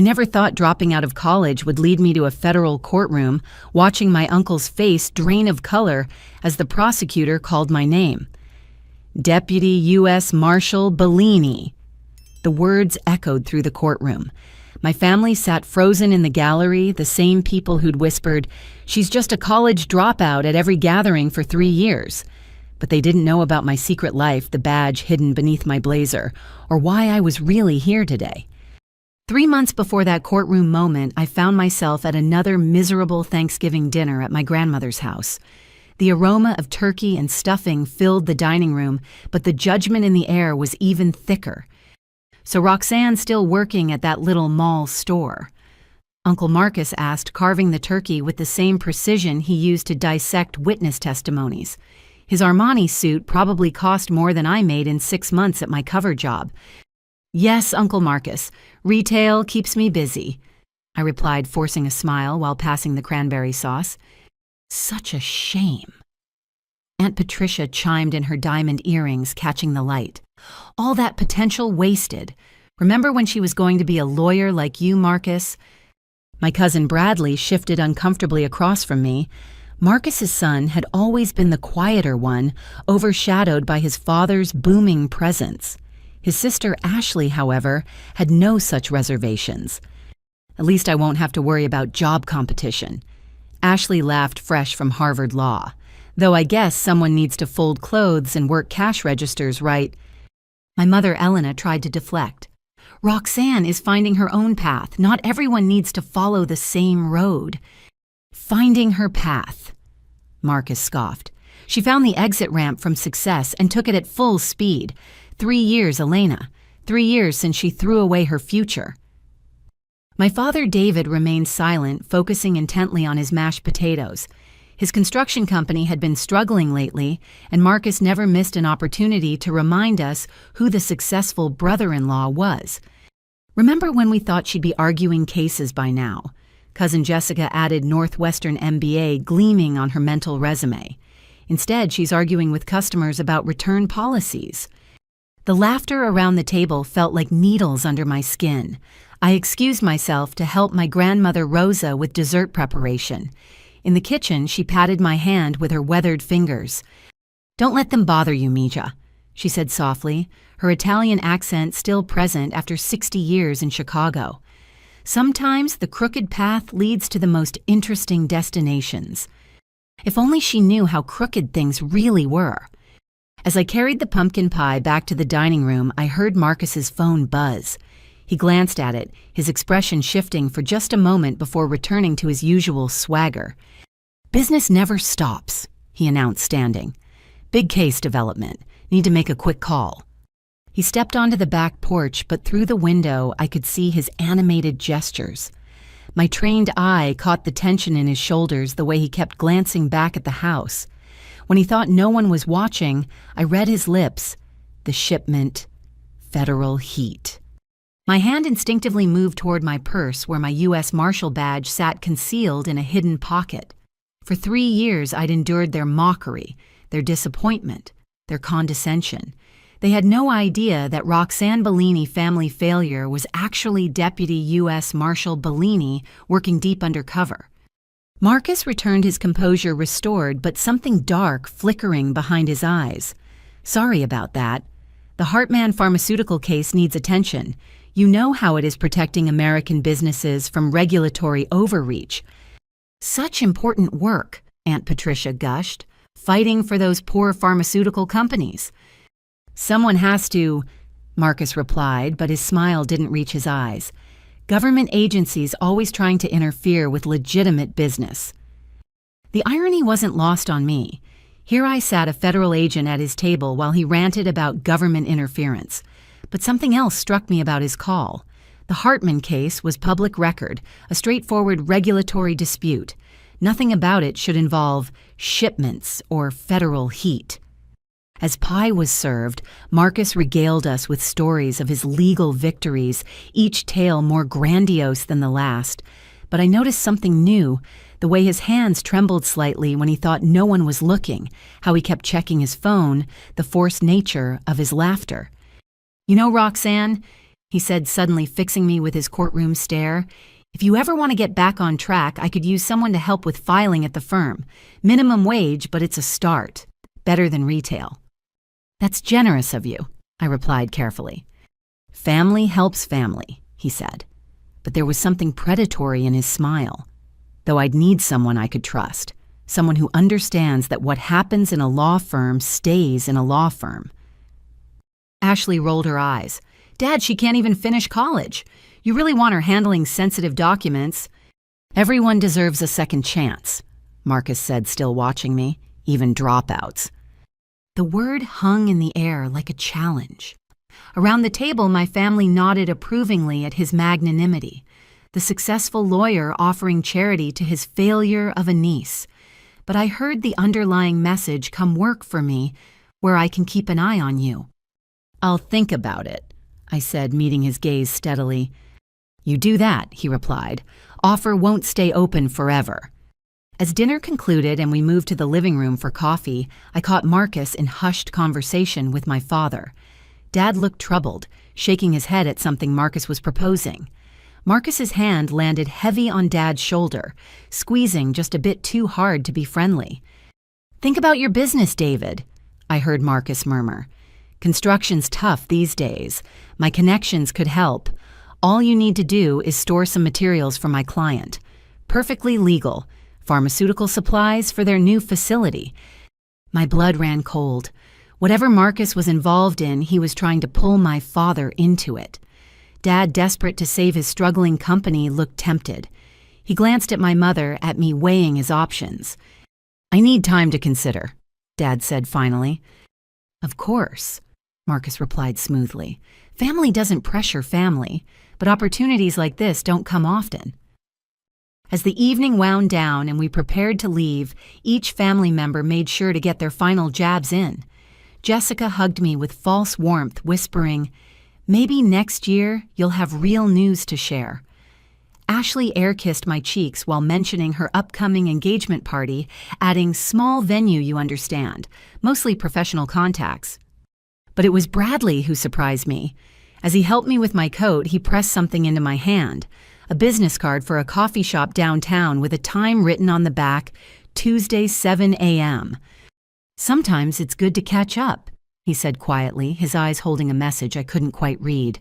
I never thought dropping out of college would lead me to a federal courtroom, watching my uncle's face drain of color as the prosecutor called my name. Deputy U.S. Marshal Bellini. The words echoed through the courtroom. My family sat frozen in the gallery, the same people who'd whispered, "She's just a college dropout," at every gathering for 3 years. But they didn't know about my secret life, the badge hidden beneath my blazer, or why I was really here today. 3 months before that courtroom moment, I found myself at another miserable Thanksgiving dinner at my grandmother's house. The aroma of turkey and stuffing filled the dining room, but the judgment in the air was even thicker. "So Roxanne's still working at that little mall store?" Uncle Marcus asked, carving the turkey with the same precision he used to dissect witness testimonies. His Armani suit probably cost more than I made in 6 months at my cover job. "Yes, Uncle Marcus. Retail keeps me busy," I replied, forcing a smile while passing the cranberry sauce. Such a shame. Aunt Patricia chimed in her diamond earrings, catching the light. "All that potential wasted. Remember when she was going to be a lawyer like you, Marcus?" My cousin Bradley shifted uncomfortably across from me. Marcus's son had always been the quieter one, overshadowed by his father's booming presence. His sister Ashley, however, had no such reservations. "At least I won't have to worry about job competition." Ashley laughed, fresh from Harvard Law. "Though I guess someone needs to fold clothes and work cash registers, right?" My mother Elena tried to deflect. "Roxanne is finding her own path. Not everyone needs to follow the same road." "Finding her path," Marcus scoffed. "She found the exit ramp from success and took it at full speed. 3 years, Elena. 3 years since she threw away her future." My father David remained silent, focusing intently on his mashed potatoes. His construction company had been struggling lately, and Marcus never missed an opportunity to remind us who the successful brother-in-law was. "Remember when we thought she'd be arguing cases by now?" Cousin Jessica added Northwestern MBA gleaming on her mental resume. "Instead, she's arguing with customers about return policies." The laughter around the table felt like needles under my skin. I excused myself to help my grandmother Rosa with dessert preparation. In the kitchen, she patted my hand with her weathered fingers. "Don't let them bother you, Mija," she said softly, her Italian accent still present after 60 years in Chicago. "Sometimes the crooked path leads to the most interesting destinations." If only she knew how crooked things really were. As I carried the pumpkin pie back to the dining room, I heard Marcus's phone buzz. He glanced at it, his expression shifting for just a moment before returning to his usual swagger. "Business never stops," he announced, standing. "Big case development. Need to make a quick call." He stepped onto the back porch, but through the window I could see his animated gestures. My trained eye caught the tension in his shoulders, the way he kept glancing back at the house. When he thought no one was watching, I read his lips. The shipment, federal heat. My hand instinctively moved toward my purse, where my U.S. Marshal badge sat concealed in a hidden pocket. For 3 years I'd endured their mockery, their disappointment, their condescension. They had no idea that Roxanne Bellini family failure was actually Deputy U.S. Marshal Bellini working deep undercover. Marcus returned, his composure restored, but something dark flickering behind his eyes. "Sorry about that. The Hartman pharmaceutical case needs attention. You know how it is protecting American businesses from regulatory overreach." "Such important work," Aunt Patricia gushed, "fighting for those poor pharmaceutical companies." "Someone has to," Marcus replied, but his smile didn't reach his eyes. "Government agencies always trying to interfere with legitimate business." The irony wasn't lost on me. Here I sat, a federal agent at his table, while he ranted about government interference. But something else struck me about his call. The Hartman case was public record, a straightforward regulatory dispute. Nothing about it should involve shipments or federal heat. As pie was served, Marcus regaled us with stories of his legal victories, each tale more grandiose than the last. But I noticed something new, the way his hands trembled slightly when he thought no one was looking, how he kept checking his phone, the forced nature of his laughter. "You know, Roxanne, he said, suddenly fixing me with his courtroom stare. "If you ever want to get back on track, I could use someone to help with filing at the firm. Minimum wage, but it's a start. Better than retail." "That's generous of you," I replied carefully. "Family helps family," he said. But there was something predatory in his smile. Though I'd need someone I could trust, someone who understands that what happens in a law firm stays in a law firm. Ashley rolled her eyes. "Dad, she can't even finish college. You really want her handling sensitive documents?" "Everyone deserves a second chance," Marcus said, still watching me, "even dropouts." The word hung in the air like a challenge. Around the table, my family nodded approvingly at his magnanimity, the successful lawyer offering charity to his failure of a niece. But I heard the underlying message, "Come work for me, where I can keep an eye on you." "I'll think about it," I said, meeting his gaze steadily. "You do that," he replied. "Offer won't stay open forever." As dinner concluded and we moved to the living room for coffee, I caught Marcus in hushed conversation with my father. Dad looked troubled, shaking his head at something Marcus was proposing. Marcus's hand landed heavy on Dad's shoulder, squeezing just a bit too hard to be friendly. "Think about your business, David," I heard Marcus murmur. "Construction's tough these days. My connections could help. All you need to do is store some materials for my client. Perfectly legal. Pharmaceutical supplies for their new facility." My blood ran cold. Whatever Marcus was involved in, he was trying to pull my father into it. Dad, desperate to save his struggling company, looked tempted. He glanced at my mother, at me weighing his options. "I need time to consider," Dad said finally. "Of course," Marcus replied smoothly. "Family doesn't pressure family, but opportunities like this don't come often." As the evening wound down and we prepared to leave, each family member made sure to get their final jabs in. Jessica hugged me with false warmth, whispering, "Maybe next year you'll have real news to share." Ashley air-kissed my cheeks while mentioning her upcoming engagement party, adding, "Small venue, you understand, mostly professional contacts." But it was Bradley who surprised me. As he helped me with my coat, he pressed something into my hand, a business card for a coffee shop downtown with a time written on the back, Tuesday, 7 a.m. "Sometimes it's good to catch up," he said quietly, his eyes holding a message I couldn't quite read.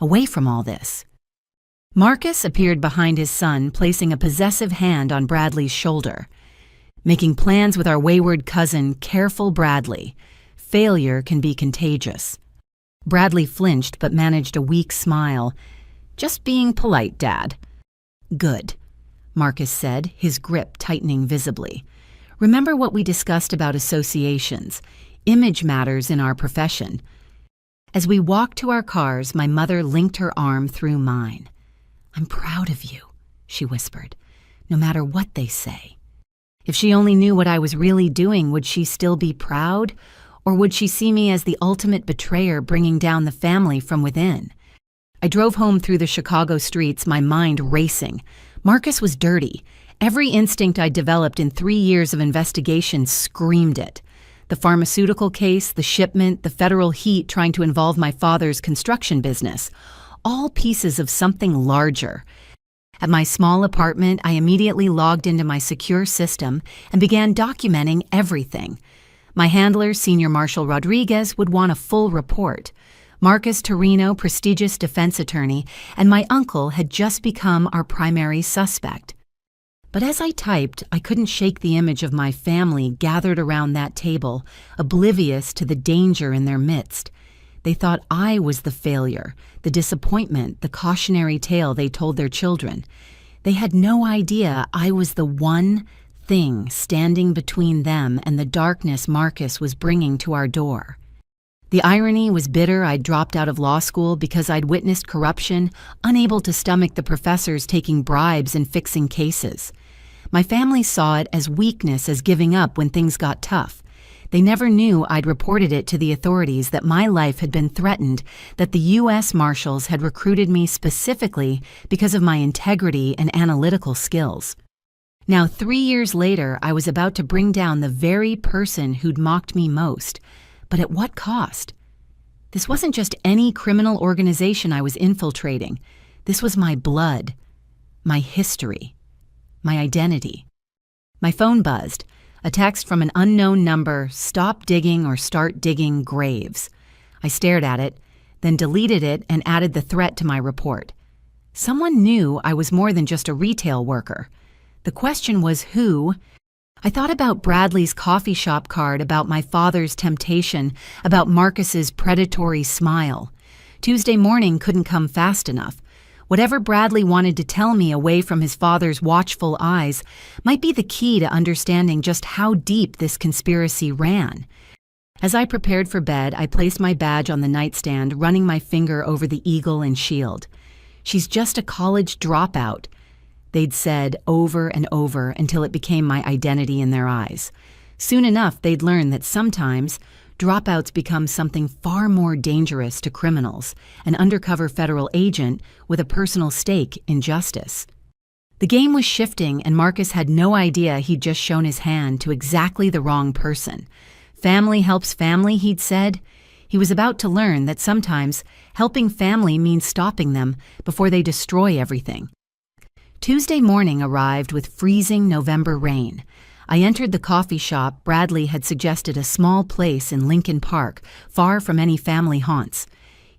"Away from all this." Marcus appeared behind his son, placing a possessive hand on Bradley's shoulder. "Making plans with our wayward cousin, careful Bradley. Failure can be contagious." Bradley flinched but managed a weak smile. "Just being polite, Dad." "Good," Marcus said, his grip tightening visibly. "Remember what we discussed about associations. Image matters in our profession." As we walked to our cars, my mother linked her arm through mine. "I'm proud of you," she whispered, "no matter what they say." If she only knew what I was really doing, would she still be proud? Or would she see me as the ultimate betrayer bringing down the family from within? I drove home through the Chicago streets, my mind racing. Marcus was dirty. Every instinct I developed in 3 years of investigation screamed it. The pharmaceutical case, the shipment, the federal heat trying to involve my father's construction business. All pieces of something larger. At my small apartment, I immediately logged into my secure system and began documenting everything. My handler, Senior Marshal Rodriguez, would want a full report. Marcus Torino, prestigious defense attorney, and my uncle had just become our primary suspect. But as I typed, I couldn't shake the image of my family gathered around that table, oblivious to the danger in their midst. They thought I was the failure, the disappointment, the cautionary tale they told their children. They had no idea I was the one thing standing between them and the darkness Marcus was bringing to our door. The irony was bitter. I'd dropped out of law school because I'd witnessed corruption, unable to stomach the professors taking bribes and fixing cases. My family saw it as weakness, as giving up when things got tough. They never knew I'd reported it to the authorities that my life had been threatened, that the U.S. Marshals had recruited me specifically because of my integrity and analytical skills. Now, 3 years later, I was about to bring down the very person who'd mocked me most. But at what cost? This wasn't just any criminal organization I was infiltrating. This was my blood, my history, my identity. My phone buzzed. A text from an unknown number: "Stop digging or start digging graves." I stared at it, then deleted it and added the threat to my report. Someone knew I was more than just a retail worker. The question was who. I thought about Bradley's coffee shop card, about my father's temptation, about Marcus's predatory smile. Tuesday morning couldn't come fast enough. Whatever Bradley wanted to tell me away from his father's watchful eyes might be the key to understanding just how deep this conspiracy ran. As I prepared for bed, I placed my badge on the nightstand, running my finger over the eagle and shield. "She's just a college dropout," they'd said over and over until it became my identity in their eyes. Soon enough, they'd learn that sometimes dropouts become something far more dangerous to criminals, an undercover federal agent with a personal stake in justice. The game was shifting, and Marcus had no idea he'd just shown his hand to exactly the wrong person. Family helps family, he'd said. He was about to learn that sometimes helping family means stopping them before they destroy everything. Tuesday morning arrived with freezing November rain. I entered the coffee shop. Bradley had suggested a small place in Lincoln Park, far from any family haunts.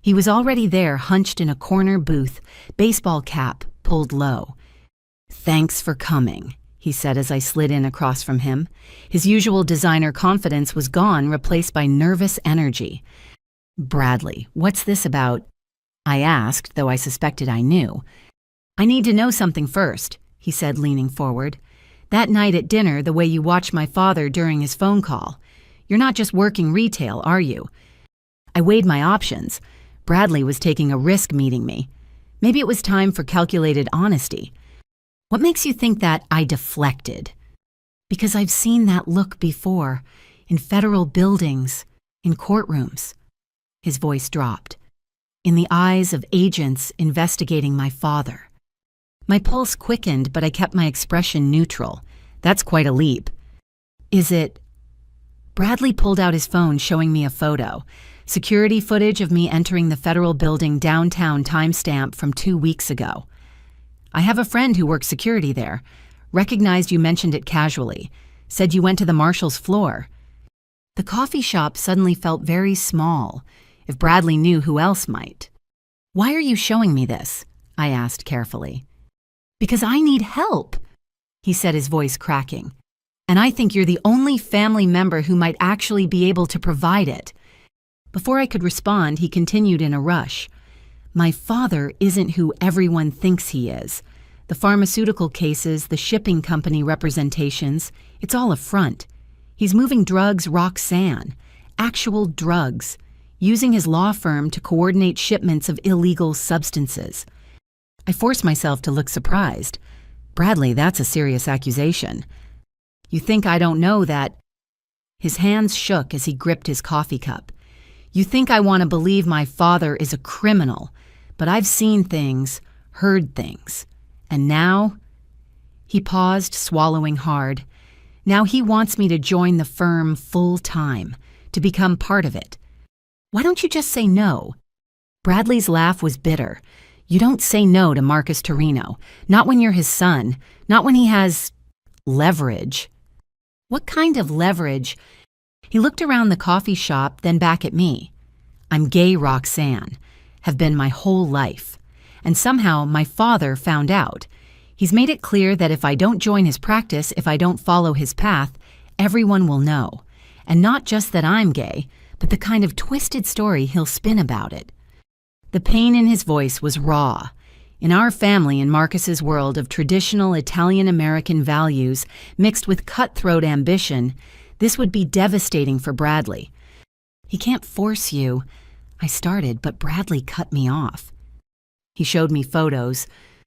He was already there, hunched in a corner booth, baseball cap pulled low. "Thanks for coming," he said as I slid in across from him. His usual designer confidence was gone, replaced by nervous energy. "Bradley, what's this about?" I asked, though I suspected I knew. "I need to know something first," he said, leaning forward. "That night at dinner, the way you watched my father during his phone call. You're not just working retail, are you?" I weighed my options. Bradley was taking a risk meeting me. Maybe it was time for calculated honesty. "What makes you think that I deflected?" "Because I've seen that look before, in federal buildings, in courtrooms." His voice dropped. "In the eyes of agents investigating my father." My pulse quickened, but I kept my expression neutral. "That's quite a leap." "Is it?" Bradley pulled out his phone, showing me a photo. Security footage of me entering the federal building downtown, timestamp from 2 weeks ago. "I have a friend who works security there. Recognized you mentioned it casually. Said you went to the marshal's floor." The coffee shop suddenly felt very small. If Bradley knew, who else might? "Why are you showing me this?" I asked carefully. "Because I need help," he said, his voice cracking. "And I think you're the only family member who might actually be able to provide it." Before I could respond, he continued in a rush. "My father isn't who everyone thinks he is. The pharmaceutical cases, the shipping company representations, it's all a front. He's moving drugs Roxanne, actual drugs, using his law firm to coordinate shipments of illegal substances." I forced myself to look surprised. "Bradley, that's a serious accusation. You think I don't know that?" His hands shook as he gripped his coffee cup. "You think I want to believe my father is a criminal, but I've seen things, heard things. And now?" He paused, swallowing hard. "Now he wants me to join the firm full time, to become part of it. Why don't you just say no?" Bradley's laugh was bitter. "You don't say no to Marcus Torino. Not when you're his son. Not when he has leverage." "What kind of leverage?" He looked around the coffee shop, then back at me. "I'm gay Roxanne. Have been my whole life. And somehow my father found out. He's made it clear that if I don't join his practice, if I don't follow his path, everyone will know. And not just that I'm gay, but the kind of twisted story he'll spin about it." The pain in his voice was raw. In our family, in Marcus's world of traditional Italian-American values mixed with cutthroat ambition, this would be devastating for Bradley. "He can't force you," I started, but Bradley cut me off. He showed me photos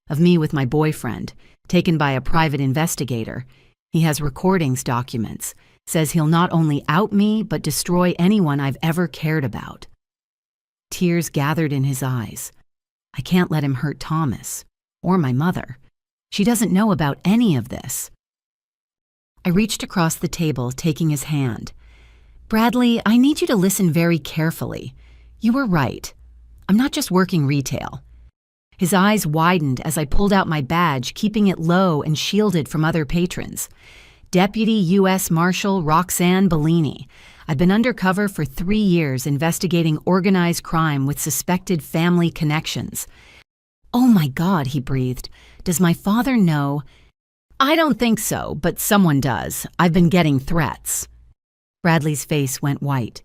of me with my boyfriend, taken by a private investigator. He has recordings, documents, says he'll not only out me, but destroy anyone I've ever cared about. Tears gathered in his eyes. I can't let him hurt Thomas, or my mother. She doesn't know about any of this. I reached across the table, taking his hand. "Bradley, I need you to listen very carefully. You were right. I'm not just working retail. His eyes widened as I pulled out my badge, keeping it low and shielded from other patrons. Deputy U.S. Marshal Roxanne Bellini. I've been undercover for 3 years investigating organized crime with suspected family connections. Oh my God, he breathed. Does my father know? I don't think so, but someone does. I've been getting threats. Bradley's face went white.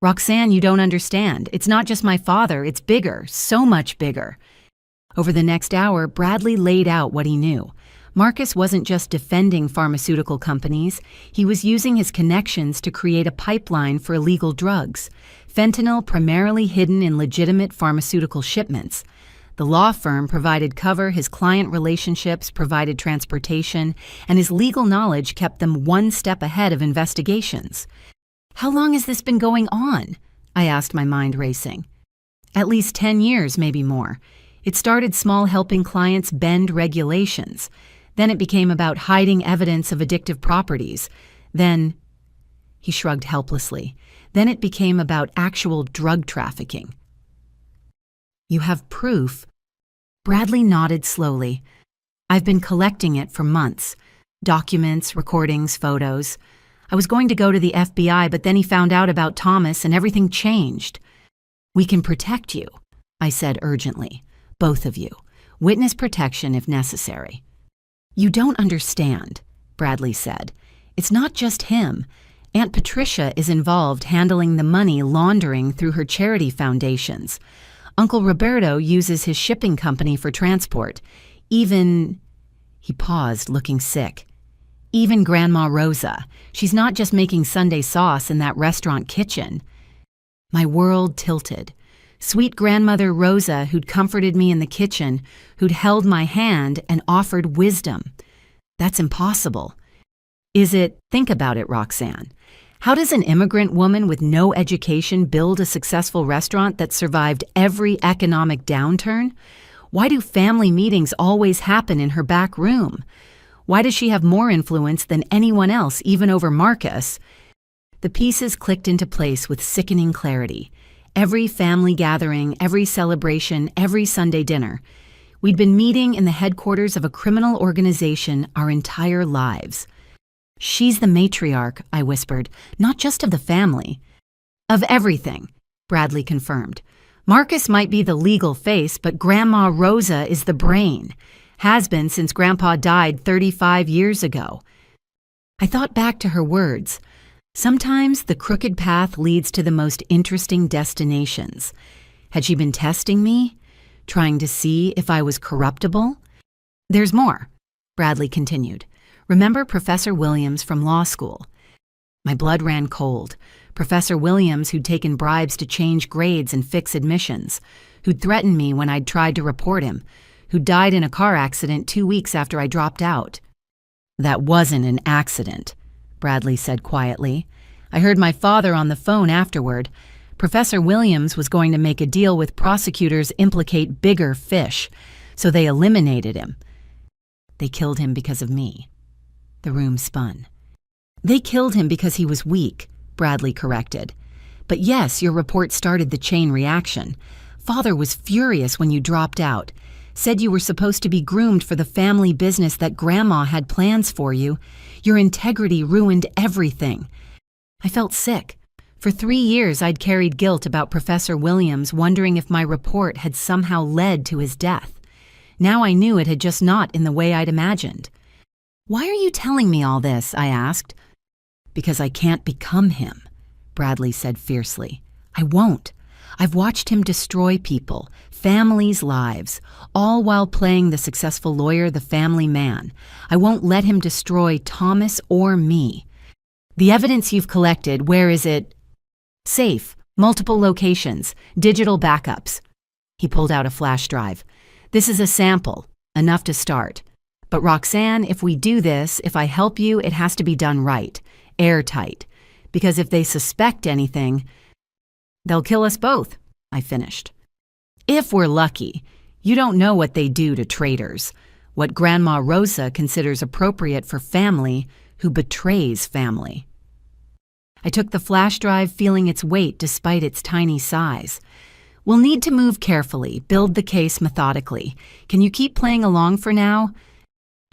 Roxanne, you don't understand. It's not just my father, it's bigger, so much bigger. Over the next hour, Bradley laid out what he knew. Marcus wasn't just defending pharmaceutical companies, he was using his connections to create a pipeline for illegal drugs, fentanyl primarily hidden in legitimate pharmaceutical shipments. The law firm provided cover, his client relationships provided transportation, and his legal knowledge kept them one step ahead of investigations. How long has this been going on? I asked, my mind racing. At least 10 years, maybe more. It started small, helping clients bend regulations. Then it became about hiding evidence of addictive properties. Then, he shrugged helplessly, then it became about actual drug trafficking. You have proof? Bradley nodded slowly. I've been collecting it for months. Documents, recordings, photos. I was going to go to the FBI, but then he found out about Thomas and everything changed. We can protect you, I said urgently. Both of you. Witness protection if necessary. You don't understand, Bradley said. It's not just him. Aunt Patricia is involved handling the money laundering through her charity foundations. Uncle Roberto uses his shipping company for transport. He paused, looking sick. Even Grandma Rosa. She's not just making Sunday sauce in that restaurant kitchen. My world tilted. Sweet grandmother Rosa, who'd comforted me in the kitchen, who'd held my hand and offered wisdom. That's impossible. Is it? Think about it, Roxanne. How does an immigrant woman with no education build a successful restaurant that survived every economic downturn? Why do family meetings always happen in her back room? Why does she have more influence than anyone else, even over Marcus? The pieces clicked into place with sickening clarity. Every family gathering, every celebration, every Sunday dinner. We'd been meeting in the headquarters of a criminal organization our entire lives. She's the matriarch, I whispered, not just of the family. Of everything, Bradley confirmed. Marcus might be the legal face, but Grandma Rosa is the brain. Has been since Grandpa died 35 years ago. I thought back to her words. Sometimes the crooked path leads to the most interesting destinations. Had she been testing me? Trying to see if I was corruptible? There's more, Bradley continued. Remember Professor Williams from law school? My blood ran cold. Professor Williams, who'd taken bribes to change grades and fix admissions, who'd threatened me when I'd tried to report him, who died in a car accident 2 weeks after I dropped out. That wasn't an accident, Bradley said quietly. I heard my father on the phone afterward. Professor Williams was going to make a deal with prosecutors implicate bigger fish, so they eliminated him. They killed him because of me. The room spun. They killed him because he was weak, Bradley corrected. But yes, your report started the chain reaction. Father was furious when you dropped out. Said you were supposed to be groomed for the family business that Grandma had plans for you. Your integrity ruined everything. I felt sick. For 3 years, I'd carried guilt about Professor Williams, wondering if my report had somehow led to his death. Now I knew it had just not in the way I'd imagined. Why are you telling me all this? I asked. Because I can't become him, Bradley said fiercely. I won't. I've watched him destroy people, families' lives, all while playing the successful lawyer, the family man. I won't let him destroy Thomas or me. The evidence you've collected, where is it? Safe, multiple locations, digital backups. He pulled out a flash drive. This is a sample, enough to start. But Roxanne, if we do this, if I help you, it has to be done right, airtight. Because if they suspect anything, they'll kill us both, I finished. If we're lucky. You don't know what they do to traitors, what Grandma Rosa considers appropriate for family who betrays family. I took the flash drive, feeling its weight despite its tiny size. We'll need to move carefully, build the case methodically. Can you keep playing along for now?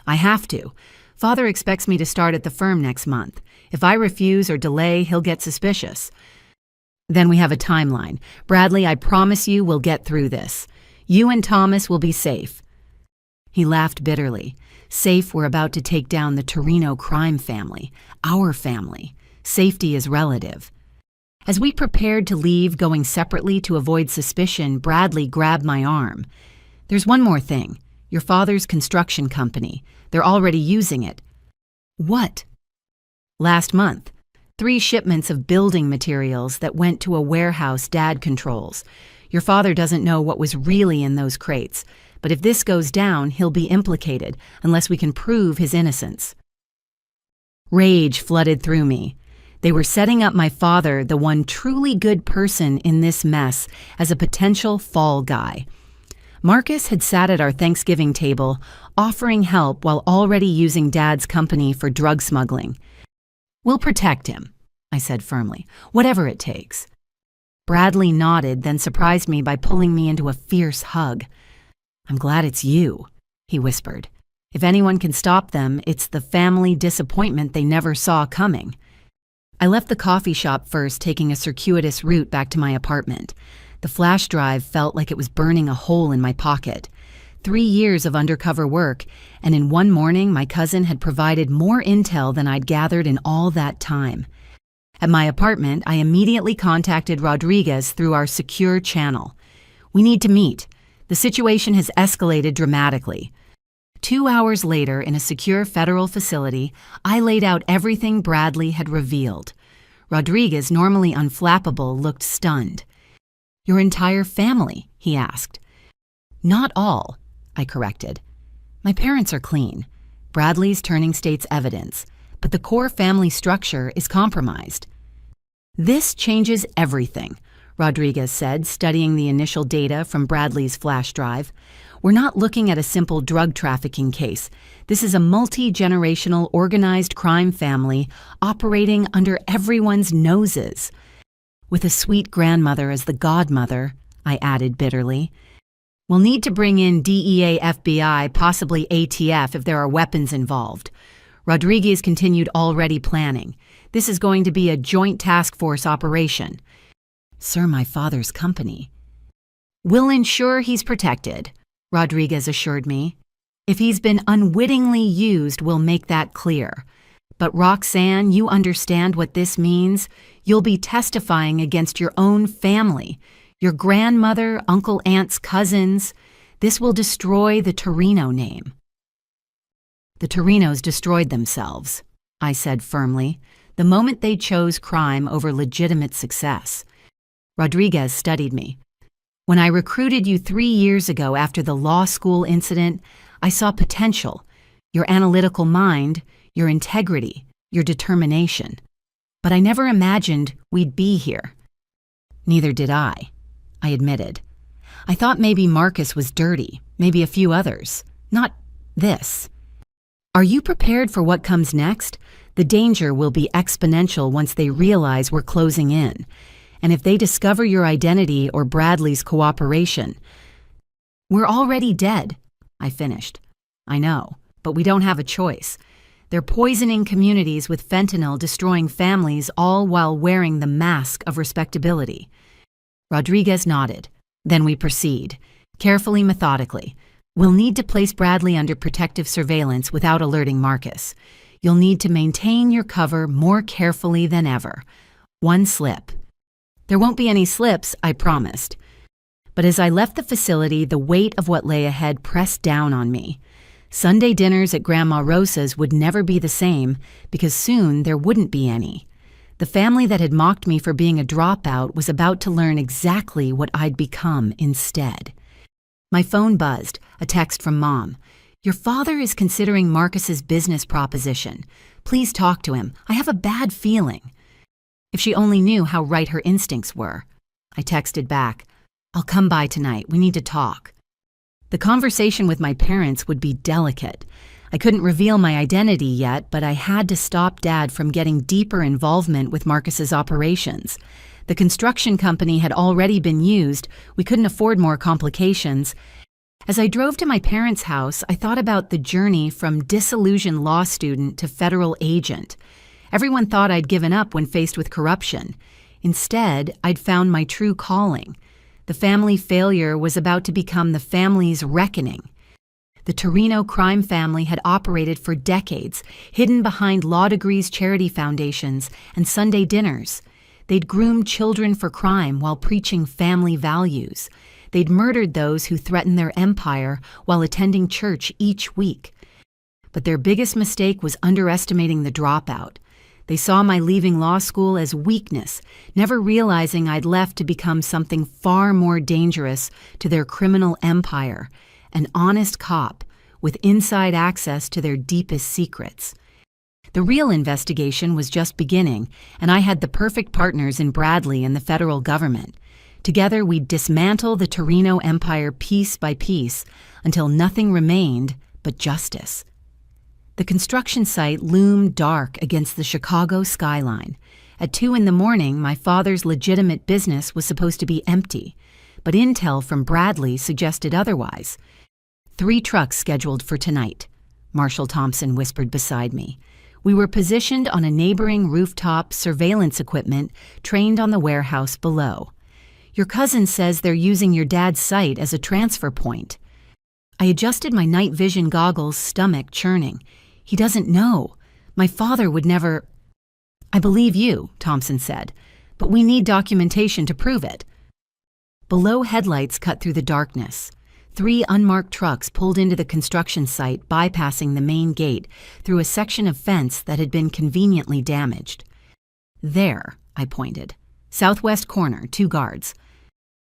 I have to. Father expects me to start at the firm next month. If I refuse or delay, he'll get suspicious. Then we have a timeline. Bradley, I promise you we'll get through this. You and Thomas will be safe. He laughed bitterly. Safe, we're about to take down the Torino crime family. Our family. Safety is relative. As we prepared to leave, going separately to avoid suspicion, Bradley grabbed my arm. There's one more thing. Your father's construction company. They're already using it. What? Last month. 3 shipments of building materials that went to a warehouse Dad controls. Your father doesn't know what was really in those crates, but if this goes down, he'll be implicated unless we can prove his innocence. Rage flooded through me. They were setting up my father, the one truly good person in this mess, as a potential fall guy. Marcus had sat at our Thanksgiving table, offering help while already using Dad's company for drug smuggling. We'll protect him, I said firmly, whatever it takes. Bradley nodded, then surprised me by pulling me into a fierce hug. I'm glad it's you, he whispered. If anyone can stop them, it's the family disappointment they never saw coming. I left the coffee shop first, taking a circuitous route back to my apartment. The flash drive felt like it was burning a hole in my pocket. 3 years of undercover work, and in one morning my cousin had provided more intel than I'd gathered in all that time. At my apartment, I immediately contacted Rodriguez through our secure channel. We need to meet. The situation has escalated dramatically. 2 hours later, in a secure federal facility, I laid out everything Bradley had revealed. Rodriguez, normally unflappable, looked stunned. Your entire family? He asked. Not all, I corrected. My parents are clean. Bradley's turning state's evidence, but the core family structure is compromised. This changes everything, Rodriguez said, studying the initial data from Bradley's flash drive. We're not looking at a simple drug trafficking case. This is a multi-generational organized crime family operating under everyone's noses. With a sweet grandmother as the godmother, I added bitterly. We'll need to bring in DEA, FBI, possibly ATF if there are weapons involved. Rodriguez continued already planning. This is going to be a joint task force operation. Sir, my father's company. We'll ensure he's protected, Rodriguez assured me. If he's been unwittingly used, we'll make that clear. But Roxanne, you understand what this means? You'll be testifying against your own family. Your grandmother, uncle, aunts, cousins. This will destroy the Torino name. The Torinos destroyed themselves, I said firmly, the moment they chose crime over legitimate success. Rodriguez studied me. When I recruited you 3 years ago after the law school incident, I saw potential, your analytical mind, your integrity, your determination. But I never imagined we'd be here. Neither did I admitted. I thought maybe Marcus was dirty, maybe a few others. Not this. Are you prepared for what comes next? The danger will be exponential once they realize we're closing in. And if they discover your identity or Bradley's cooperation, we're already dead, I finished. I know, but we don't have a choice. They're poisoning communities with fentanyl, destroying families, all while wearing the mask of respectability. Rodriguez nodded. Then we proceed, carefully, methodically. We'll need to place Bradley under protective surveillance without alerting Marcus. You'll need to maintain your cover more carefully than ever. One slip. There won't be any slips, I promised. But as I left the facility, the weight of what lay ahead pressed down on me. Sunday dinners at Grandma Rosa's would never be the same, because soon there wouldn't be any. The family that had mocked me for being a dropout was about to learn exactly what I'd become instead. My phone buzzed, a text from Mom. Your father is considering Marcus's business proposition. Please talk to him. I have a bad feeling. If she only knew how right her instincts were. I texted back, I'll come by tonight. We need to talk. The conversation with my parents would be delicate. I couldn't reveal my identity yet, but I had to stop Dad from getting deeper involvement with Marcus's operations. The construction company had already been used. We couldn't afford more complications. As I drove to my parents' house, I thought about the journey from disillusioned law student to federal agent. Everyone thought I'd given up when faced with corruption. Instead, I'd found my true calling. The family failure was about to become the family's reckoning. The Torino crime family had operated for decades, hidden behind law degrees, charity foundations, and Sunday dinners. They'd groomed children for crime while preaching family values. They'd murdered those who threatened their empire while attending church each week. But their biggest mistake was underestimating the dropout. They saw my leaving law school as weakness, never realizing I'd left to become something far more dangerous to their criminal empire, an honest cop with inside access to their deepest secrets. The real investigation was just beginning, and I had the perfect partners in Bradley and the federal government. Together, we'd dismantle the Torino empire piece by piece until nothing remained but justice. The construction site loomed dark against the Chicago skyline. At 2 a.m, my father's legitimate business was supposed to be empty, but intel from Bradley suggested otherwise. 3 trucks scheduled for tonight, Marshal Thompson whispered beside me. We were positioned on a neighboring rooftop, surveillance equipment trained on the warehouse below. Your cousin says they're using your dad's site as a transfer point. I adjusted my night vision goggles, stomach churning. He doesn't know. My father would never... I believe you, Thompson said, but we need documentation to prove it. Below, headlights cut through the darkness. 3 unmarked trucks pulled into the construction site, bypassing the main gate through a section of fence that had been conveniently damaged. There, I pointed. Southwest corner, 2 guards.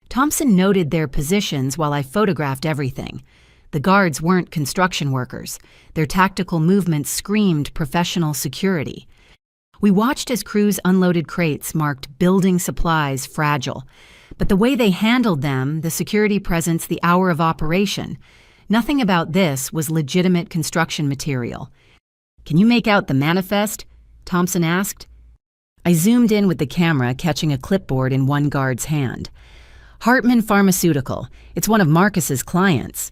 Thompson noted their positions while I photographed everything. The guards weren't construction workers. Their tactical movements screamed professional security. We watched as crews unloaded crates marked building supplies fragile. But the way they handled them, the security presence, the hour of operation, nothing about this was legitimate construction material. Can you make out the manifest? Thompson asked. I zoomed in with the camera, catching a clipboard in one guard's hand. Hartman Pharmaceutical. It's one of Marcus's clients.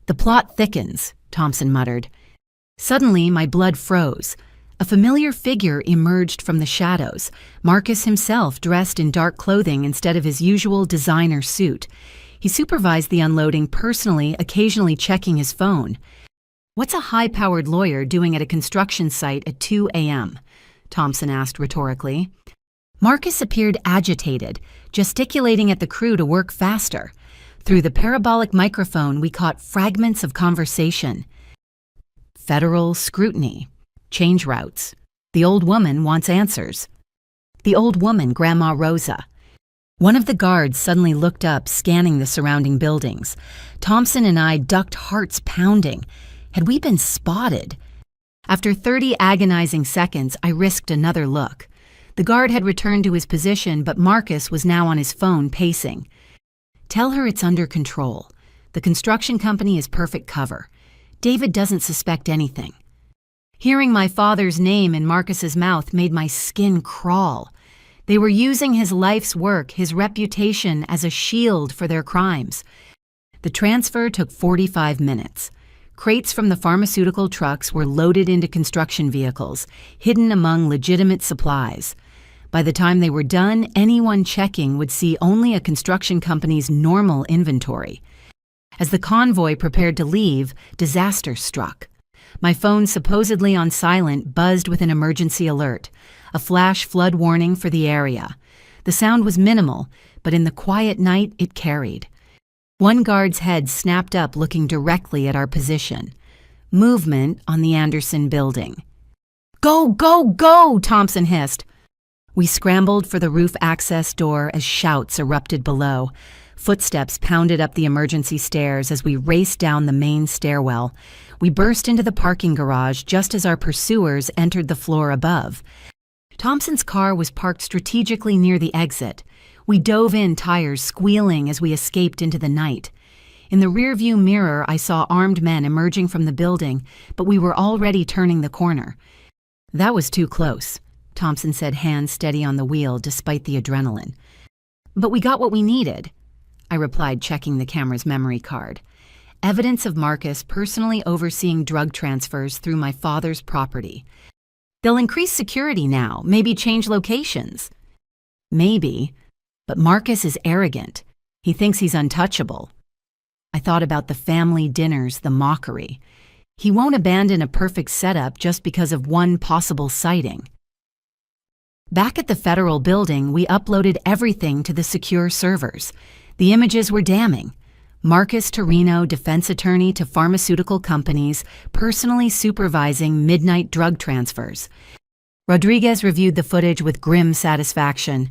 The plot thickens, Thompson muttered. Suddenly, my blood froze. A familiar figure emerged from the shadows, Marcus himself dressed in dark clothing instead of his usual designer suit. He supervised the unloading personally, occasionally checking his phone. What's a high-powered lawyer doing at a construction site at 2 a.m.? Thompson asked rhetorically. Marcus appeared agitated, gesticulating at the crew to work faster. Through the parabolic microphone, we caught fragments of conversation. Federal scrutiny. Change routes. The old woman wants answers. The old woman, Grandma Rosa. One of the guards suddenly looked up, scanning the surrounding buildings. Thompson and I ducked, hearts pounding. Had we been spotted? After 30 agonizing seconds, I risked another look. The guard had returned to his position, but Marcus was now on his phone, pacing. Tell her it's under control. The construction company is perfect cover. David doesn't suspect anything. Hearing my father's name in Marcus's mouth made my skin crawl. They were using his life's work, his reputation, as a shield for their crimes. The transfer took 45 minutes. Crates from the pharmaceutical trucks were loaded into construction vehicles, hidden among legitimate supplies. By the time they were done, anyone checking would see only a construction company's normal inventory. As the convoy prepared to leave, disaster struck. My phone, supposedly on silent, buzzed with an emergency alert, a flash flood warning for the area. The sound was minimal, but in the quiet night it carried. One guard's head snapped up, looking directly at our position. Movement on the Anderson building. Go, go, go, Thompson hissed. We scrambled for the roof access door as shouts erupted below. Footsteps pounded up the emergency stairs as we raced down the main stairwell. We burst into the parking garage just as our pursuers entered the floor above. Thompson's car was parked strategically near the exit. We dove in, tires squealing as we escaped into the night. In the rearview mirror, I saw armed men emerging from the building, but we were already turning the corner. "That was too close," Thompson said, hands steady on the wheel despite the adrenaline. "But we got what we needed," I replied, checking the camera's memory card. Evidence of Marcus personally overseeing drug transfers through my father's property. "They'll increase security now, maybe change locations." "Maybe, but Marcus is arrogant. He thinks he's untouchable." I thought about the family dinners, the mockery. He won't abandon a perfect setup just because of one possible sighting. Back at the federal building, we uploaded everything to the secure servers. The images were damning. Marcus Torino, defense attorney to pharmaceutical companies, personally supervising midnight drug transfers. Rodriguez reviewed the footage with grim satisfaction.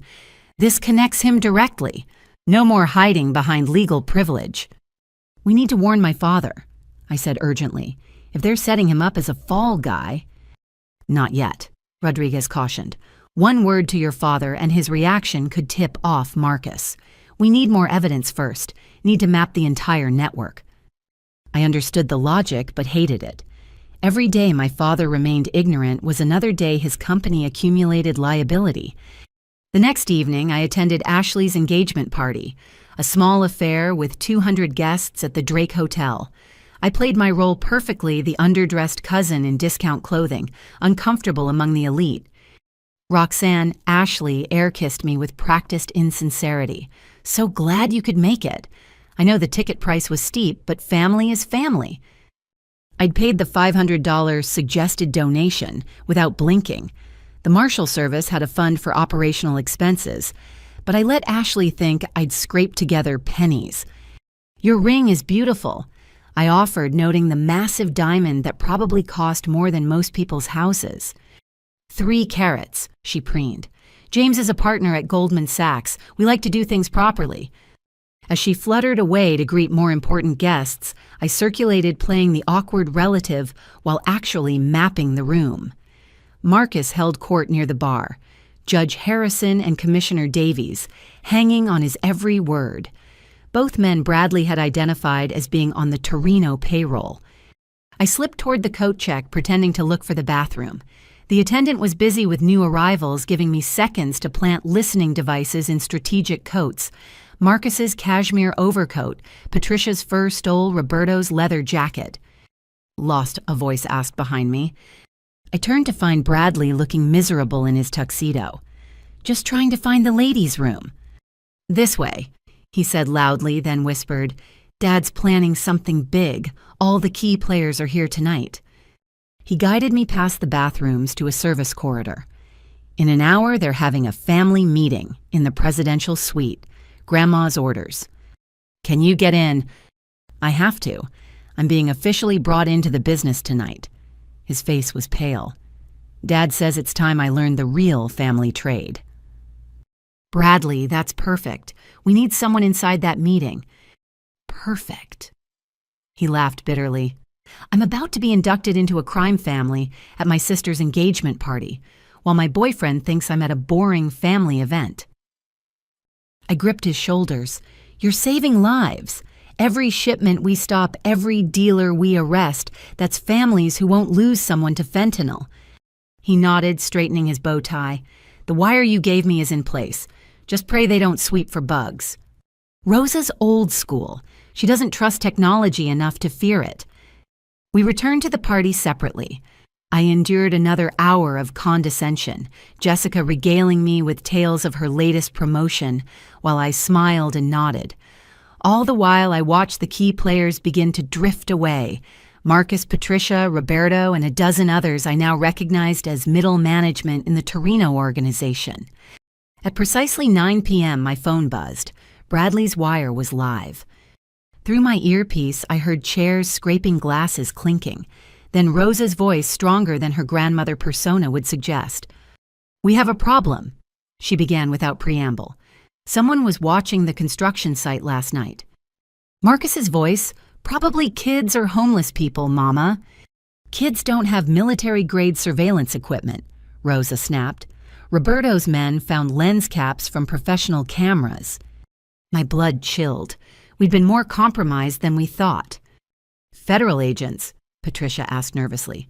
"This connects him directly. No more hiding behind legal privilege." "We need to warn my father," I said urgently. "If they're setting him up as a fall guy—" "Not yet," Rodriguez cautioned. "One word to your father and his reaction could tip off Marcus. We need more evidence first, need to map the entire network." I understood the logic but hated it. Every day my father remained ignorant was another day his company accumulated liability. The next evening, I attended Ashley's engagement party, a small affair with 200 guests at the Drake Hotel. I played my role perfectly, the underdressed cousin in discount clothing, uncomfortable among the elite. Roxanne, Ashley air-kissed me with practiced insincerity. "So glad you could make it. I know the ticket price was steep, but family is family." I'd paid the $500 suggested donation without blinking. The Marshal Service had a fund for operational expenses, but I let Ashley think I'd scraped together pennies. "Your ring is beautiful," I offered, noting the massive diamond that probably cost more than most people's houses. 3 carats, she preened. "James is a partner at Goldman Sachs. We like to do things properly." As she fluttered away to greet more important guests, I circulated playing the awkward relative while actually mapping the room. Marcus held court near the bar, Judge Harrison and Commissioner Davies, hanging on his every word. Both men Bradley had identified as being on the Torino payroll. I slipped toward the coat check, pretending to look for the bathroom. The attendant was busy with new arrivals, giving me seconds to plant listening devices in strategic coats. Marcus's cashmere overcoat, Patricia's fur stole Roberto's leather jacket. "Lost?" a voice asked behind me. I turned to find Bradley looking miserable in his tuxedo. "Just trying to find the ladies' room." "This way," he said loudly, then whispered, "Dad's planning something big. All the key players are here tonight." He guided me past the bathrooms to a service corridor. "In an hour, they're having a family meeting in the presidential suite. Grandma's orders." "Can you get in?" "I have to. I'm being officially brought into the business tonight." His face was pale. "Dad says it's time I learned the real family trade." "Bradley, that's perfect. We need someone inside that meeting." "Perfect." He laughed bitterly. "I'm about to be inducted into a crime family at my sister's engagement party, while my boyfriend thinks I'm at a boring family event." I gripped his shoulders. "You're saving lives. Every shipment we stop, every dealer we arrest, that's families who won't lose someone to fentanyl." He nodded, straightening his bow tie. "The wire you gave me is in place. Just pray they don't sweep for bugs." Rosa's old school. She doesn't trust technology enough to fear it. We returned to the party separately. I endured another hour of condescension, Jessica regaling me with tales of her latest promotion, while I smiled and nodded. All the while, I watched the key players begin to drift away. Marcus, Patricia, Roberto, and a dozen others I now recognized as middle management in the Torino organization. At precisely 9 p.m., my phone buzzed. Bradley's wire was live. Through my earpiece, I heard chairs scraping glasses clinking. Then Rosa's voice, stronger than her grandmother persona would suggest. "We have a problem," she began without preamble. "Someone was watching the construction site last night." Marcus's voice, "Probably kids or homeless people, Mama." "Kids don't have military-grade surveillance equipment," Rosa snapped. "Roberto's men found lens caps from professional cameras." My blood chilled. We'd been more compromised than we thought. Federal agents? Patricia asked nervously.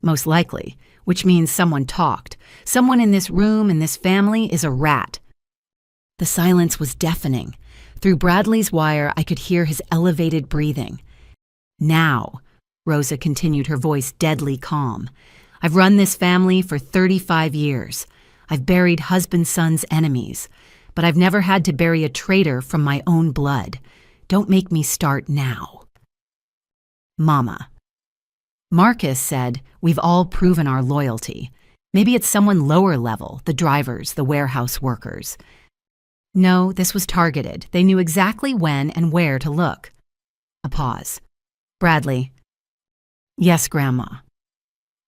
Most likely, which means someone talked. Someone in this room, in this family, is a rat. The silence was deafening. Through Bradley's wire, I could hear his elevated breathing. Now, Rosa continued, her voice deadly calm. I've run this family for 35 years. I've buried husband-son's enemies. But I've never had to bury a traitor from my own blood. Don't make me start now. Mama. Marcus said, we've all proven our loyalty. Maybe it's someone lower level, the drivers, the warehouse workers. No, this was targeted. They knew exactly when and where to look. A pause. Bradley. Yes, Grandma.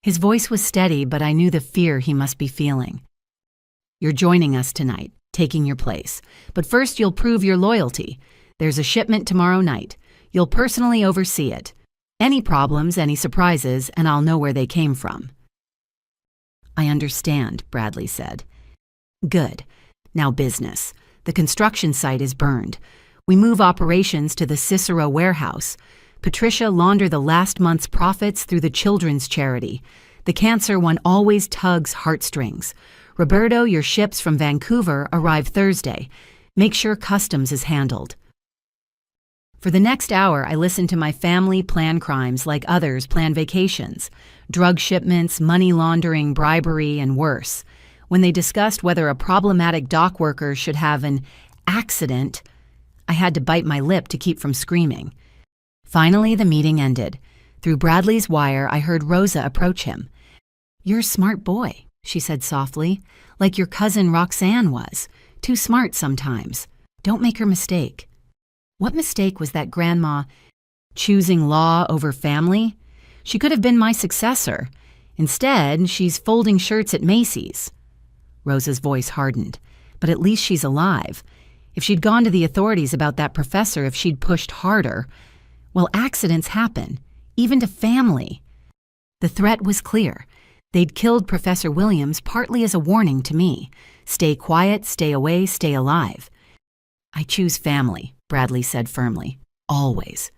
His voice was steady, but I knew the fear he must be feeling. You're joining us tonight, taking your place. But first you'll prove your loyalty. There's a shipment tomorrow night. You'll personally oversee it. Any problems, any surprises, and I'll know where they came from. I understand, Bradley said. Good. Now business. The construction site is burned. We move operations to the Cicero warehouse. Patricia launder the last month's profits through the children's charity. The cancer one always tugs heartstrings. Roberto, your ships from Vancouver arrive Thursday. Make sure customs is handled. For the next hour, I listened to my family plan crimes like others plan vacations. Drug shipments, money laundering, bribery, and worse. When they discussed whether a problematic dock worker should have an accident, I had to bite my lip to keep from screaming. Finally, the meeting ended. Through Bradley's wire, I heard Rosa approach him. You're a smart boy, she said softly, like your cousin Roxanne was. Too smart sometimes. Don't make her mistake. What mistake was that, Grandma? Choosing law over family? She could have been my successor. Instead, she's folding shirts at Macy's. Rosa's voice hardened. But at least she's alive. If she'd gone to the authorities about that professor, if she'd pushed harder, well, accidents happen, even to family. The threat was clear. They'd killed Professor Williams partly as a warning to me. Stay quiet, stay away, stay alive. I choose family, Bradley said firmly. Always.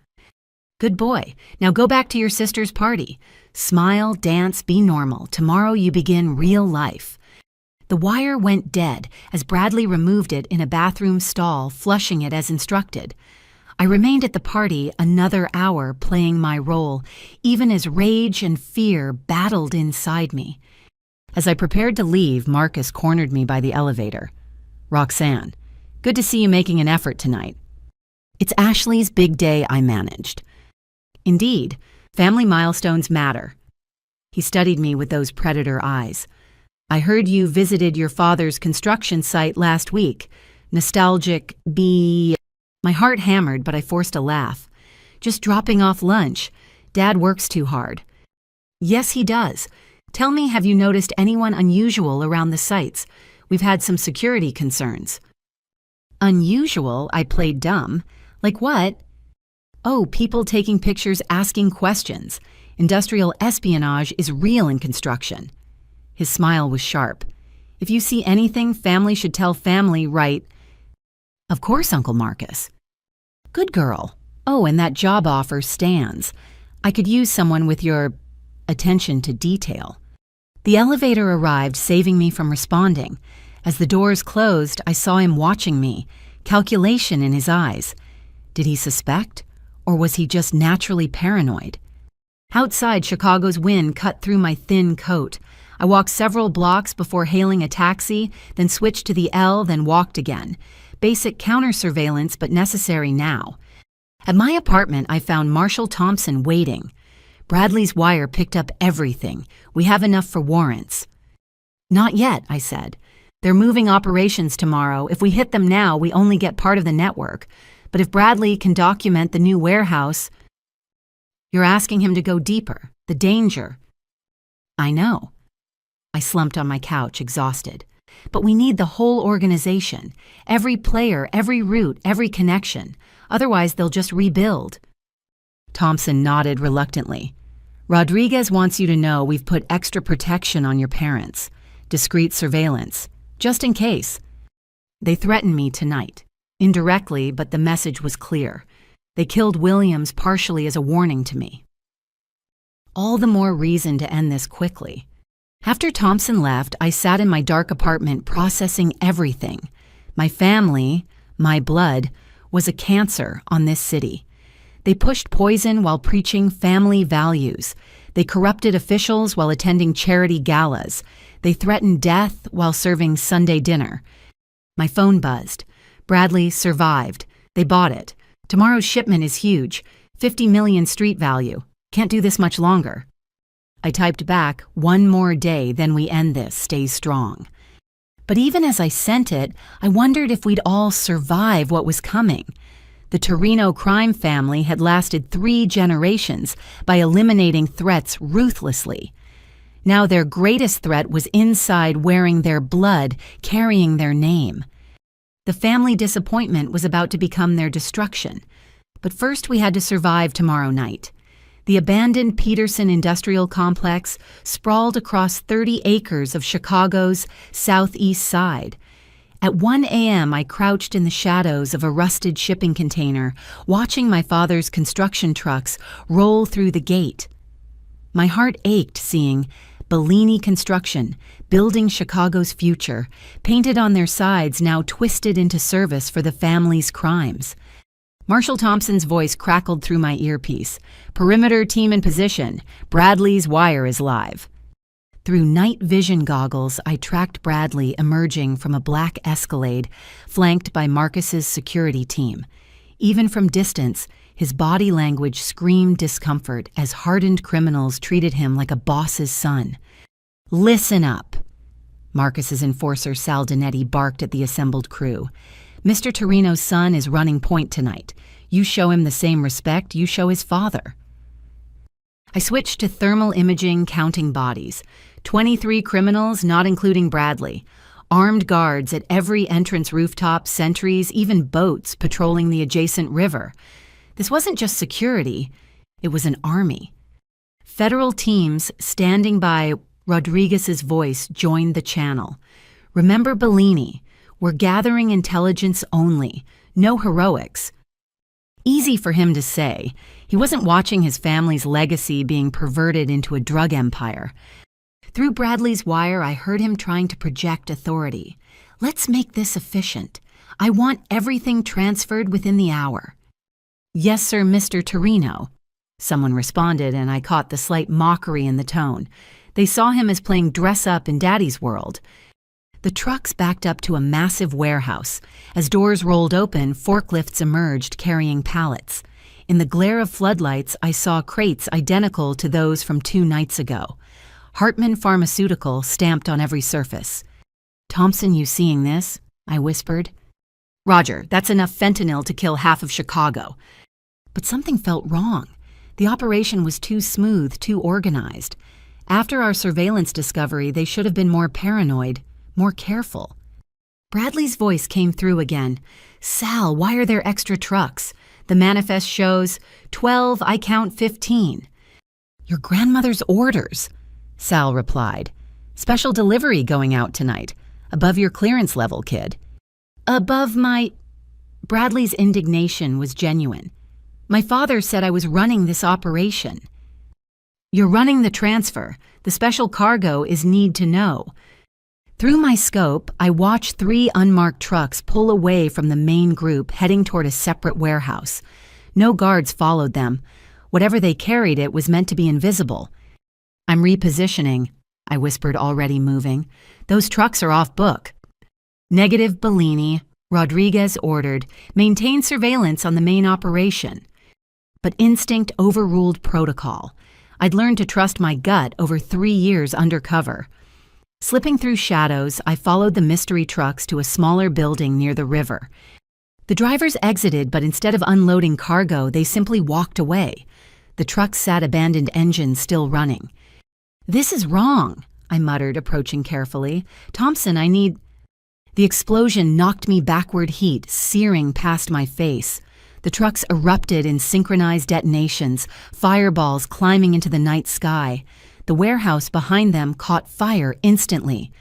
Good boy. Now go back to your sister's party. Smile, dance, be normal. Tomorrow you begin real life. The wire went dead as Bradley removed it in a bathroom stall, flushing it as instructed. I remained at the party another hour playing my role, even as rage and fear battled inside me. As I prepared to leave, Marcus cornered me by the elevator. Roxanne, good to see you making an effort tonight. It's Ashley's big day, I managed. Indeed, family milestones matter. He studied me with those predator eyes. I heard you visited your father's construction site last week. Nostalgic, My heart hammered, but I forced a laugh. Just dropping off lunch. Dad works too hard. Yes, he does. Tell me, have you noticed anyone unusual around the sites? We've had some security concerns. Unusual? I played dumb. Like what? Oh, people taking pictures, asking questions. Industrial espionage is real in construction. His smile was sharp. If you see anything, family should tell family, right? Of course, Uncle Marcus. Good girl. Oh, and that job offer stands. I could use someone with your attention to detail. The elevator arrived, saving me from responding. As the doors closed, I saw him watching me, calculation in his eyes. Did he suspect, or was he just naturally paranoid? Outside, Chicago's wind cut through my thin coat. I walked several blocks before hailing a taxi, then switched to the L, then walked again. Basic counter-surveillance, but necessary now. At my apartment, I found Marshall Thompson waiting. Bradley's wire picked up everything. We have enough for warrants. Not yet, I said. They're moving operations tomorrow. If we hit them now, we only get part of the network. But if Bradley can document the new warehouse... You're asking him to go deeper. The danger. I know. I slumped on my couch, exhausted. But we need the whole organization. Every player, every route, every connection. Otherwise, they'll just rebuild. Thompson nodded reluctantly. Rodriguez wants you to know we've put extra protection on your parents. Discreet surveillance. Just in case. They threaten me tonight. Indirectly, but the message was clear. They killed Williams partially as a warning to me. All the more reason to end this quickly. After Thompson left, I sat in my dark apartment processing everything. My family, my blood, was a cancer on this city. They pushed poison while preaching family values. They corrupted officials while attending charity galas. They threatened death while serving Sunday dinner. My phone buzzed. Bradley survived. They bought it. Tomorrow's shipment is huge. 50 million street value. Can't do this much longer. I typed back, "One more day, then we end this. Stay strong." But even as I sent it, I wondered if we'd all survive what was coming. The Torino crime family had lasted 3 generations by eliminating threats ruthlessly. Now their greatest threat was inside, wearing their blood, carrying their name. The family disappointment was about to become their destruction. But first we had to survive tomorrow night. The abandoned Peterson Industrial Complex sprawled across 30 acres of Chicago's southeast side. At 1 a.m., I crouched in the shadows of a rusted shipping container, watching my father's construction trucks roll through the gate. My heart ached seeing Bellini Construction, building Chicago's future, painted on their sides now twisted into service for the family's crimes. Marshal Thompson's voice crackled through my earpiece. "Perimeter team in position. Bradley's wire is live." Through night vision goggles, I tracked Bradley emerging from a black Escalade, flanked by Marcus's security team. Even from distance, his body language screamed discomfort as hardened criminals treated him like a boss's son. "Listen up," Marcus's enforcer Sal Dinetti barked at the assembled crew. "Mr. Torino's son is running point tonight. You show him the same respect you show his father." I switched to thermal imaging, counting bodies. 23 criminals, not including Bradley. Armed guards at every entrance rooftop, sentries, even boats patrolling the adjacent river. This wasn't just security, it was an army. Federal teams standing by Rodriguez's voice joined the channel. "Remember Bellini. We're gathering intelligence only, no heroics." Easy for him to say. He wasn't watching his family's legacy being perverted into a drug empire. Through Bradley's wire, I heard him trying to project authority. "Let's make this efficient. I want everything transferred within the hour." "Yes, sir, Mr. Torino," someone responded, and I caught the slight mockery in the tone. They saw him as playing dress-up in Daddy's world. The trucks backed up to a massive warehouse. As doors rolled open, forklifts emerged carrying pallets. In the glare of floodlights, I saw crates identical to those from 2 nights ago. Hartman Pharmaceutical stamped on every surface. "Thompson, you seeing this?" I whispered. "Roger, that's enough fentanyl to kill half of Chicago." But something felt wrong. The operation was too smooth, too organized. After our surveillance discovery, they should have been more paranoid, more careful. Bradley's voice came through again. "Sal, why are there extra trucks? The manifest shows 12, I count 15. "Your grandmother's orders," Sal replied. "Special delivery going out tonight. Above your clearance level, kid." "Above my—" Bradley's indignation was genuine. "My father said I was running this operation." "You're running the transfer. The special cargo is need to know." Through my scope, I watched 3 unmarked trucks pull away from the main group, heading toward a separate warehouse. No guards followed them. Whatever they carried, it was meant to be invisible. "I'm repositioning," I whispered, already moving. "Those trucks are off book." "Negative, Bellini," Rodriguez ordered. "Maintain surveillance on the main operation." But instinct overruled protocol. I'd learned to trust my gut over 3 years undercover. Slipping through shadows, I followed the mystery trucks to a smaller building near the river. The drivers exited, but instead of unloading cargo, they simply walked away. The trucks sat abandoned engines still running. "This is wrong," I muttered, approaching carefully. "Thompson, I need—" The explosion knocked me backward, heat searing past my face. The trucks erupted in synchronized detonations, fireballs climbing into the night sky. The warehouse behind them caught fire instantly.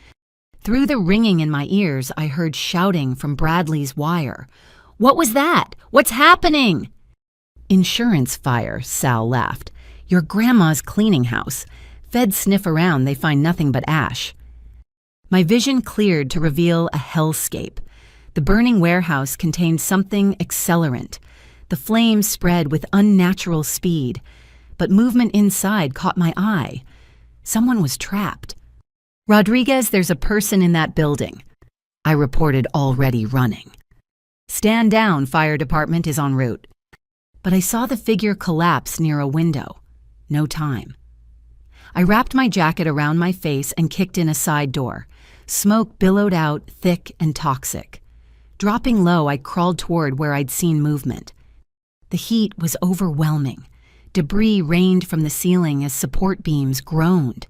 Through the ringing in my ears, I heard shouting from Bradley's wire. What was that? What's happening? Insurance fire, Sal laughed. Your grandma's cleaning house. Feds sniff around, they find nothing but ash. My vision cleared to reveal a hellscape. The burning warehouse contained something accelerant. The flames spread with unnatural speed, but movement inside caught my eye. Someone was trapped. Rodriguez, there's a person in that building. I reported, already running. Stand down, fire department is en route. But I saw the figure collapse near a window. No time. I wrapped my jacket around my face and kicked in a side door. Smoke billowed out, thick and toxic. Dropping low, I crawled toward where I'd seen movement. The heat was overwhelming. Debris rained from the ceiling as support beams groaned.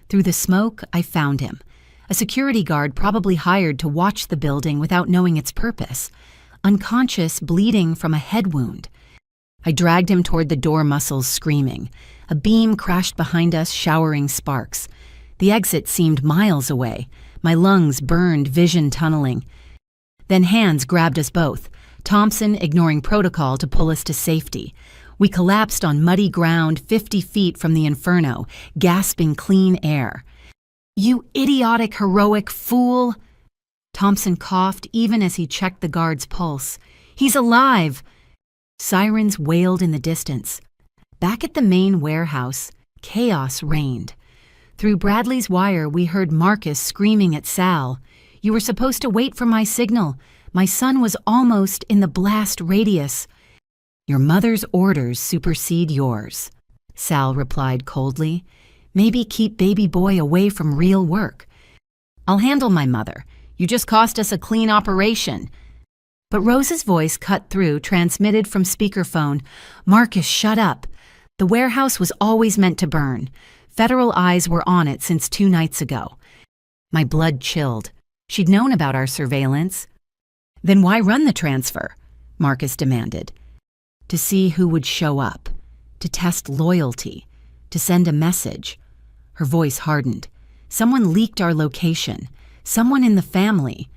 Through the smoke, I found him. A security guard probably hired to watch the building without knowing its purpose. Unconscious, bleeding from a head wound. I dragged him toward the door muscles, screaming. A beam crashed behind us, showering sparks. The exit seemed miles away. My lungs burned, vision tunneling. Then hands grabbed us both, Thompson ignoring protocol to pull us to safety. We collapsed on muddy ground 50 feet from the inferno, gasping clean air. You idiotic, heroic fool! Thompson coughed even as he checked the guard's pulse. He's alive! Sirens wailed in the distance. Back at the main warehouse, chaos reigned. Through Bradley's wire, we heard Marcus screaming at Sal. You were supposed to wait for my signal. My son was almost in the blast radius. Your mother's orders supersede yours, Sal replied coldly. Maybe keep baby boy away from real work. I'll handle my mother. You just cost us a clean operation. But Rose's voice cut through, transmitted from speakerphone. Marcus, shut up. The warehouse was always meant to burn. Federal eyes were on it since 2 nights ago. My blood chilled. She'd known about our surveillance. Then why run the transfer? Marcus demanded. To see who would show up. To test loyalty. To send a message. Her voice hardened. Someone leaked our location. Someone in the family.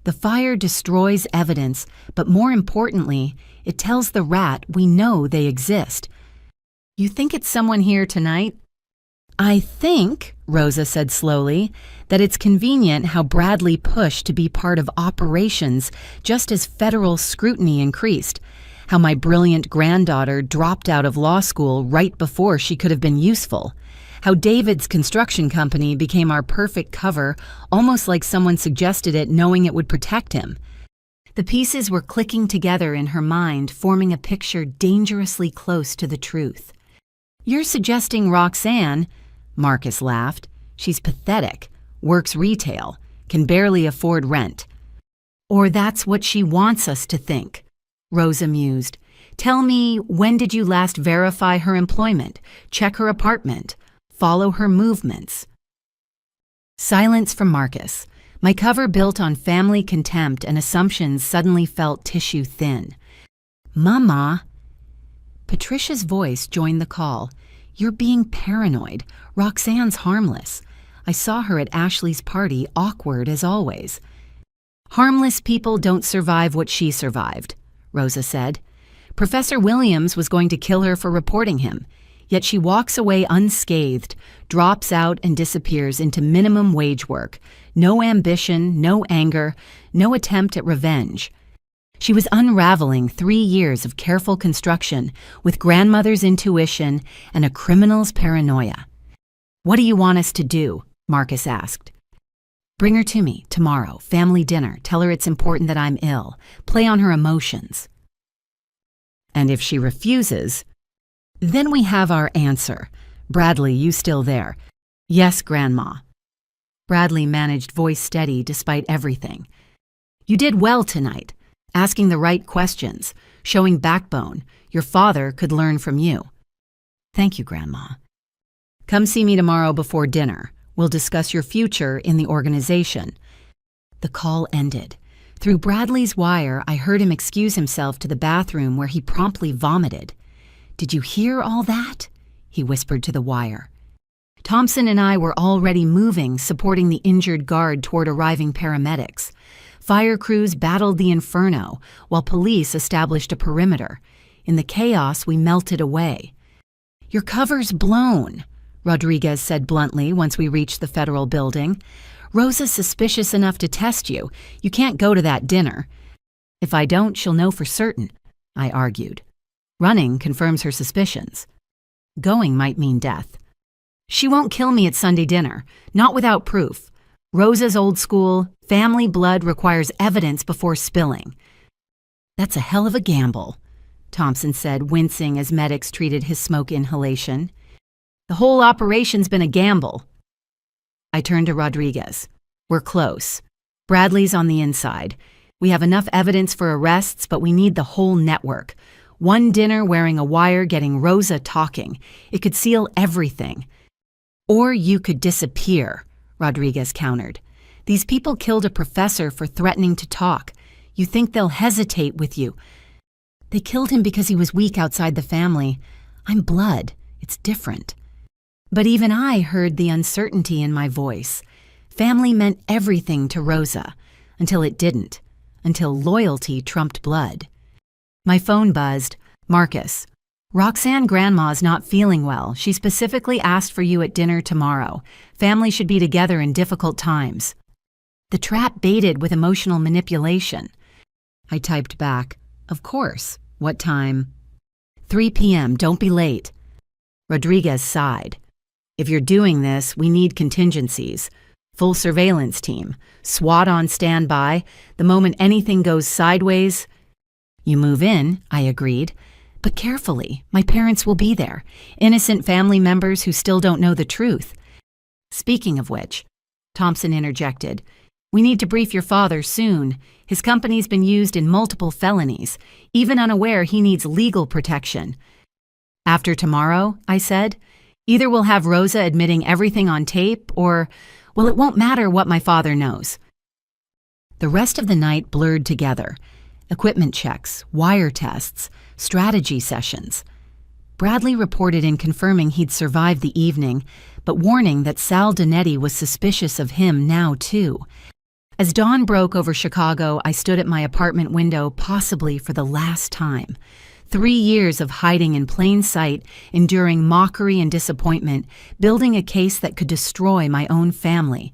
The fire destroys evidence, but more importantly, it tells the rat we know they exist. You think it's someone here tonight? I think, Rosa said slowly, that it's convenient how Bradley pushed to be part of operations just as federal scrutiny increased, how my brilliant granddaughter dropped out of law school right before she could have been useful, how David's construction company became our perfect cover, almost like someone suggested it knowing it would protect him. The pieces were clicking together in her mind, forming a picture dangerously close to the truth. You're suggesting Roxanne? Marcus laughed. She's pathetic, works retail, can barely afford rent. Or that's what she wants us to think, Rosa mused. Tell me, when did you last verify her employment, check her apartment, follow her movements? Silence from Marcus. My cover built on family contempt and assumptions suddenly felt tissue thin. Mama. Patricia's voice joined the call. You're being paranoid. Roxanne's harmless. I saw her at Ashley's party, awkward as always. Harmless people don't survive what she survived, Rosa said. Professor Williams was going to kill her for reporting him, yet she walks away unscathed, drops out and disappears into minimum wage work. No ambition, no anger, no attempt at revenge. She was unraveling 3 years of careful construction with grandmother's intuition and a criminal's paranoia. What do you want us to do? Marcus asked. Bring her to me tomorrow, family dinner. Tell her it's important that I'm ill. Play on her emotions. And if she refuses, then we have our answer. Bradley, you still there? Yes, Grandma. Bradley managed voice steady despite everything. You did well tonight. Asking the right questions, showing backbone. Your father could learn from you. Thank you, Grandma. Come see me tomorrow before dinner. We'll discuss your future in the organization. The call ended. Through Bradley's wire, I heard him excuse himself to the bathroom where he promptly vomited. Did you hear all that? He whispered to the wire. Thompson and I were already moving, supporting the injured guard toward arriving paramedics. Fire crews battled the inferno, while police established a perimeter. In the chaos, we melted away. "Your cover's blown," Rodriguez said bluntly once we reached the federal building. "Rosa's suspicious enough to test you. You can't go to that dinner." "If I don't, she'll know for certain," I argued. "Running confirms her suspicions. Going might mean death." "She won't kill me at Sunday dinner, not without proof. Rosa's old school, family blood requires evidence before spilling." "That's a hell of a gamble," Thompson said, wincing as medics treated his smoke inhalation. "The whole operation's been a gamble." I turned to Rodriguez. "We're close. Bradley's on the inside. We have enough evidence for arrests, but we need the whole network. One dinner wearing a wire getting Rosa talking. It could seal everything." "Or you could disappear," Rodriguez countered. "These people killed a professor for threatening to talk. You think they'll hesitate with you?" "They killed him because he was weak outside the family. I'm blood. It's different." But even I heard the uncertainty in my voice. Family meant everything to Rosa, until it didn't, until loyalty trumped blood. My phone buzzed. "Marcus, Roxanne Grandma's not feeling well. She specifically asked for you at dinner tomorrow. Family should be together in difficult times." The trap baited with emotional manipulation. I typed back, "Of course. What time?" 3 p.m. Don't be late." Rodriguez sighed. "If you're doing this, we need contingencies. Full surveillance team. SWAT on standby. The moment anything goes sideways." "You move in," I agreed. "But carefully. My parents will be there. Innocent family members who still don't know the truth." "Speaking of which," Thompson interjected, "we need to brief your father soon. His company's been used in multiple felonies. Even unaware he needs legal protection." "After tomorrow," I said. "Either we'll have Rosa admitting everything on tape, or, well, it won't matter what my father knows." The rest of the night blurred together. Equipment checks, wire tests, strategy sessions. Bradley reported in confirming he'd survived the evening, but warning that Sal Donetti was suspicious of him now, too. As dawn broke over Chicago, I stood at my apartment window, possibly for the last time. 3 years of hiding in plain sight, enduring mockery and disappointment, building a case that could destroy my own family.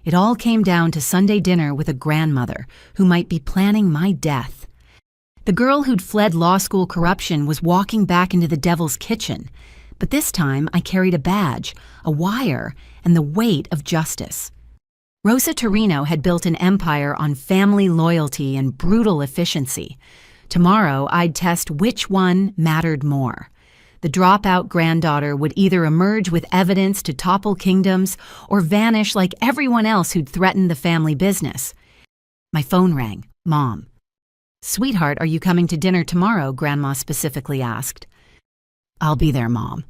It all came down to Sunday dinner with a grandmother who might be planning my death. The girl who'd fled law school corruption was walking back into the devil's kitchen. But this time I carried a badge, a wire, and the weight of justice. Rosa Torino had built an empire on family loyalty and brutal efficiency. Tomorrow I'd test which one mattered more. The dropout granddaughter would either emerge with evidence to topple kingdoms or vanish like everyone else who'd threatened the family business. My phone rang. Mom. "Sweetheart, are you coming to dinner tomorrow?" Grandma specifically asked. "I'll be there, Mom."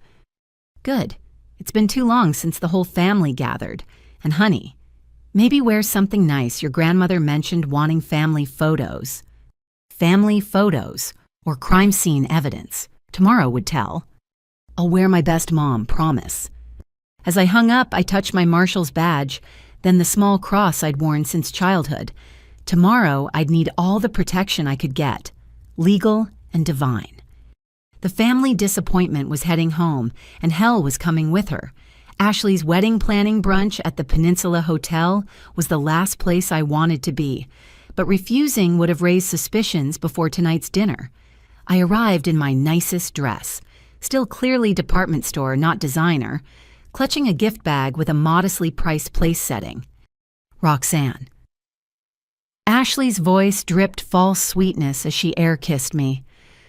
"Good. It's been too long since the whole family gathered. And honey, maybe wear something nice. Your grandmother mentioned wanting family photos." Family photos, or crime scene evidence. Tomorrow would tell. "I'll wear my best, Mom, promise." As I hung up, I touched my marshal's badge, then the small cross I'd worn since childhood. Tomorrow, I'd need all the protection I could get, legal and divine. The family disappointment was heading home, and hell was coming with her. Ashley's wedding planning brunch at the Peninsula Hotel was the last place I wanted to be, but refusing would have raised suspicions before tonight's dinner. I arrived in my nicest dress, still clearly department store, not designer, clutching a gift bag with a modestly priced place setting. Roxanne. Ashley's voice dripped false sweetness as she air-kissed me.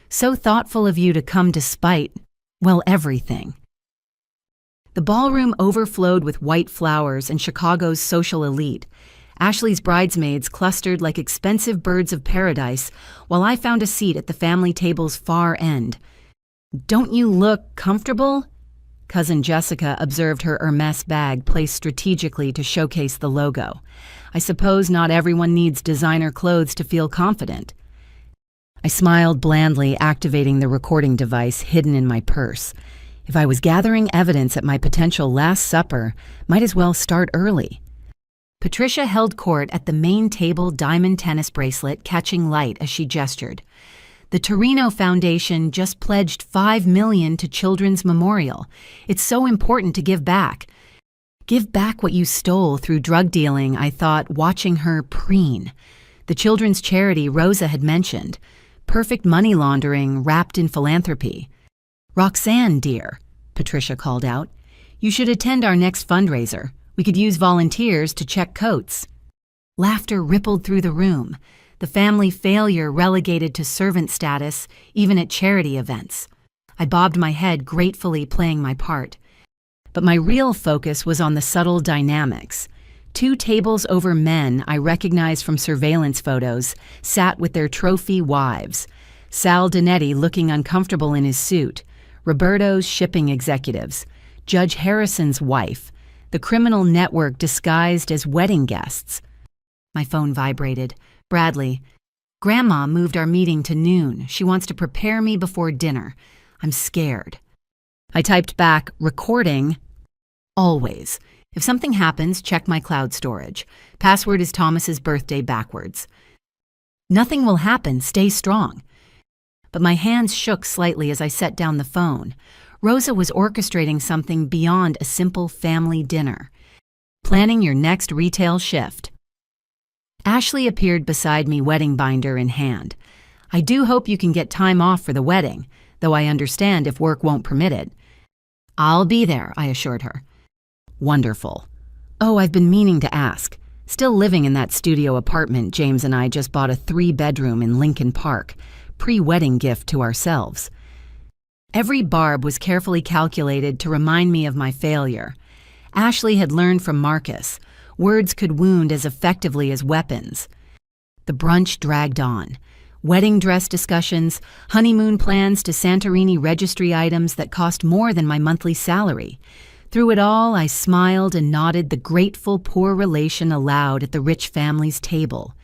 "So thoughtful of you to come despite, well, everything." The ballroom overflowed with white flowers and Chicago's social elite. Ashley's bridesmaids clustered like expensive birds of paradise, while I found a seat at the family table's far end. "Don't you look comfortable?" Cousin Jessica observed her Hermes bag placed strategically to showcase the logo. "I suppose not everyone needs designer clothes to feel confident." I smiled blandly, activating the recording device hidden in my purse. If I was gathering evidence at my potential Last Supper, might as well start early. Patricia held court at the main table, diamond tennis bracelet catching light as she gestured. The Torino Foundation just pledged $5 million to Children's Memorial. It's so important to give back. Give back what you stole through drug dealing, I thought, watching her preen. The children's charity Rosa had mentioned. Perfect money laundering wrapped in philanthropy. Roxanne, dear, Patricia called out. You should attend our next fundraiser. We could use volunteers to check coats. Laughter rippled through the room. The family failure relegated to servant status, even at charity events. I bobbed my head, gratefully playing my part. But my real focus was on the subtle dynamics. 2 tables over men I recognized from surveillance photos sat with their trophy wives. Sal Dinetti looking uncomfortable in his suit. Roberto's shipping executives. Judge Harrison's wife. The criminal network disguised as wedding guests. My phone vibrated. Bradley. Grandma moved our meeting to noon. She wants to prepare me before dinner. I'm scared. I typed back, recording, always. If something happens, check my cloud storage. Password is Thomas's birthday backwards. Nothing will happen. Stay strong. But my hands shook slightly as I set down the phone. Rosa was orchestrating something beyond a simple family dinner. Planning your next retail shift. Ashley appeared beside me, wedding binder in hand. I do hope you can get time off for the wedding, though I understand if work won't permit it. I'll be there, I assured her. Wonderful. Oh, I've been meaning to ask. Still living in that studio apartment, James and I just bought a 3-bedroom in Lincoln Park, pre-wedding gift to ourselves. Every barb was carefully calculated to remind me of my failure. Ashley had learned from Marcus. Words could wound as effectively as weapons. The brunch dragged on. Wedding dress discussions, honeymoon plans to Santorini registry items that cost more than my monthly salary. Through it all, I smiled and nodded the grateful poor relation aloud at the rich family's table.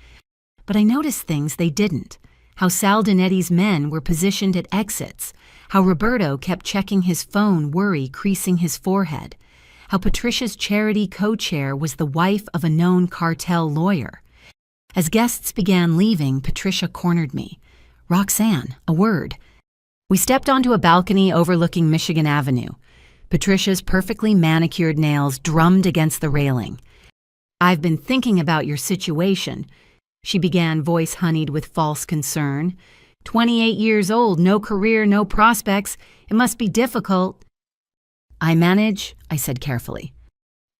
But I noticed things they didn't. How Sal Dinetti's men were positioned at exits. How Roberto kept checking his phone, worry creasing his forehead. How Patricia's charity co-chair was the wife of a known cartel lawyer. As guests began leaving, Patricia cornered me. Roxanne, a word. We stepped onto a balcony overlooking Michigan Avenue. Patricia's perfectly manicured nails drummed against the railing. I've been thinking about your situation, she began, voice honeyed with false concern. 28 years old, no career, no prospects. It must be difficult. I manage, I said carefully.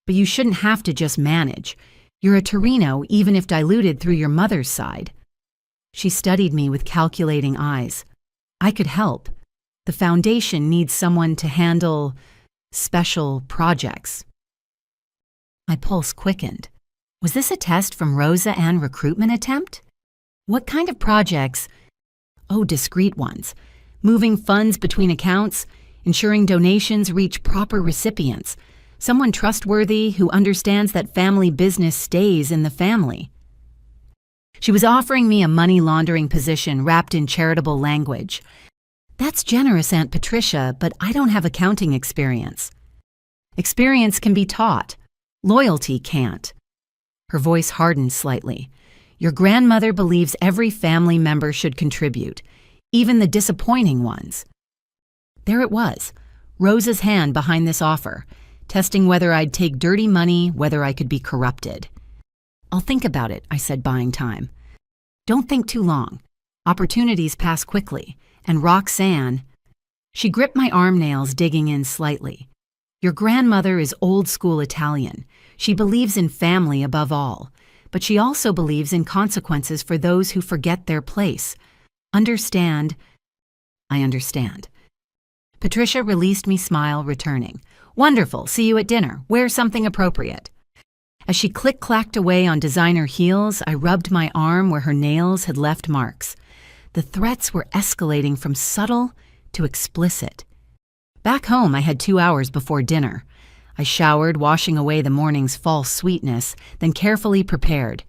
But you shouldn't have to just manage. You're a Torino, even if diluted through your mother's side. She studied me with calculating eyes. I could help. The foundation needs someone to handle special projects. My pulse quickened. Was this a test from Rosa Ann recruitment attempt? What kind of projects? Oh, discreet ones. Moving funds between accounts, ensuring donations reach proper recipients. Someone trustworthy who understands that family business stays in the family. She was offering me a money laundering position wrapped in charitable language. That's generous, Aunt Patricia, but I don't have accounting experience. Experience can be taught. Loyalty can't. Her voice hardened slightly. Your grandmother believes every family member should contribute, even the disappointing ones. There it was, Rosa's hand behind this offer, testing whether I'd take dirty money, whether I could be corrupted. I'll think about it, I said, buying time. Don't think too long. Opportunities pass quickly. And Roxanne, she gripped my arm nails, digging in slightly. Your grandmother is old-school Italian. She believes in family above all, but she also believes in consequences for those who forget their place. Understand? I understand. Patricia released me, smile returning. Wonderful, see you at dinner. Wear something appropriate. As she click-clacked away on designer heels, I rubbed my arm where her nails had left marks. The threats were escalating from subtle to explicit. Back home, I had 2 hours before dinner. I showered, washing away the morning's false sweetness, then carefully prepared.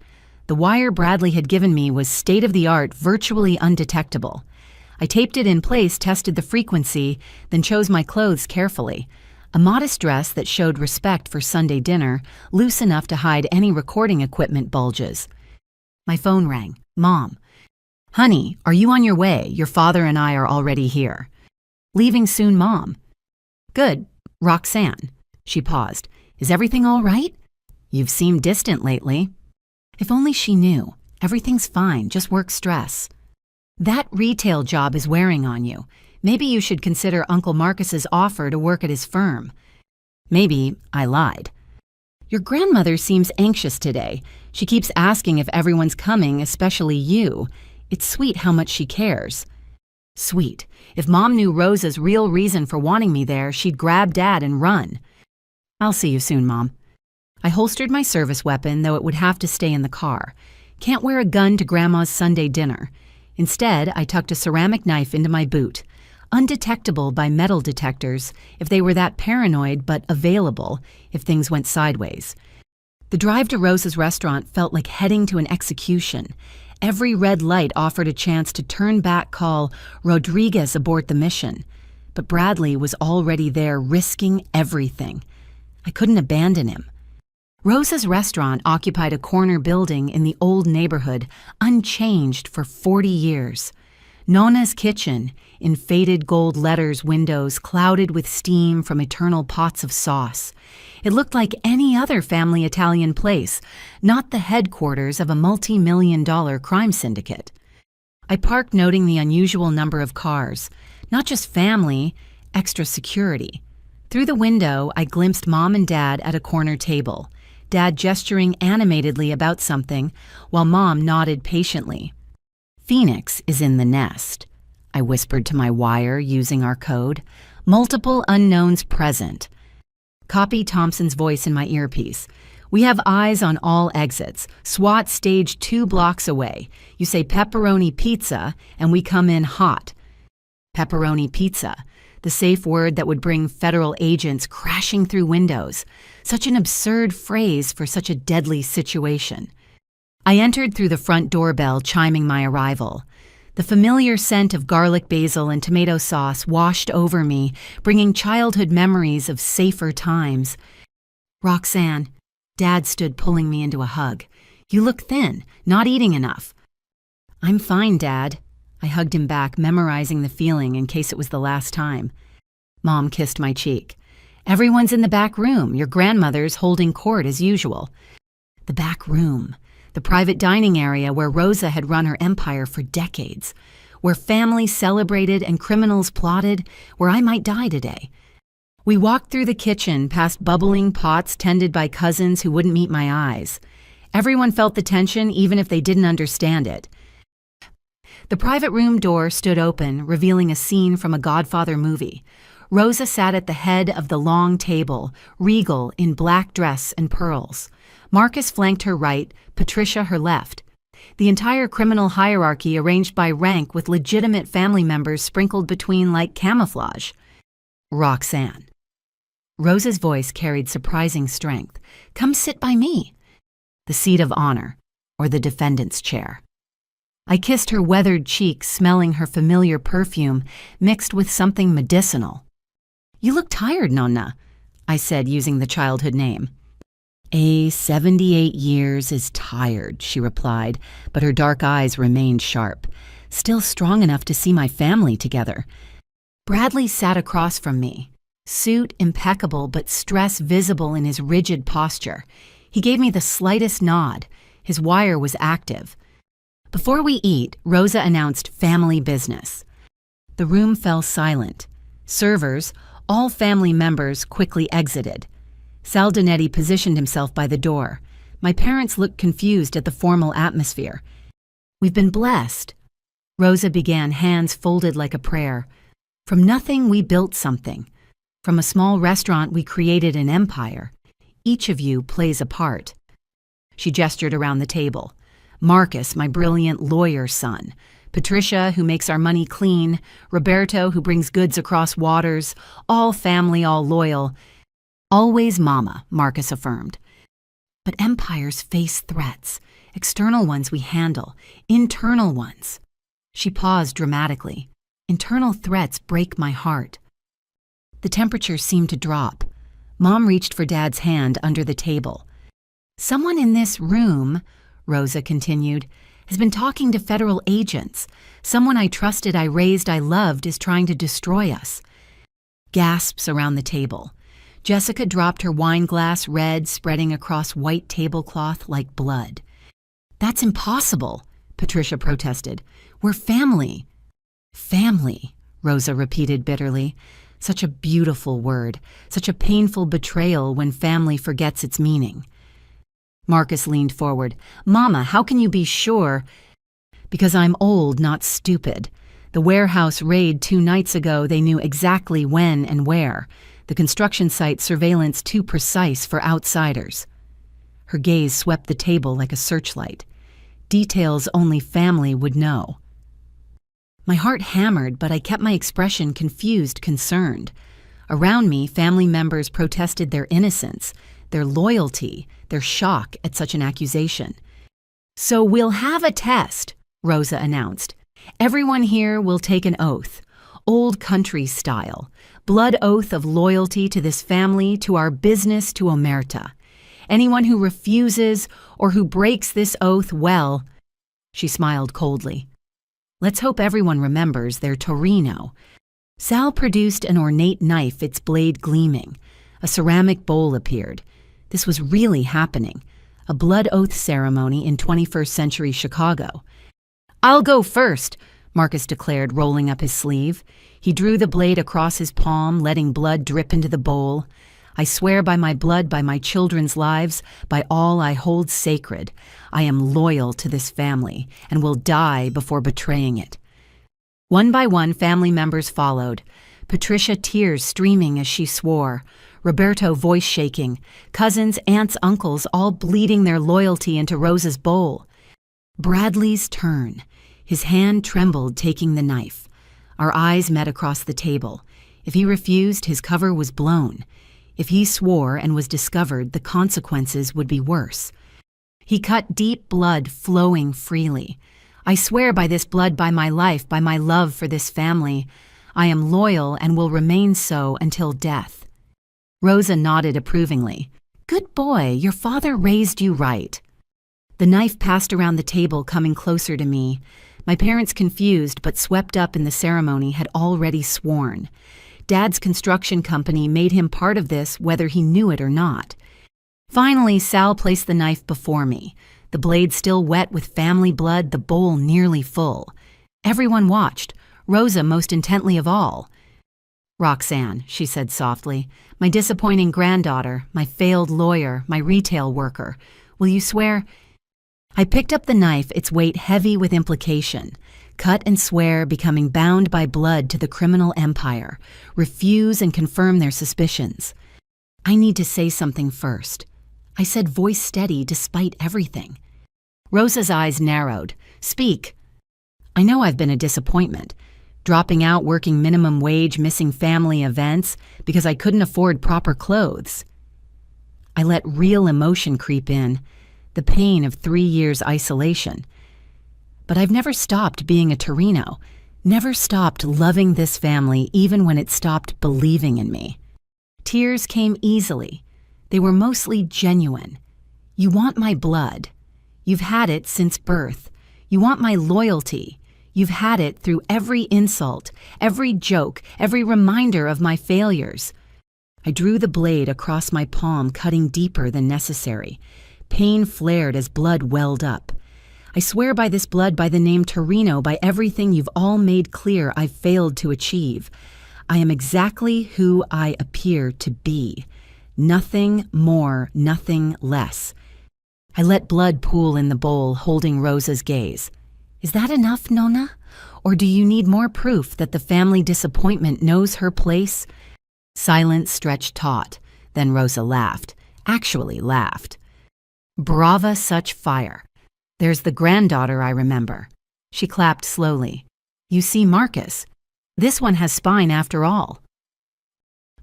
The wire Bradley had given me was state-of-the-art, virtually undetectable. I taped it in place, tested the frequency, then chose my clothes carefully. A modest dress that showed respect for Sunday dinner, loose enough to hide any recording equipment bulges. My phone rang. Mom. Honey, are you on your way? Your father and I are already here. Leaving soon, Mom. Good. Roxanne. She paused. Is everything all right? You've seemed distant lately. If only she knew. Everything's fine, just work stress. That retail job is wearing on you. Maybe you should consider Uncle Marcus's offer to work at his firm. Maybe I lied. Your grandmother seems anxious today. She keeps asking if everyone's coming, especially you. It's sweet how much she cares. Sweet. If Mom knew Rosa's real reason for wanting me there, she'd grab Dad and run. I'll see you soon, Mom. I holstered my service weapon, though it would have to stay in the car. Can't wear a gun to Grandma's Sunday dinner. Instead, I tucked a ceramic knife into my boot, undetectable by metal detectors if they were that paranoid, but available if things went sideways. The drive to Rosa's restaurant felt like heading to an execution. Every red light offered a chance to turn back, call Rodriguez abort the mission. But Bradley was already there, risking everything. I couldn't abandon him. Rosa's restaurant occupied a corner building in the old neighborhood, unchanged for 40 years. Nona's kitchen, in faded gold letters windows clouded with steam from eternal pots of sauce. It looked like any other family Italian place, not the headquarters of a multi-million-dollar crime syndicate. I parked, noting the unusual number of cars. Not just family, extra security. Through the window, I glimpsed Mom and Dad at a corner table, Dad gesturing animatedly about something, while Mom nodded patiently. Phoenix is in the nest, I whispered to my wire using our code. Multiple unknowns present. Copy Thompson's voice in my earpiece. We have eyes on all exits. SWAT stage 2 blocks away. You say pepperoni pizza, and we come in hot. Pepperoni pizza, the safe word that would bring federal agents crashing through windows. Such an absurd phrase for such a deadly situation. I entered through the front doorbell, chiming my arrival. The familiar scent of garlic basil and tomato sauce washed over me, bringing childhood memories of safer times. Roxanne, Dad stood pulling me into a hug. You look thin, not eating enough. I'm fine, Dad. I hugged him back, memorizing the feeling in case it was the last time. Mom kissed my cheek. Everyone's in the back room. Your grandmother's holding court as usual. The back room. The private dining area where Rosa had run her empire for decades. Where families celebrated and criminals plotted. Where I might die today. We walked through the kitchen, past bubbling pots tended by cousins who wouldn't meet my eyes. Everyone felt the tension, even if they didn't understand it. The private room door stood open, revealing a scene from a Godfather movie. Rosa sat at the head of the long table, regal in black dress and pearls. Marcus flanked her right, Patricia her left. The entire criminal hierarchy arranged by rank with legitimate family members sprinkled between like camouflage. Roxanne. Rosa's voice carried surprising strength. Come sit by me. The seat of honor, or the defendant's chair. I kissed her weathered cheek, smelling her familiar perfume, mixed with something medicinal. You look tired, Nonna, I said, using the childhood name. 78 years is tired, she replied, but her dark eyes remained sharp. Still strong enough to see my family together. Bradley sat across from me. Suit impeccable, but stress visible in his rigid posture. He gave me the slightest nod. His wire was active. Before we eat, Rosa announced family business. The room fell silent. Servers, all family members, quickly exited. Sal Donetti positioned himself by the door. My parents looked confused at the formal atmosphere. We've been blessed. Rosa began, hands folded like a prayer. From nothing, we built something. From a small restaurant, we created an empire. Each of you plays a part. She gestured around the table. Marcus, my brilliant lawyer son. Patricia, who makes our money clean. Roberto, who brings goods across waters. All family, all loyal. Always Mama, Marcus affirmed. But empires face threats. External ones we handle. Internal ones. She paused dramatically. Internal threats break my heart. The temperature seemed to drop. Mom reached for Dad's hand under the table. "Someone in this room," Rosa continued, "has been talking to federal agents. Someone I trusted, I raised, I loved is trying to destroy us." Gasps around the table. Jessica dropped her wine glass, red spreading across white tablecloth like blood. "That's impossible," Patricia protested. "We're family." "Family," Rosa repeated bitterly. Such a beautiful word, such a painful betrayal when family forgets its meaning. Marcus leaned forward. "Mama, how can you be sure?" "Because I'm old, not stupid. The warehouse raid 2 nights ago, they knew exactly when and where. The construction site surveillance too precise for outsiders." Her gaze swept the table like a searchlight. Details only family would know. My heart hammered, but I kept my expression confused, concerned. Around me, family members protested their innocence, their loyalty, their shock at such an accusation. "So we'll have a test," Rosa announced. "Everyone here will take an oath, old country style, blood oath of loyalty to this family, to our business, to Omerta. Anyone who refuses or who breaks this oath, well," she smiled coldly. "Let's hope everyone remembers their Torino." Sal produced an ornate knife, its blade gleaming. A ceramic bowl appeared. This was really happening. A blood oath ceremony in 21st century Chicago. "I'll go first," Marcus declared, rolling up his sleeve. He drew the blade across his palm, letting blood drip into the bowl. "I swear by my blood, by my children's lives, by all I hold sacred. I am loyal to this family and will die before betraying it." One by one, family members followed. Patricia, tears streaming as she swore. Roberto, voice shaking. Cousins, aunts, uncles, all bleeding their loyalty into Rosa's bowl. Bradley's turn. His hand trembled, taking the knife. Our eyes met across the table. If he refused, his cover was blown. If he swore and was discovered, the consequences would be worse. He cut deep blood flowing freely. "I swear by this blood, by my life, by my love for this family. I am loyal and will remain so until death." Rosa nodded approvingly. "Good boy, your father raised you right." The knife passed around the table, coming closer to me. My parents, confused but swept up in the ceremony, had already sworn. Dad's construction company made him part of this, whether he knew it or not. Finally, Sal placed the knife before me, the blade still wet with family blood, the bowl nearly full. Everyone watched, Rosa most intently of all. "Roxanne," she said softly, "my disappointing granddaughter, my failed lawyer, my retail worker, will you swear?" I picked up the knife, its weight heavy with implication. Cut and swear, becoming bound by blood to the criminal empire. Refuse and confirm their suspicions. "I need to say something first," I said, voice steady despite everything. Rosa's eyes narrowed. "Speak." "I know I've been a disappointment. Dropping out, working minimum wage, missing family events because I couldn't afford proper clothes." I let real emotion creep in, the pain of 3 years isolation. But I've never stopped being a Torino, never stopped loving this family even when it stopped believing in me. Tears came easily. They were mostly genuine. "You want my blood. You've had it since birth. You want my loyalty. You've had it through every insult, every joke, every reminder of my failures." I drew the blade across my palm, cutting deeper than necessary. Pain flared as blood welled up. "I swear by this blood, by the name Torino, by everything you've all made clear I've failed to achieve. I am exactly who I appear to be. Nothing more, nothing less." I let blood pool in the bowl, holding Rosa's gaze. "Is that enough, Nonna? Or do you need more proof that the family disappointment knows her place?" Silence stretched taut. Then Rosa laughed. Actually laughed. "Brava such fire. There's the granddaughter I remember." She clapped slowly. "You see, Marcus, this one has spine after all."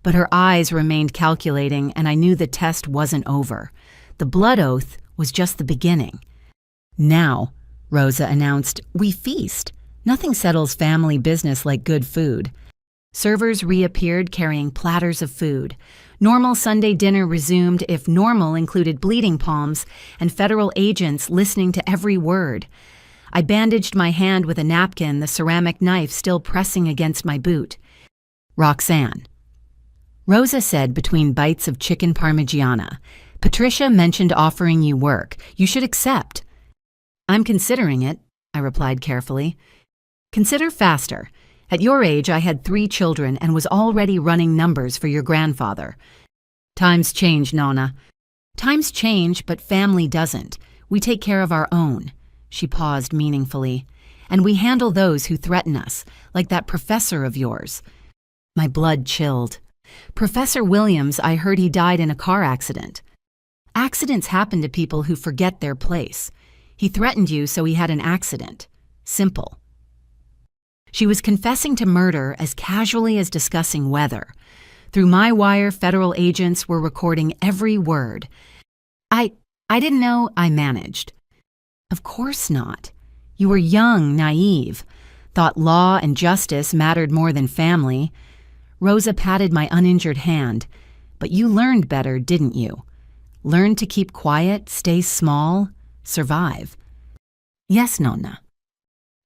But her eyes remained calculating, and I knew the test wasn't over. The blood oath was just the beginning. "Now," Rosa announced, "we feast. Nothing settles family business like good food." Servers reappeared carrying platters of food. Normal Sunday dinner resumed if normal included bleeding palms and federal agents listening to every word. I bandaged my hand with a napkin, the ceramic knife still pressing against my boot. Roxanne. Rosa said between bites of chicken parmigiana, Patricia mentioned offering you work. You should accept. I'm considering it, I replied carefully. Consider faster. At your age, I had 3 children and was already running numbers for your grandfather. Times change, Nona. Times change, but family doesn't. We take care of our own. She paused meaningfully. And we handle those who threaten us, like that professor of yours. My blood chilled. Professor Williams, I heard he died in a car accident. Accidents happen to people who forget their place. He threatened you, so he had an accident. Simple. She was confessing to murder as casually as discussing weather. Through my wire, federal agents were recording every word. I didn't know. I managed. Of course not. You were young, naive, thought law and justice mattered more than family. Rosa patted my uninjured hand. But you learned better, didn't you? Learned to keep quiet, stay small, survive. Yes, Nonna.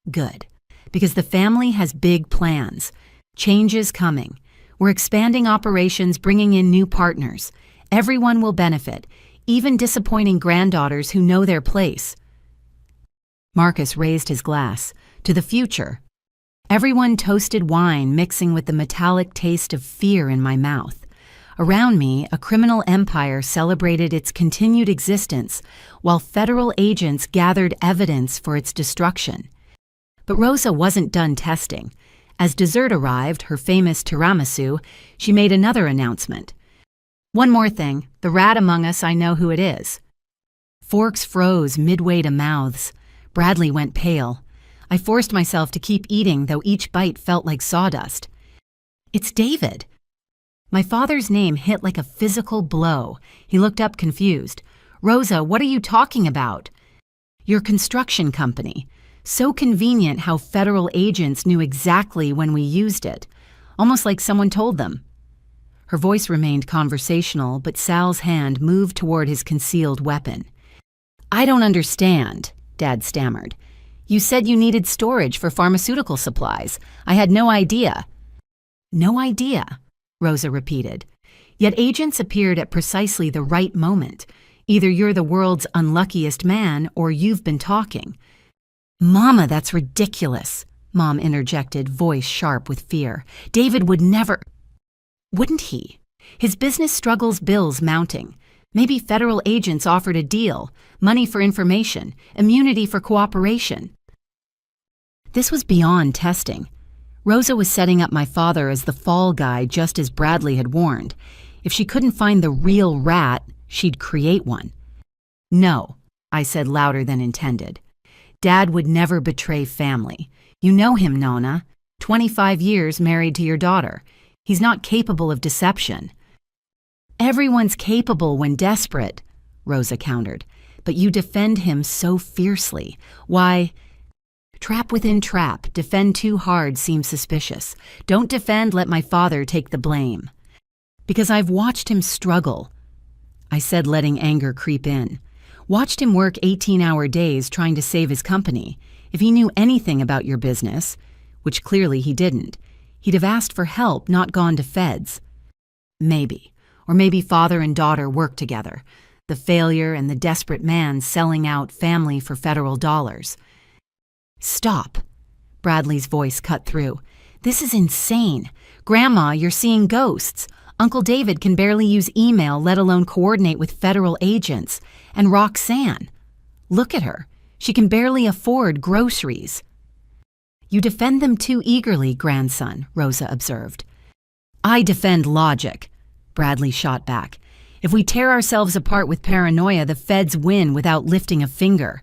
Good. Because the family has big plans. Change is coming. We're expanding operations, bringing in new partners. Everyone will benefit, even disappointing granddaughters who know their place. Marcus raised his glass. To the future. Everyone toasted wine mixing with the metallic taste of fear in my mouth. Around me, a criminal empire celebrated its continued existence, while federal agents gathered evidence for its destruction. But Rosa wasn't done testing. As dessert arrived, her famous tiramisu, she made another announcement. One more thing, the rat among us, I know who it is. Forks froze midway to mouths. Bradley went pale. I forced myself to keep eating, though each bite felt like sawdust. It's David. My father's name hit like a physical blow. He looked up confused. Rosa, what are you talking about? Your construction company. So convenient how federal agents knew exactly when we used it, almost like someone told them. Her voice remained conversational, but Sal's hand moved toward his concealed weapon. I don't understand, Dad stammered. You said you needed storage for pharmaceutical supplies. I had no idea. No idea, Rosa repeated. Yet agents appeared at precisely the right moment. Either you're the world's unluckiest man or you've been talking. Mama, that's ridiculous, Mom interjected, voice sharp with fear. David would never. Wouldn't he? His business struggles, bills mounting. Maybe federal agents offered a deal, money for information, immunity for cooperation. This was beyond testing. Rosa was setting up my father as the fall guy, just as Bradley had warned. If she couldn't find the real rat, she'd create one. No, I said louder than intended. Dad would never betray family. You know him, Nona. 25 years married to your daughter. He's not capable of deception. Everyone's capable when desperate, Rosa countered. But you defend him so fiercely. Why? Trap within trap. Defend too hard seems suspicious. Don't defend, let my father take the blame. Because I've watched him struggle, I said, letting anger creep in. Watched him work 18-hour days trying to save his company. If he knew anything about your business, which clearly he didn't, he'd have asked for help, not gone to feds. Maybe. Or maybe father and daughter worked together. The failure and the desperate man selling out family for federal dollars. Stop. Bradley's voice cut through. This is insane. Grandma, you're seeing ghosts. Uncle David can barely use email, let alone coordinate with federal agents. And Roxanne. Look at her. She can barely afford groceries. You defend them too eagerly, grandson, Rosa observed. I defend logic, Bradley shot back. If we tear ourselves apart with paranoia, the feds win without lifting a finger.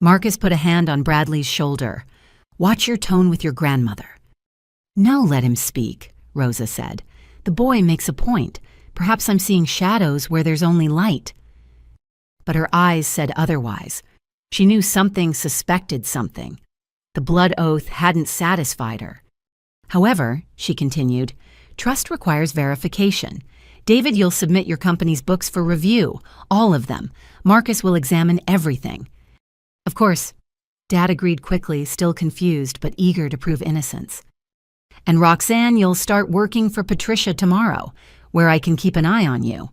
Marcus put a hand on Bradley's shoulder. Watch your tone with your grandmother. No, let him speak, Rosa said. The boy makes a point. Perhaps I'm seeing shadows where there's only light. But her eyes said otherwise. She knew something suspected something. The blood oath hadn't satisfied her. However, she continued, trust requires verification. David, you'll submit your company's books for review, all of them. Marcus will examine everything. Of course, Dad agreed quickly, still confused but eager to prove innocence. And Roxanne, you'll start working for Patricia tomorrow, where I can keep an eye on you.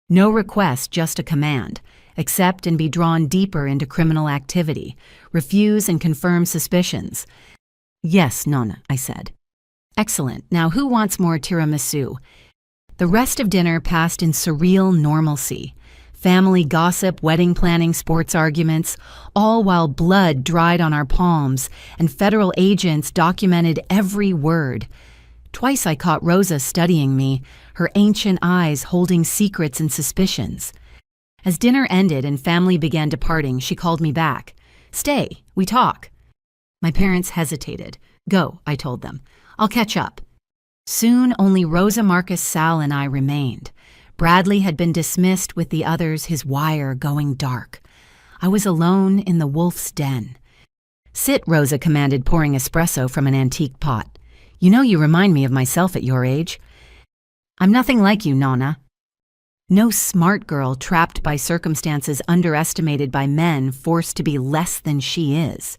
No request, just a command. Accept and be drawn deeper into criminal activity. Refuse and confirm suspicions. Yes, Nonna, I said. Excellent. Now who wants more tiramisu? The rest of dinner passed in surreal normalcy. Family gossip, wedding planning, sports arguments, all while blood dried on our palms and federal agents documented every word. Twice I caught Rosa studying me, her ancient eyes holding secrets and suspicions. As dinner ended and family began departing, she called me back. Stay, we talk. My parents hesitated. Go, I told them. I'll catch up. Soon only Rosa, Marcus, Sal, and I remained. Bradley had been dismissed with the others, his wire going dark. I was alone in the wolf's den. Sit, Rosa commanded, pouring espresso from an antique pot. You know you remind me of myself at your age. I'm nothing like you, Nonna. No smart girl trapped by circumstances underestimated by men forced to be less than she is.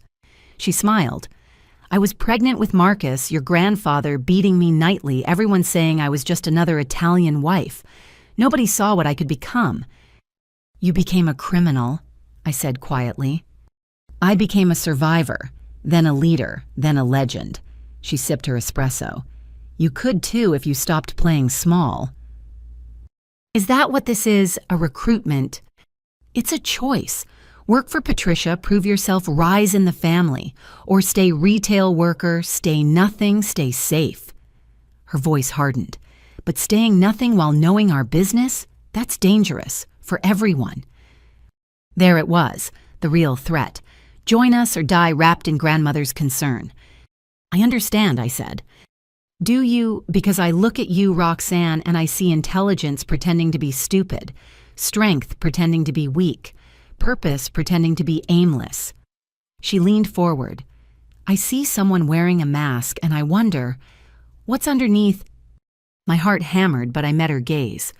She smiled. I was pregnant with Marcus, your grandfather beating me nightly, everyone saying I was just another Italian wife. Nobody saw what I could become. You became a criminal, I said quietly. I became a survivor, then a leader, then a legend. She sipped her espresso. You could too if you stopped playing small. Is that what this is, a recruitment? It's a choice. Work for Patricia, prove yourself, rise in the family. Or stay retail worker, stay nothing, stay safe. Her voice hardened. But staying nothing while knowing our business? That's dangerous, for everyone. There it was, the real threat. Join us or die wrapped in grandmother's concern. I understand, I said. Do you? Because I look at you, Roxanne, and I see intelligence pretending to be stupid, strength pretending to be weak, purpose pretending to be aimless. She leaned forward. I see someone wearing a mask, and I wonder, what's underneath? My heart hammered, but I met her gaze.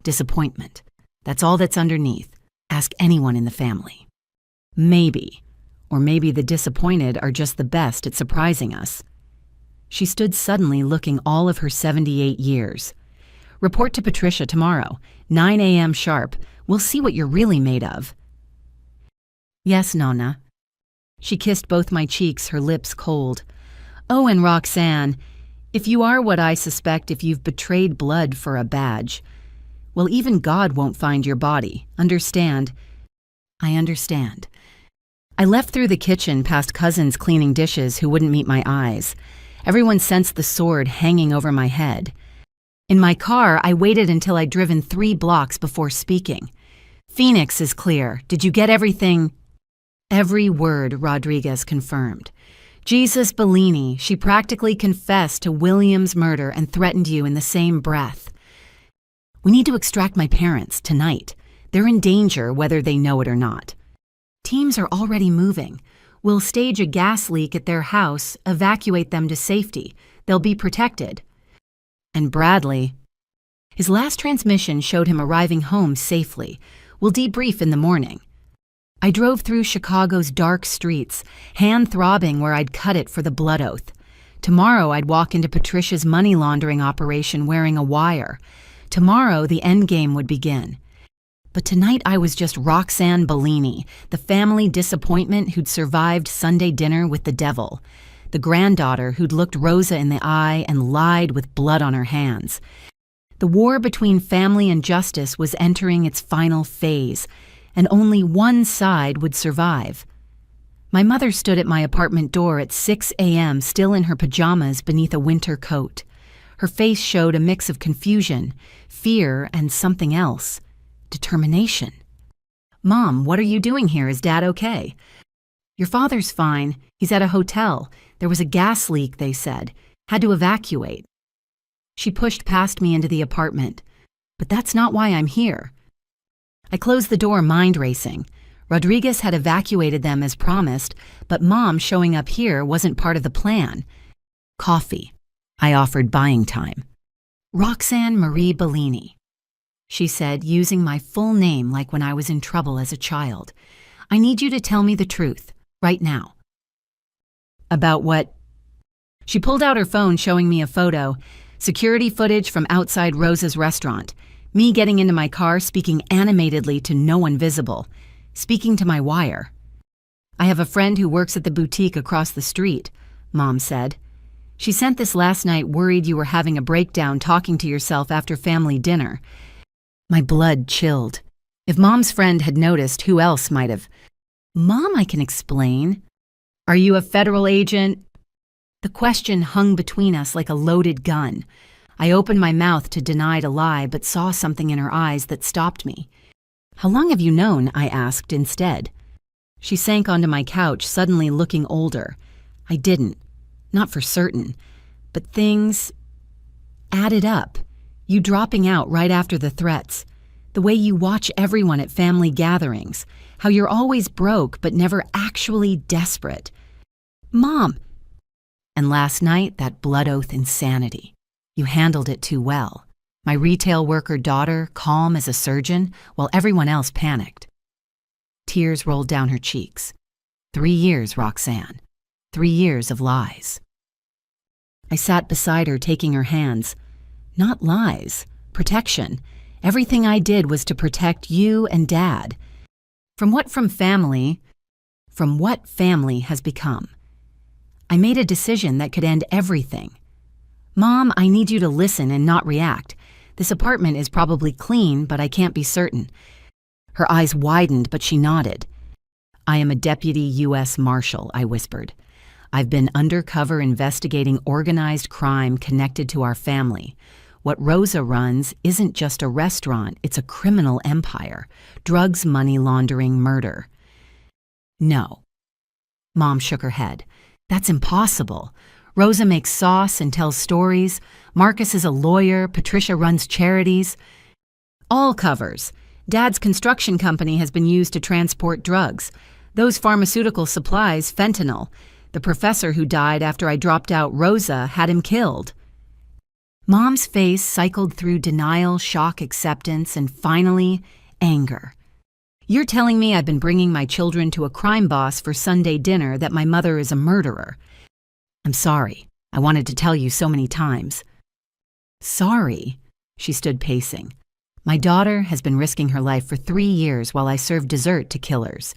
Disappointment. That's all that's underneath. Ask anyone in the family. Maybe. Or maybe the disappointed are just the best at surprising us. She stood suddenly looking all of her 78 years. Report to Patricia tomorrow, 9 a.m. sharp. We'll see what you're really made of. Yes, Nonna. She kissed both my cheeks, her lips cold. Oh, and Roxanne, if you are what I suspect, if you've betrayed blood for a badge, well, even God won't find your body. Understand? I understand. I left through the kitchen past cousins cleaning dishes who wouldn't meet my eyes. Everyone sensed the sword hanging over my head. In my car, I waited until I'd driven 3 blocks before speaking. Phoenix is clear. Did you get everything? Every word, Rodriguez confirmed. Jesus Bellini, she practically confessed to William's murder and threatened you in the same breath. We need to extract my parents tonight. They're in danger whether they know it or not. Teams are already moving. We'll stage a gas leak at their house, evacuate them to safety. They'll be protected. And Bradley. His last transmission showed him arriving home safely. We'll debrief in the morning. I drove through Chicago's dark streets, hand throbbing where I'd cut it for the blood oath. Tomorrow I'd walk into Patricia's money laundering operation wearing a wire. Tomorrow the endgame would begin. But tonight I was just Roxanne Bellini, the family disappointment who'd survived Sunday dinner with the devil, the granddaughter who'd looked Rosa in the eye and lied with blood on her hands. The war between family and justice was entering its final phase, and only one side would survive. My mother stood at my apartment door at 6 a.m., still in her pajamas beneath a winter coat. Her face showed a mix of confusion, fear, and something else. Determination. Mom, what are you doing here? Is Dad okay? Your father's fine. He's at a hotel. There was a gas leak, they said. Had to evacuate. She pushed past me into the apartment. But that's not why I'm here. I closed the door, mind racing. Rodriguez had evacuated them as promised, but Mom showing up here wasn't part of the plan. Coffee. I offered buying time. Roxanne Marie Bellini, she said, using my full name like when I was in trouble as a child. I need you to tell me the truth, right now. About what? She pulled out her phone, showing me a photo, security footage from outside Rosa's restaurant, me getting into my car, speaking animatedly to no one visible, speaking to my wire. I have a friend who works at the boutique across the street, Mom said. She sent this last night, worried you were having a breakdown talking to yourself after family dinner. My blood chilled. If Mom's friend had noticed, who else might have? Mom, I can explain. Are you a federal agent? The question hung between us like a loaded gun. I opened my mouth to deny a lie, but saw something in her eyes that stopped me. How long have you known? I asked instead. She sank onto my couch, suddenly looking older. I didn't. Not for certain. But things added up. You dropping out right after the threats. The way you watch everyone at family gatherings. How you're always broke but never actually desperate. Mom! And last night, that blood oath insanity. You handled it too well. My retail worker daughter, calm as a surgeon, while everyone else panicked. Tears rolled down her cheeks. 3 years, Roxanne. 3 years of lies. I sat beside her, taking her hands. Not lies. Protection. Everything I did was to protect you and Dad. From what family has become. I made a decision that could end everything. Mom, I need you to listen and not react. This apartment is probably clean, but I can't be certain. Her eyes widened, but she nodded. I am a deputy U.S. Marshal, I whispered. I've been undercover investigating organized crime connected to our family. What Rosa runs isn't just a restaurant, it's a criminal empire. Drugs, money laundering, murder. No. Mom shook her head. That's impossible. Rosa makes sauce and tells stories. Marcus is a lawyer. Patricia runs charities. All covers. Dad's construction company has been used to transport drugs. Those pharmaceutical supplies, fentanyl. The professor who died after I dropped out Rosa had him killed. Mom's face cycled through denial, shock, acceptance, and finally, anger. You're telling me I've been bringing my children to a crime boss for Sunday dinner, that my mother is a murderer. I'm sorry. I wanted to tell you so many times. Sorry? She stood pacing. My daughter has been risking her life for 3 years while I served dessert to killers.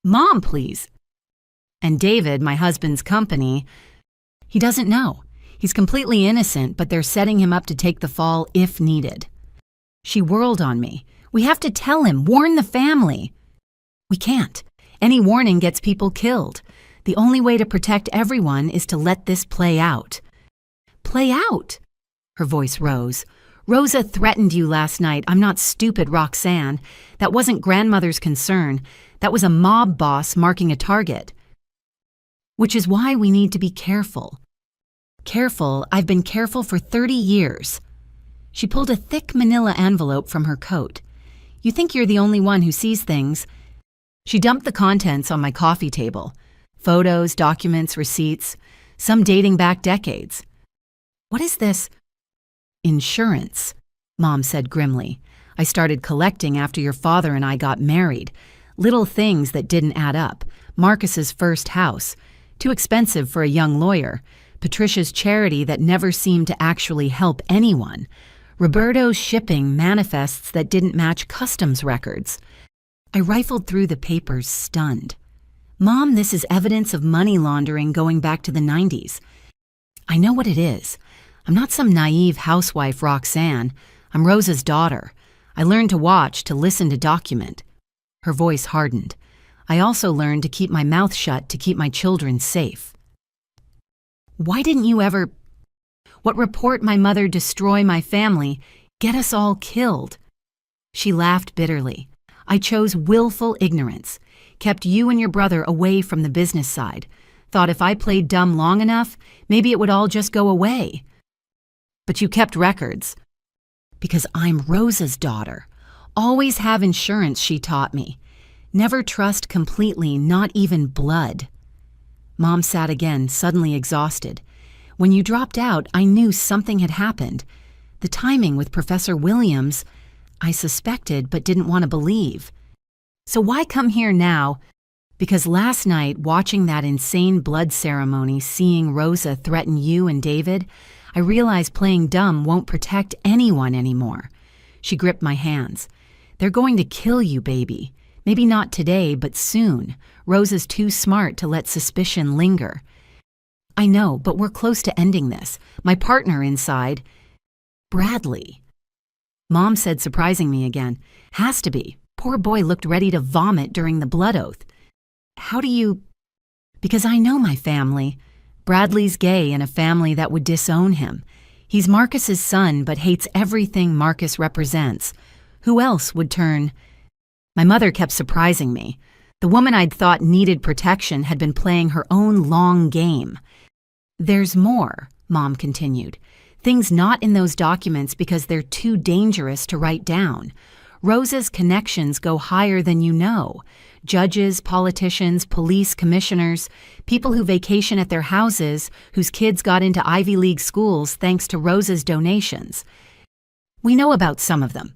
Mom, please. And David, my husband's company, he doesn't know. He's completely innocent, but they're setting him up to take the fall if needed. She whirled on me. We have to tell him, warn the family. We can't. Any warning gets people killed. The only way to protect everyone is to let this play out. Play out? Her voice rose. Rosa threatened you last night. I'm not stupid, Roxanne. That wasn't grandmother's concern. That was a mob boss marking a target. Which is why we need to be careful. Careful? I've been careful for 30 years. She pulled a thick manila envelope from her coat. You think you're the only one who sees things. She dumped the contents on my coffee table. Photos, documents, receipts, some dating back decades. What is this? Insurance, Mom said grimly. I started collecting after your father and I got married. Little things that didn't add up. Marcus's first house. Too expensive for a young lawyer. Patricia's charity that never seemed to actually help anyone. Roberto's shipping manifests that didn't match customs records. I rifled through the papers, stunned. Mom, this is evidence of money laundering going back to the 90s. I know what it is. I'm not some naive housewife, Roxanne. I'm Rosa's daughter. I learned to watch, to listen, to document. Her voice hardened. I also learned to keep my mouth shut, to keep my children safe. Why didn't you ever... What report my mother destroy my family, get us all killed? She laughed bitterly. I chose willful ignorance. Kept you and your brother away from the business side. Thought if I played dumb long enough, maybe it would all just go away. But you kept records. Because I'm Rosa's daughter. Always have insurance, she taught me. Never trust completely, not even blood. Mom sat again, suddenly exhausted. When you dropped out, I knew something had happened. The timing with Professor Williams, I suspected but didn't want to believe. So why come here now? Because last night, watching that insane blood ceremony, seeing Rosa threaten you and David, I realized playing dumb won't protect anyone anymore. She gripped my hands. They're going to kill you, baby. Maybe not today, but soon. Rosa's too smart to let suspicion linger. I know, but we're close to ending this. My partner inside, Bradley. Mom said, surprising me again. Has to be. Poor boy looked ready to vomit during the blood oath. How do you... Because I know my family. Bradley's gay in a family that would disown him. He's Marcus's son, but hates everything Marcus represents. Who else would turn... My mother kept surprising me. The woman I'd thought needed protection had been playing her own long game. There's more, Mom continued. Things not in those documents because they're too dangerous to write down. Rosa's connections go higher than you know. Judges, politicians, police commissioners, people who vacation at their houses, whose kids got into Ivy League schools thanks to Rosa's donations. We know about some of them.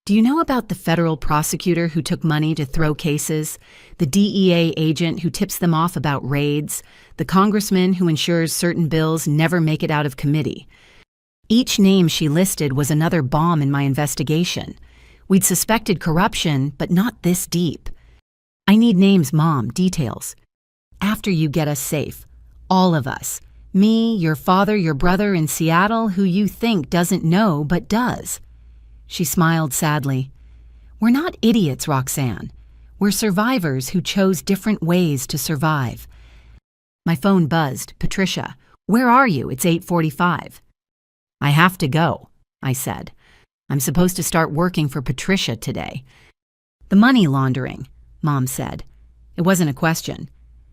Do you know about the federal prosecutor who took money to throw cases, the DEA agent who tips them off about raids, the congressman who ensures certain bills never make it out of committee? Each name she listed was another bomb in my investigation. We'd suspected corruption, but not this deep. I need names, Mom, details. After you get us safe. All of us. Me, your father, your brother in Seattle, who you think doesn't know but does. She smiled sadly. We're not idiots, Roxanne. We're survivors who chose different ways to survive. My phone buzzed. Patricia, where are you? It's 8:45. I have to go, I said. I'm supposed to start working for Patricia today. The money laundering, Mom said. It wasn't a question.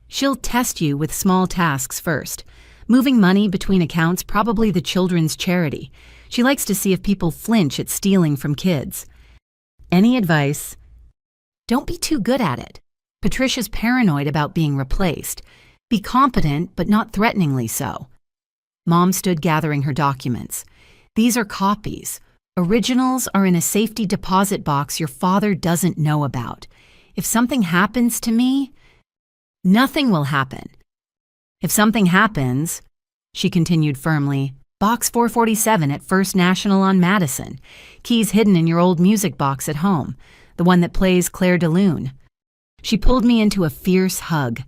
She'll test you with small tasks first. Moving money between accounts, probably the children's charity. She likes to see if people flinch at stealing from kids. Any advice? Don't be too good at it. Patricia's paranoid about being replaced. Be competent, but not threateningly so. Mom stood gathering her documents. These are copies. Originals are in a safety deposit box your father doesn't know about. If something happens to me, nothing will happen. If something happens, she continued firmly, Box 447 at First National on Madison. Keys hidden in your old music box at home, the one that plays Claire de Lune. She pulled me into a fierce hug.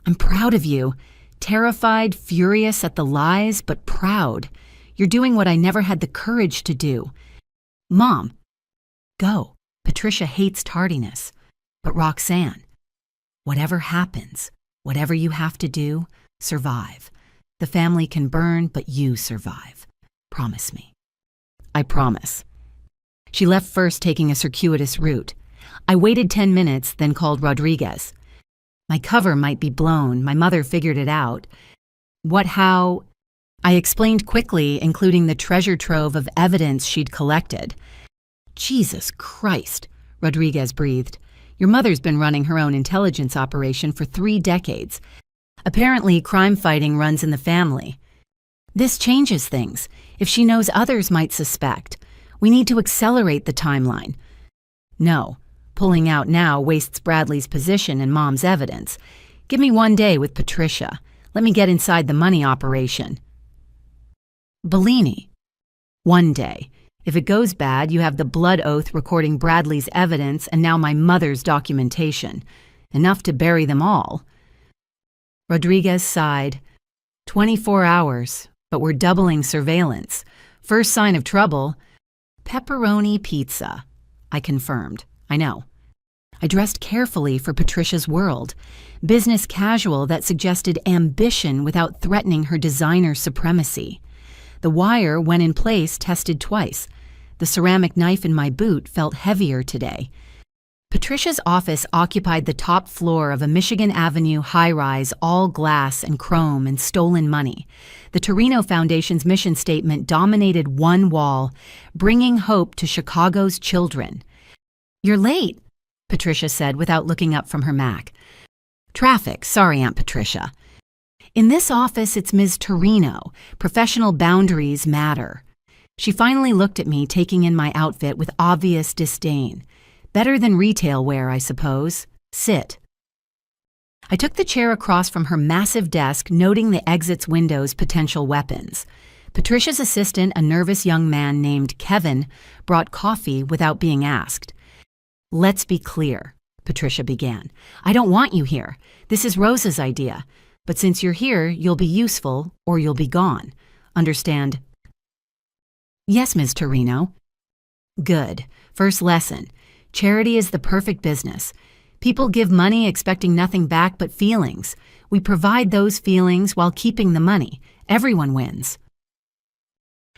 I'm proud of you. Terrified, furious at the lies, but proud. You're doing what I never had the courage to do. Mom, go. Patricia hates tardiness. But Roxanne, whatever happens, whatever you have to do, survive. The family can burn, but you survive. Promise me. I promise. She left first, taking a circuitous route. I waited 10 minutes, then called Rodriguez. My cover might be blown. My mother figured it out. How? I explained quickly, including the treasure trove of evidence she'd collected. Jesus Christ, Rodriguez breathed. Your mother's been running her own intelligence operation for 3 decades. Apparently, crime fighting runs in the family. This changes things. If she knows others might suspect, we need to accelerate the timeline. No, pulling out now wastes Bradley's position and Mom's evidence. Give me 1 day with Patricia. Let me get inside the money operation. Bellini. 1 day. If it goes bad, you have the blood oath recording Bradley's evidence and now my mother's documentation. Enough to bury them all. Rodriguez sighed. 24 hours, but we're doubling surveillance. First sign of trouble. Pepperoni pizza, I confirmed. I know. I dressed carefully for Patricia's world. Business casual that suggested ambition without threatening her designer supremacy. The wire, when in place, tested twice. The ceramic knife in my boot felt heavier today. Patricia's office occupied the top floor of a Michigan Avenue high-rise, all glass and chrome and stolen money. The Torino Foundation's mission statement dominated one wall, bringing hope to Chicago's children. You're late, Patricia said without looking up from her Mac. Traffic, sorry, Aunt Patricia. In this office, it's Ms. Torino. Professional boundaries matter. She finally looked at me, taking in my outfit with obvious disdain. Better than retail wear, I suppose. Sit. I took the chair across from her massive desk, noting the exit's windows' potential weapons. Patricia's assistant, a nervous young man named Kevin, brought coffee without being asked. "Let's be clear," Patricia began. "I don't want you here. This is Rosa's idea. But since you're here, you'll be useful or you'll be gone. Understand?" "Yes, Ms. Torino." "Good. First lesson. Charity is the perfect business. People give money expecting nothing back but feelings. We provide those feelings while keeping the money. Everyone wins."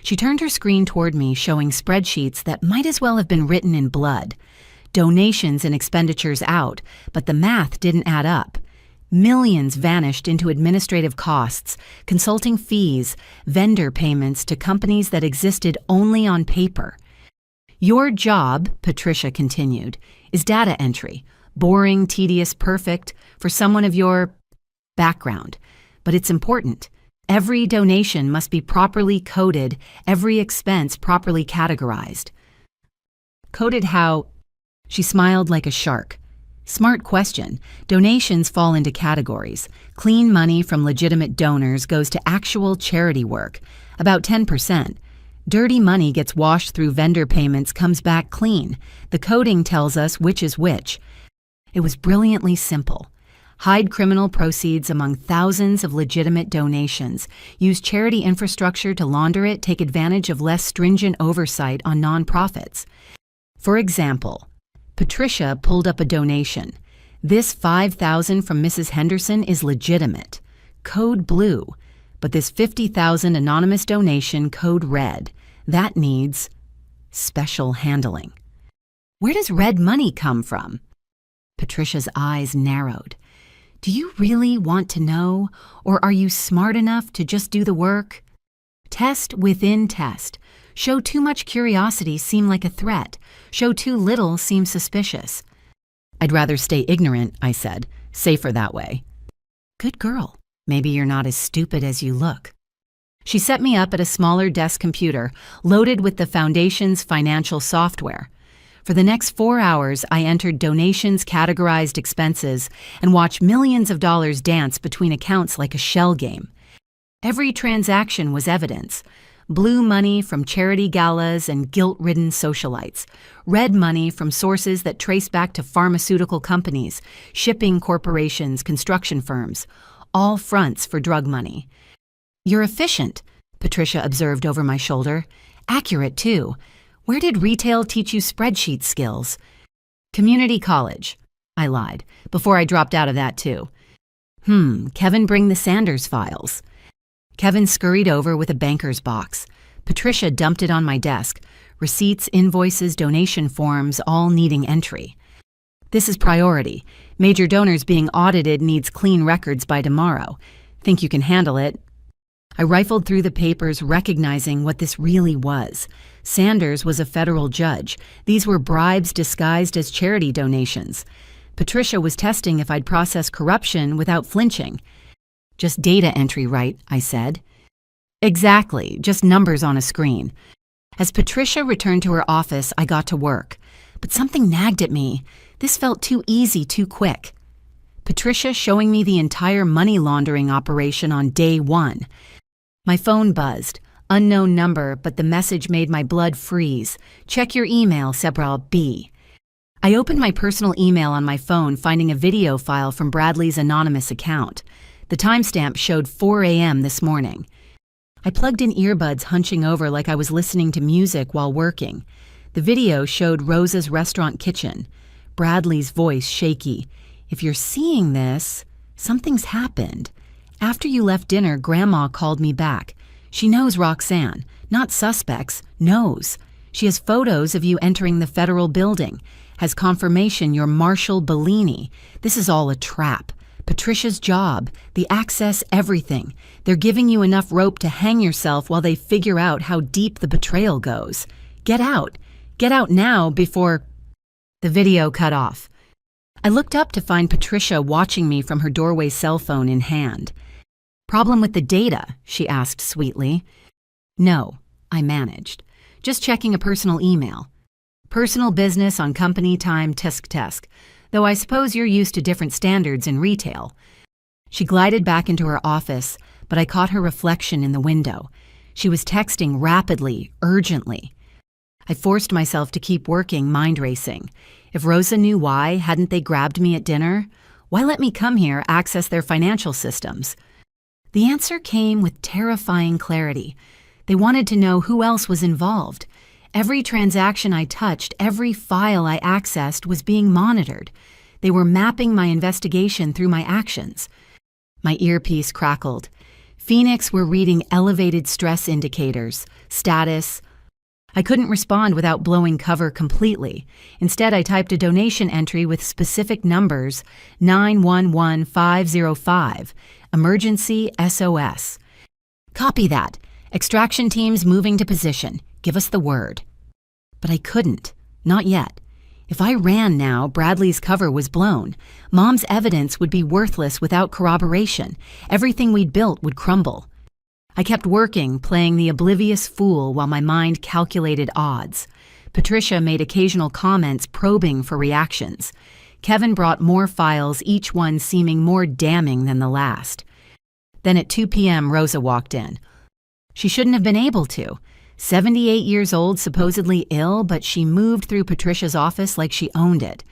She turned her screen toward me, showing spreadsheets that might as well have been written in blood. Donations and expenditures out, but the math didn't add up. Millions vanished into administrative costs, consulting fees, vendor payments to companies that existed only on paper. "Your job," Patricia continued, "is data entry. Boring, tedious, perfect for someone of your background. But it's important. Every donation must be properly coded, every expense properly categorized." "Coded how?" She smiled like a shark. "Smart question. Donations fall into categories. Clean money from legitimate donors goes to actual charity work, about 10%. Dirty money gets washed through vendor payments, comes back clean. The coding tells us which is which." It was brilliantly simple. Hide criminal proceeds among thousands of legitimate donations. Use charity infrastructure to launder it. Take advantage of less stringent oversight on nonprofits. For example, Patricia pulled up a donation. "This $5,000 from Mrs. Henderson is legitimate. Code blue. But this $50,000 anonymous donation, code red. That needs special handling." "Where does red money come from?" Patricia's eyes narrowed. "Do you really want to know, or are you smart enough to just do the work?" Test within test. Show too much curiosity, seem like a threat. Show too little, seem suspicious. "I'd rather stay ignorant," I said. "Safer that way." "Good girl. Maybe you're not as stupid as you look." She set me up at a smaller desk computer, loaded with the Foundation's financial software. For the next 4 hours, I entered donations, categorized expenses, and watched millions of dollars dance between accounts like a shell game. Every transaction was evidence. Blue money from charity galas and guilt-ridden socialites. Red money from sources that trace back to pharmaceutical companies, shipping corporations, construction firms. All fronts for drug money. "You're efficient," Patricia observed over my shoulder. "Accurate, too. Where did retail teach you spreadsheet skills?" "Community college," I lied, before I dropped out of that, too. Kevin bring the Sanders files." Kevin scurried over with a banker's box. Patricia dumped it on my desk. Receipts, invoices, donation forms, all needing entry. "This is priority. Major donors being audited needs clean records by tomorrow. Think you can handle it?" I rifled through the papers, recognizing what this really was. Sanders was a federal judge. These were bribes disguised as charity donations. Patricia was testing if I'd process corruption without flinching. "Just data entry, right?" I said. "Exactly, just numbers on a screen." As Patricia returned to her office, I got to work. But something nagged at me. This felt too easy, too quick. Patricia showing me the entire money laundering operation on day 1. My phone buzzed. Unknown number, but the message made my blood freeze. "Check your email, Sebral B." I opened my personal email on my phone, finding a video file from Bradley's anonymous account. The timestamp showed 4 a.m. this morning. I plugged in earbuds, hunching over like I was listening to music while working. The video showed Rosa's restaurant kitchen. Bradley's voice shaky. "If you're seeing this, something's happened. After you left dinner, Grandma called me back. She knows Roxanne. Not suspects, knows. She has photos of you entering the federal building. Has confirmation you're Marshall Bellini. This is all a trap. Patricia's job, the access, everything. They're giving you enough rope to hang yourself while they figure out how deep the betrayal goes. Get out. Get out now before..." The video cut off. I looked up to find Patricia watching me from her doorway cell phone in hand. Problem with the data? She asked sweetly. No, I managed. Just checking a personal email. Personal business on company time, tisk. Though I suppose you're used to different standards in retail. She glided back into her office, but I caught her reflection in the window. She was texting rapidly, urgently. I forced myself to keep working, mind racing. If Rosa knew why, hadn't they grabbed me at dinner? Why let me come here, access their financial systems? The answer came with terrifying clarity. They wanted to know who else was involved. Every transaction I touched, every file I accessed was being monitored. They were mapping my investigation through my actions. My earpiece crackled. Phoenix were reading elevated stress indicators, status. I couldn't respond without blowing cover completely. Instead, I typed a donation entry with specific numbers, 911505, emergency SOS. Copy that. Extraction teams moving to position. Give us the word. But I couldn't. Not yet. If I ran now, Bradley's cover was blown. Mom's evidence would be worthless without corroboration. Everything we'd built would crumble. I kept working, playing the oblivious fool while my mind calculated odds. Patricia made occasional comments probing for reactions. Kevin brought more files, each one seeming more damning than the last. Then at 2 p.m., Rosa walked in. She shouldn't have been able to. 78 years old, supposedly ill, but she moved through Patricia's office like she owned it,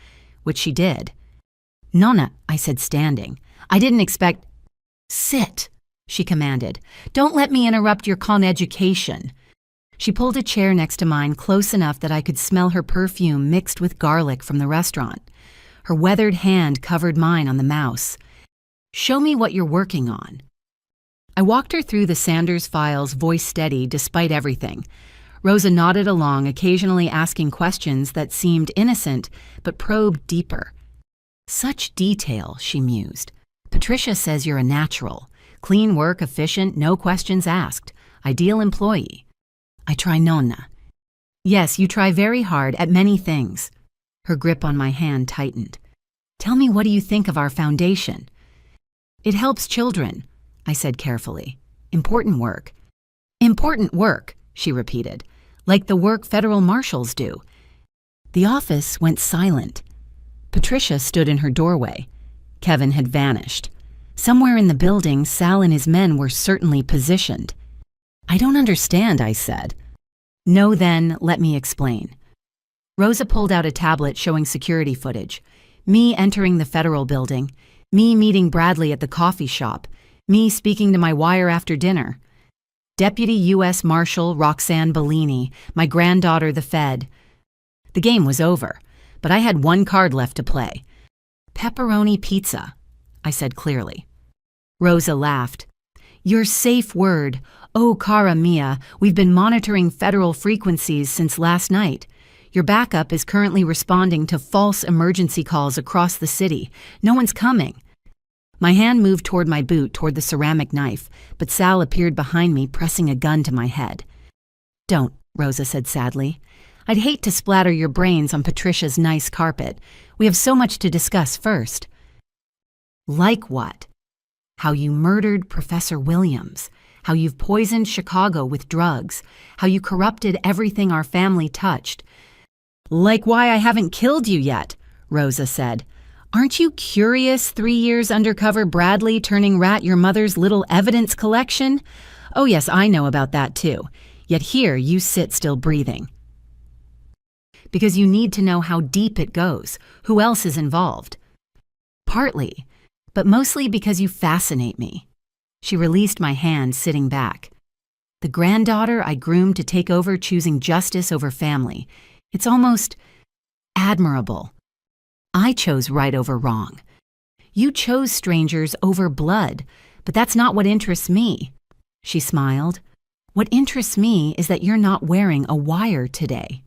which she did. Nonna, I said, standing. I didn't expect... Sit, she commanded. Don't let me interrupt your con education. She pulled a chair next to mine close enough that I could smell her perfume mixed with garlic from the restaurant. Her weathered hand covered mine on the mouse. Show me what you're working on. I walked her through the Sanders files, voice steady despite everything. Rosa nodded along, occasionally asking questions that seemed innocent but probed deeper. Such detail, she mused. Patricia says you're a natural. Clean work, efficient, no questions asked. Ideal employee. I try, Nonna. Yes, you try very hard at many things. Her grip on my hand tightened. Tell me, what do you think of our foundation? It helps children, I said carefully. Important work. Important work, she repeated, like the work federal marshals do. The office went silent. Patricia stood in her doorway. Kevin had vanished. Somewhere in the building, Sal and his men were certainly positioned. I don't understand, I said. No, then, let me explain. Rosa pulled out a tablet showing security footage. Me entering the federal building. Me meeting Bradley at the coffee shop. Me speaking to my wire after dinner. Deputy U.S. Marshal Roxanne Bellini, my granddaughter the Fed. The game was over, but I had one card left to play. Pepperoni pizza, I said clearly. Rosa laughed. Your safe word. Oh, cara mia, we've been monitoring federal frequencies since last night. Your backup is currently responding to false emergency calls across the city. No one's coming. My hand moved toward my boot, toward the ceramic knife, but Sal appeared behind me, pressing a gun to my head. Don't, Rosa said sadly. I'd hate to splatter your brains on Patricia's nice carpet. We have so much to discuss first. Like what? How you murdered Professor Williams, how you've poisoned Chicago with drugs, how you corrupted everything our family touched. Like why I haven't killed you yet, Rosa said. Aren't you curious, 3 years undercover Bradley turning rat your mother's little evidence collection? Oh yes, I know about that too. Yet here you sit still breathing. Because you need to know how deep it goes, who else is involved. Partly, but mostly because you fascinate me. She released my hand, sitting back. The granddaughter I groomed to take over, choosing justice over family. It's almost admirable. I chose right over wrong. You chose strangers over blood, but that's not what interests me. She smiled. What interests me is that you're not wearing a wire today.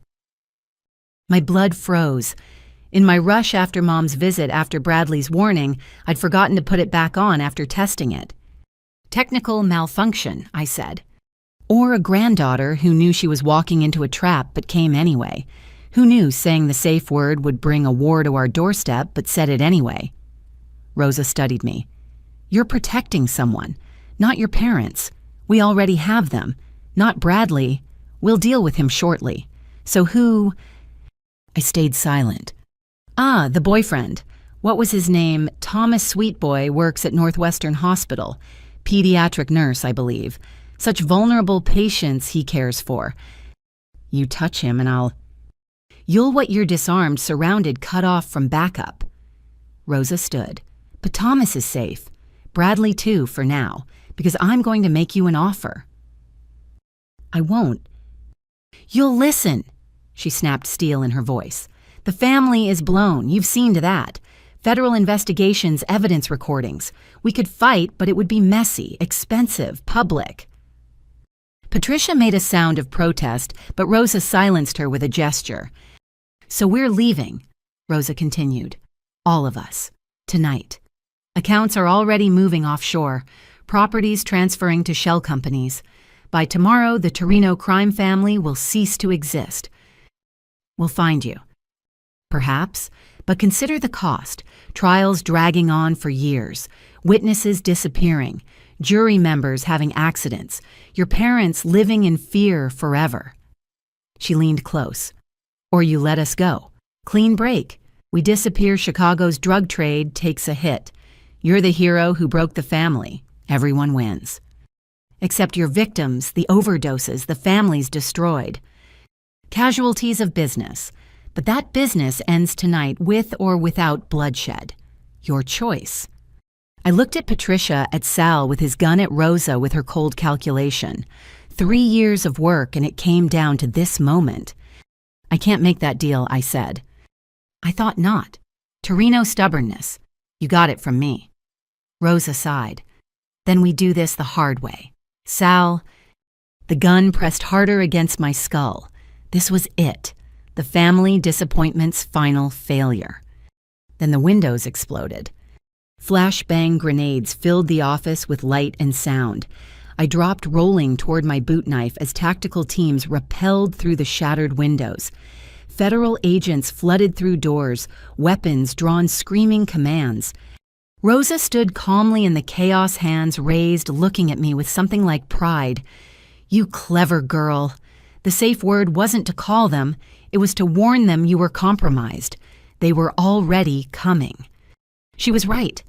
My blood froze. In my rush after Mom's visit after Bradley's warning, I'd forgotten to put it back on after testing it. Technical malfunction, I said. Or a granddaughter who knew she was walking into a trap but came anyway. Who knew saying the safe word would bring a war to our doorstep but said it anyway? Rosa studied me. You're protecting someone. Not your parents. We already have them. Not Bradley. We'll deal with him shortly. So who? I stayed silent. Ah, the boyfriend. What was his name? Thomas Sweetboy works at Northwestern Hospital. Pediatric nurse, I believe. Such vulnerable patients he cares for. You touch him and You'll what you're disarmed, surrounded, cut off from backup. Rosa stood. But Thomas is safe. Bradley too, for now, because I'm going to make you an offer. I won't. You'll listen, she snapped steel in her voice. The family is blown. You've seen to that. Federal investigations, evidence recordings. We could fight, but it would be messy, expensive, public. Patricia made a sound of protest, but Rosa silenced her with a gesture. So we're leaving, Rosa continued. All of us. Tonight. Accounts are already moving offshore. Properties transferring to shell companies. By tomorrow, the Torino crime family will cease to exist. We'll find you. Perhaps, but consider the cost. Trials dragging on for years. Witnesses disappearing. Jury members having accidents. Your parents living in fear forever. She leaned close. Or you let us go. Clean break. We disappear, Chicago's drug trade takes a hit. You're the hero who broke the family. Everyone wins. Except your victims, the overdoses, the families destroyed. Casualties of business. But that business ends tonight with or without bloodshed. Your choice. I looked at Patricia, at Sal with his gun, at Rosa with her cold calculation. 3 years of work and it came down to this moment. I can't make that deal, I said. I thought not. Torino stubbornness. You got it from me. Rosa sighed. Then we do this the hard way. Sal, the gun pressed harder against my skull. This was it. The family disappointment's final failure. Then the windows exploded. Flashbang grenades filled the office with light and sound. I dropped rolling toward my boot knife as tactical teams rappelled through the shattered windows. Federal agents flooded through doors, weapons drawn, screaming commands. Rosa stood calmly in the chaos, hands raised, looking at me with something like pride. You clever girl. The safe word wasn't to call them, it was to warn them you were compromised. They were already coming. She was right.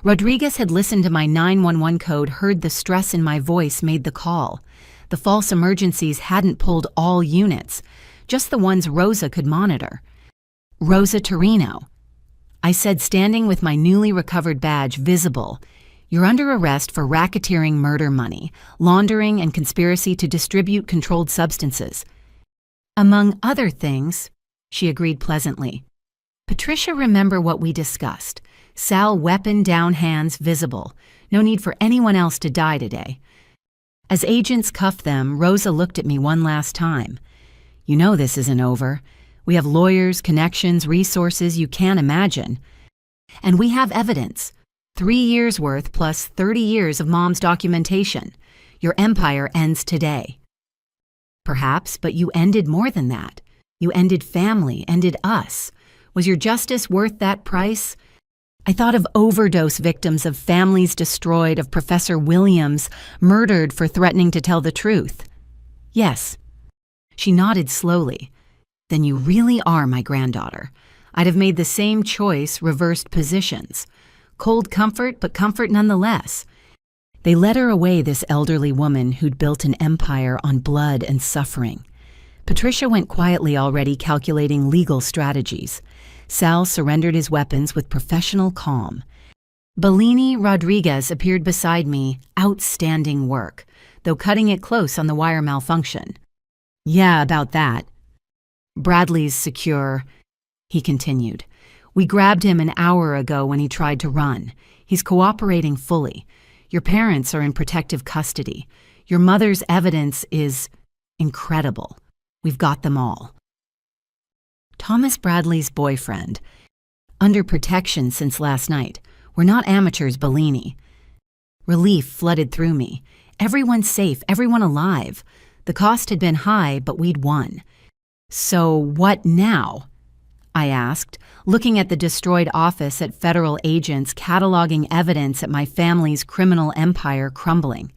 Rodriguez had listened to my 911 code, heard the stress in my voice, made the call. The false emergencies hadn't pulled all units, just the ones Rosa could monitor. Rosa Torino. I said, standing with my newly recovered badge visible, you're under arrest for racketeering murder money, laundering, and conspiracy to distribute controlled substances. Among other things, she agreed pleasantly. Patricia, remember what we discussed. Sal, weapon down, hands visible. No need for anyone else to die today. As agents cuffed them, Rosa looked at me one last time. You know this isn't over. We have lawyers, connections, resources you can't imagine. And we have evidence. 3 years worth plus 30 years of Mom's documentation. Your empire ends today. Perhaps, but you ended more than that. You ended family, ended us. Was your justice worth that price? I thought of overdose victims, of families destroyed, of Professor Williams murdered for threatening to tell the truth. Yes. She nodded slowly. Then you really are my granddaughter. I'd have made the same choice, reversed positions. Cold comfort, but comfort nonetheless. They led her away, this elderly woman who'd built an empire on blood and suffering. Patricia went quietly, already calculating legal strategies. Sal surrendered his weapons with professional calm. Bellini Rodriguez appeared beside me, outstanding work, though cutting it close on the wire malfunction. Yeah, about that. Bradley's secure, he continued. We grabbed him an hour ago when he tried to run. He's cooperating fully. Your parents are in protective custody. Your mother's evidence is incredible. We've got them all. Thomas Bradley's boyfriend. Under protection since last night. We're not amateurs, Bellini. Relief flooded through me. Everyone safe, everyone alive. The cost had been high, but we'd won. So what now? I asked, looking at the destroyed office at federal agents cataloging evidence at my family's criminal empire crumbling.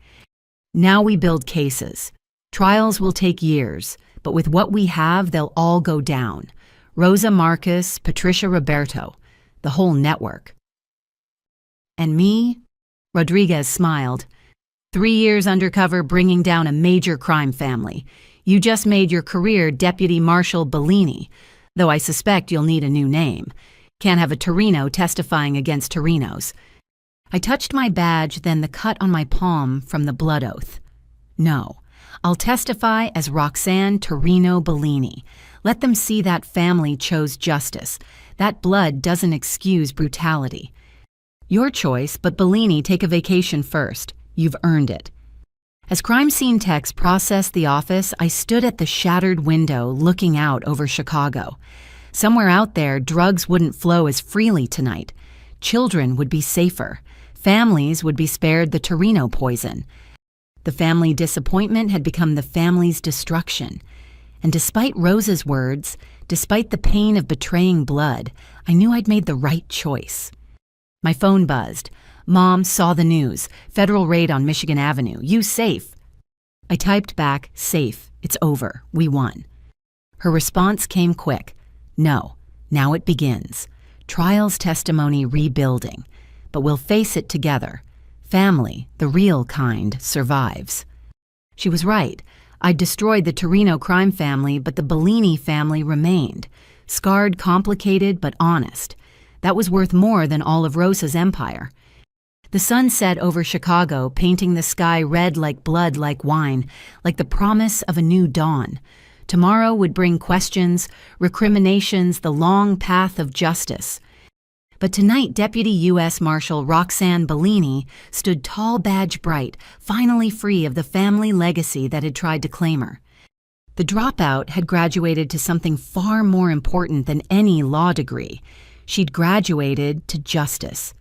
Now we build cases. Trials will take years, but with what we have, they'll all go down. Rosa Marcus, Patricia Roberto, the whole network. And me? Rodriguez smiled. 3 years undercover bringing down a major crime family. You just made your career Deputy Marshal Bellini, though I suspect you'll need a new name. Can't have a Torino testifying against Torinos. I touched my badge, then the cut on my palm from the blood oath. No, I'll testify as Roxanne Torino Bellini. Let them see that family chose justice. That blood doesn't excuse brutality. Your choice, but Bellini, take a vacation first. You've earned it. As crime scene techs processed the office, I stood at the shattered window looking out over Chicago. Somewhere out there, drugs wouldn't flow as freely tonight. Children would be safer. Families would be spared the Torino poison. The family disappointment had become the family's destruction. And despite Rosa's words, despite the pain of betraying blood, I knew I'd made the right choice. My phone buzzed. Mom saw the news. Federal raid on Michigan Avenue. You safe. I typed back, safe. It's over. We won. Her response came quick. No. Now it begins. Trial's testimony rebuilding. But we'll face it together. Family, the real kind, survives. She was right. I'd destroyed the Torino crime family, but the Bellini family remained. Scarred, complicated, but honest. That was worth more than all of Rosa's empire. The sun set over Chicago, painting the sky red like blood, like wine, like the promise of a new dawn. Tomorrow would bring questions, recriminations, the long path of justice. But tonight, Deputy U.S. Marshal Roxanne Bellini stood tall, badge bright, finally free of the family legacy that had tried to claim her. The dropout had graduated to something far more important than any law degree. She'd graduated to justice.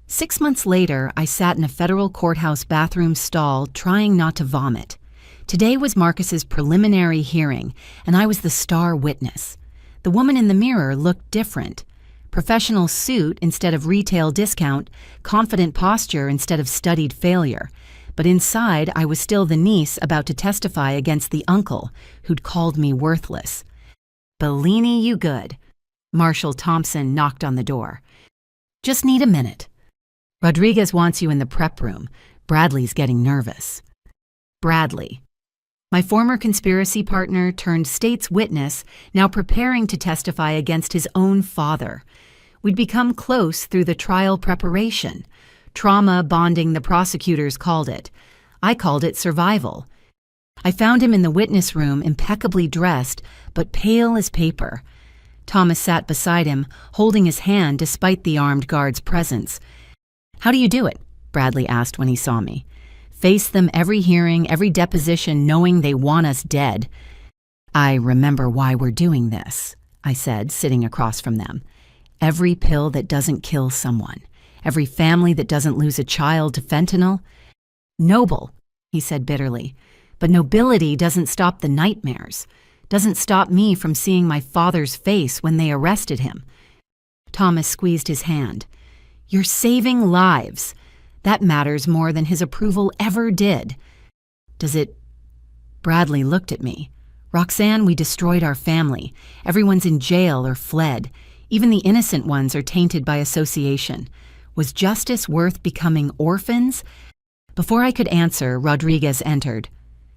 6 months later, I sat in a federal courthouse bathroom stall trying not to vomit. Today was Marcus's preliminary hearing, and I was the star witness. The woman in the mirror looked different. Professional suit instead of retail discount, confident posture instead of studied failure. But inside, I was still the niece about to testify against the uncle who'd called me worthless. Bellini, you good. Marshal Thompson knocked on the door. Just need a minute. Rodriguez wants you in the prep room. Bradley's getting nervous. Bradley. My former conspiracy partner turned state's witness, now preparing to testify against his own father. We'd become close through the trial preparation. Trauma bonding, the prosecutors called it. I called it survival. I found him in the witness room, impeccably dressed, but pale as paper. Thomas sat beside him, holding his hand despite the armed guard's presence. How do you do it? Bradley asked when he saw me. Face them every hearing, every deposition, knowing they want us dead. I remember why we're doing this, I said, sitting across from them. Every pill that doesn't kill someone. Every family that doesn't lose a child to fentanyl. Noble, he said bitterly. But nobility doesn't stop the nightmares. Doesn't stop me from seeing my father's face when they arrested him. Thomas squeezed his hand. You're saving lives. That matters more than his approval ever did. Does it? Bradley looked at me. Roxanne, we destroyed our family. Everyone's in jail or fled. Even the innocent ones are tainted by association. Was justice worth becoming orphans? Before I could answer, Rodriguez entered.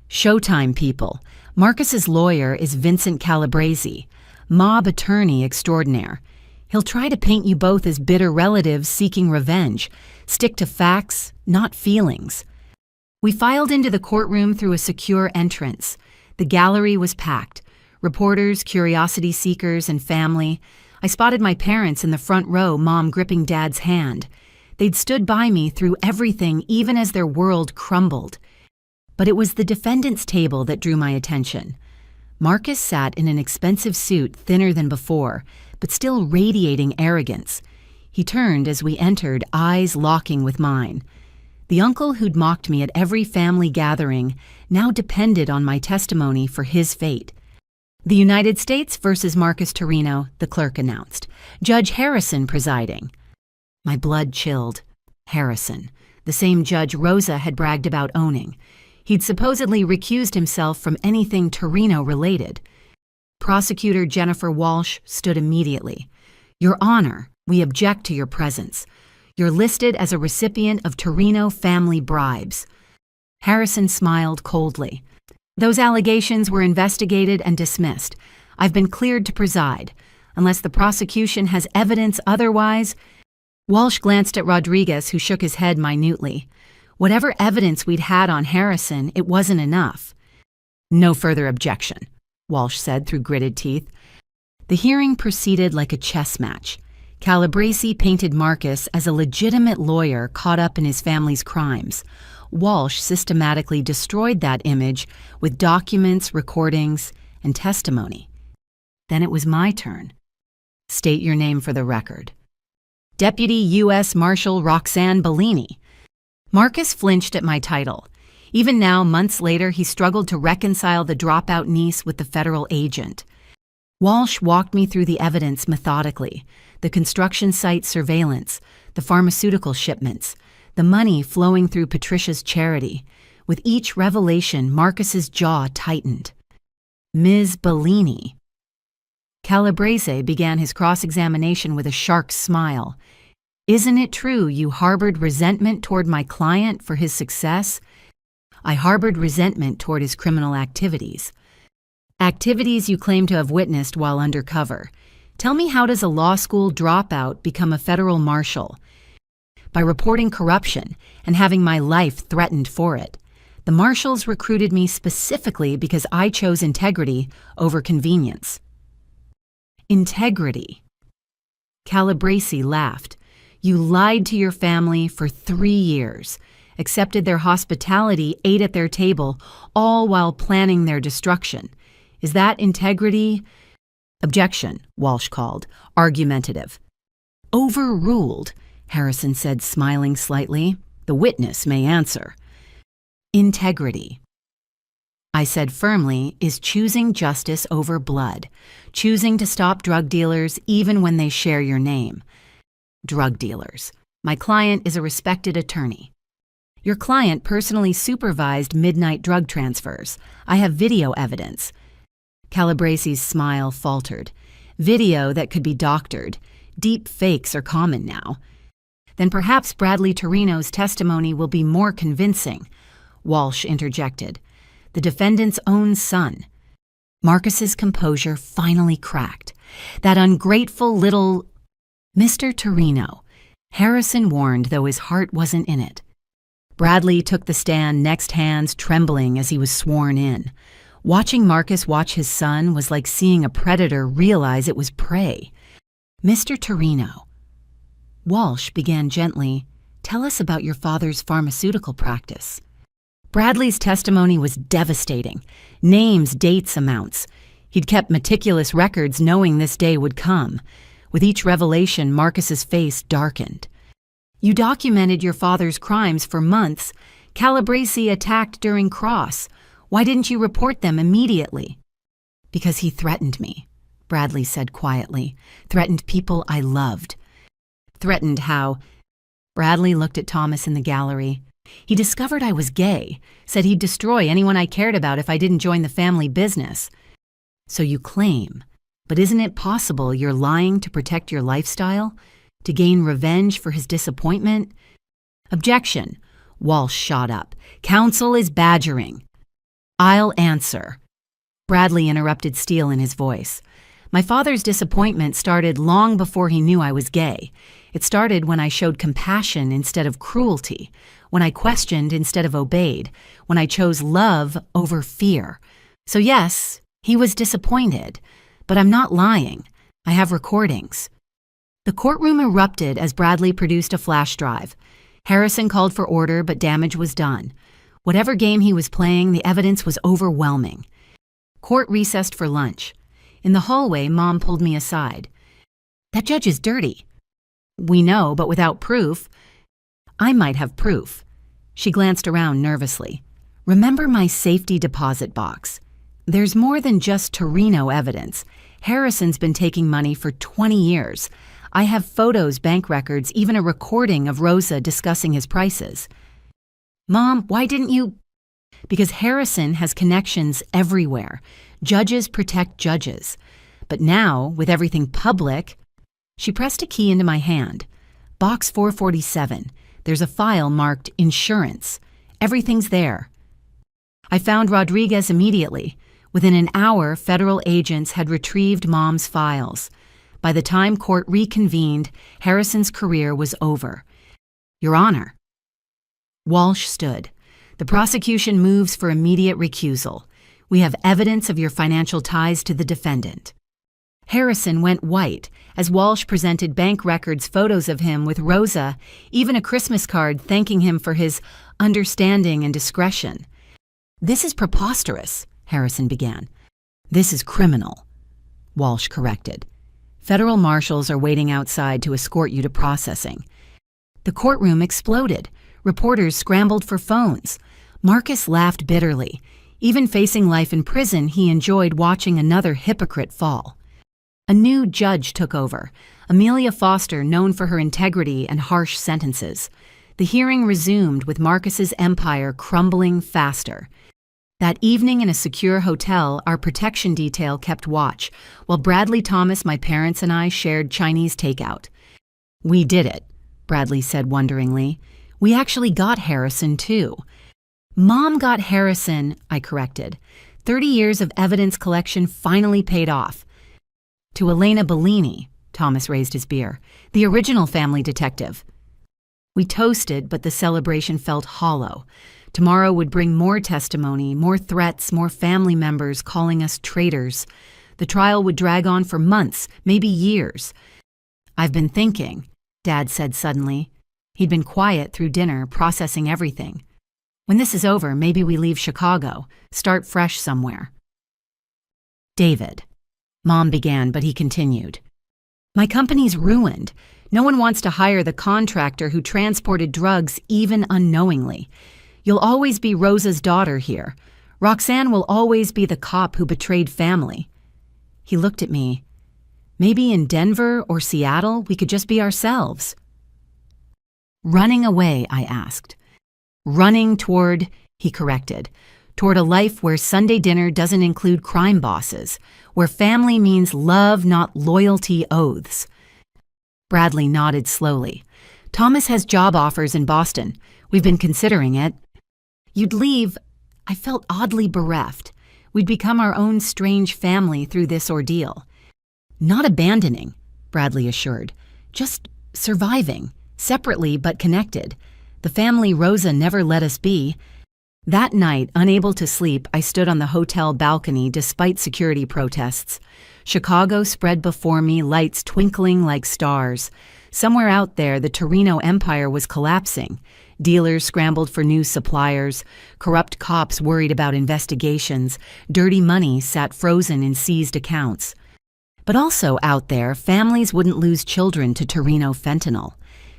Showtime, people. Marcus's lawyer is Vincent Calabrese, mob attorney extraordinaire. He'll try to paint you both as bitter relatives seeking revenge. Stick to facts, not feelings. We filed into the courtroom through a secure entrance. The gallery was packed. Reporters, curiosity seekers, and family. I spotted my parents in the front row, Mom gripping Dad's hand. They'd stood by me through everything, even as their world crumbled. But it was the defendant's table that drew my attention. Marcus sat in an expensive suit, thinner than before, but still radiating arrogance. He turned as we entered, eyes locking with mine. The uncle who'd mocked me at every family gathering now depended on my testimony for his fate. The United States versus Marcus Torino, the clerk announced. Judge Harrison presiding. My blood chilled. Harrison, the same Judge Rosa had bragged about owning. He'd supposedly recused himself from anything Torino-related. Prosecutor Jennifer Walsh stood immediately. Your Honor, we object to your presence. You're listed as a recipient of Torino family bribes. Harrison smiled coldly. Those allegations were investigated and dismissed. I've been cleared to preside. Unless the prosecution has evidence otherwise. Walsh glanced at Rodriguez, who shook his head minutely. Whatever evidence we'd had on Harrison, it wasn't enough. No further objection, Walsh said through gritted teeth. The hearing proceeded like a chess match. Calabresi painted Marcus as a legitimate lawyer caught up in his family's crimes. Walsh systematically destroyed that image with documents, recordings, and testimony. Then it was my turn. State your name for the record. Deputy U.S. Marshal Roxanne Bellini. Marcus flinched at my title. Even now, months later, he struggled to reconcile the dropout niece with the federal agent. Walsh walked me through the evidence methodically, the construction site surveillance, the pharmaceutical shipments, the money flowing through Patricia's charity. With each revelation, Marcus's jaw tightened. Ms. Bellini. Calabrese began his cross-examination with a shark smile. Isn't it true you harbored resentment toward my client for his success? I harbored resentment toward his criminal activities. Activities you claim to have witnessed while undercover. Tell me, how does a law school dropout become a federal marshal? By reporting corruption and having my life threatened for it. The marshals recruited me specifically because I chose integrity over convenience. Integrity. Calabresi laughed. You lied to your family for 3 years, accepted their hospitality, ate at their table, all while planning their destruction. Is that integrity? Objection, Walsh called, argumentative. Overruled, Harrison said, smiling slightly. The witness may answer. Integrity, I said firmly, is choosing justice over blood, choosing to stop drug dealers even when they share your name. Drug dealers. My client is a respected attorney. Your client personally supervised midnight drug transfers. I have video evidence. Calabresi's smile faltered. Video that could be doctored. Deep fakes are common now. Then perhaps Bradley Torino's testimony will be more convincing, Walsh interjected. The defendant's own son. Marcus's composure finally cracked. That ungrateful little... Mr. Torino, Harrison warned, though his heart wasn't in it. Bradley took the stand, next hands trembling as he was sworn in. Watching Marcus watch his son was like seeing a predator realize it was prey. Mr. Torino. Walsh began gently, tell us about your father's pharmaceutical practice. Bradley's testimony was devastating. Names, dates, amounts. He'd kept meticulous records knowing this day would come. With each revelation, Marcus's face darkened. You documented your father's crimes for months. Calabresi attacked during Cross. Why didn't you report them immediately? Because he threatened me, Bradley said quietly. Threatened people I loved. Threatened how? Bradley looked at Thomas in the gallery. He discovered I was gay, said he'd destroy anyone I cared about if I didn't join the family business. So you claim, but isn't it possible you're lying to protect your lifestyle? To gain revenge for his disappointment? Objection. Walsh shot up. Counsel is badgering. I'll answer. Bradley interrupted steel in his voice. My father's disappointment started long before he knew I was gay. It started when I showed compassion instead of cruelty, when I questioned instead of obeyed, when I chose love over fear. So yes, he was disappointed, but I'm not lying. I have recordings. The courtroom erupted as Bradley produced a flash drive. Harrison called for order, but damage was done. Whatever game he was playing, the evidence was overwhelming. Court recessed for lunch. In the hallway, Mom pulled me aside. That judge is dirty. We know, but without proof. I might have proof. She glanced around nervously. Remember my safety deposit box? There's more than just Torino evidence. Harrison's been taking money for 20 years. I have photos, bank records, even a recording of Rosa discussing his prices. Mom, why didn't you? Because Harrison has connections everywhere. Judges protect judges. But now, with everything public, she pressed a key into my hand. Box 447. There's a file marked insurance. Everything's there. I found Rodriguez immediately. Within an hour, federal agents had retrieved Mom's files. By the time court reconvened, Harrison's career was over. Your Honor. Walsh stood. The prosecution moves for immediate recusal. We have evidence of your financial ties to the defendant. Harrison went white as Walsh presented bank records, photos of him with Rosa, even a Christmas card thanking him for his understanding and discretion. This is preposterous, Harrison began. This is criminal, Walsh corrected. Federal marshals are waiting outside to escort you to processing. The courtroom exploded. Reporters scrambled for phones. Marcus laughed bitterly. Even facing life in prison, he enjoyed watching another hypocrite fall. A new judge took over, Amelia Foster, known for her integrity and harsh sentences. The hearing resumed with Marcus's empire crumbling faster. That evening in a secure hotel, our protection detail kept watch, while Bradley Thomas, my parents, and I shared Chinese takeout. We did it, Bradley said wonderingly. We actually got Harrison, too. Mom got Harrison, I corrected. 30 years of evidence collection finally paid off. To Elena Bellini, Thomas raised his beer, the original family detective. We toasted, but the celebration felt hollow. Tomorrow would bring more testimony, more threats, more family members calling us traitors. The trial would drag on for months, maybe years. I've been thinking, Dad said suddenly. He'd been quiet through dinner, processing everything. When this is over, maybe we leave Chicago, start fresh somewhere. David. Mom began, but he continued. My company's ruined. No one wants to hire the contractor who transported drugs even unknowingly. You'll always be Rosa's daughter here. Roxanne will always be the cop who betrayed family. He looked at me. Maybe in Denver or Seattle, we could just be ourselves. Running away, I asked. Running toward, he corrected, toward a life where Sunday dinner doesn't include crime bosses, where family means love, not loyalty oaths. Bradley nodded slowly. Thomas has job offers in Boston. We've been considering it. You'd leave. I felt oddly bereft. We'd become our own strange family through this ordeal. Not abandoning, Bradley assured. Just surviving, separately but connected. The family Rosa never let us be. That night, unable to sleep, I stood on the hotel balcony despite security protests. Chicago spread before me, lights twinkling like stars. Somewhere out there, the Torino empire was collapsing. Dealers scrambled for new suppliers. Corrupt cops worried about investigations. Dirty money sat frozen in seized accounts. But also out there, families wouldn't lose children to Torino fentanyl.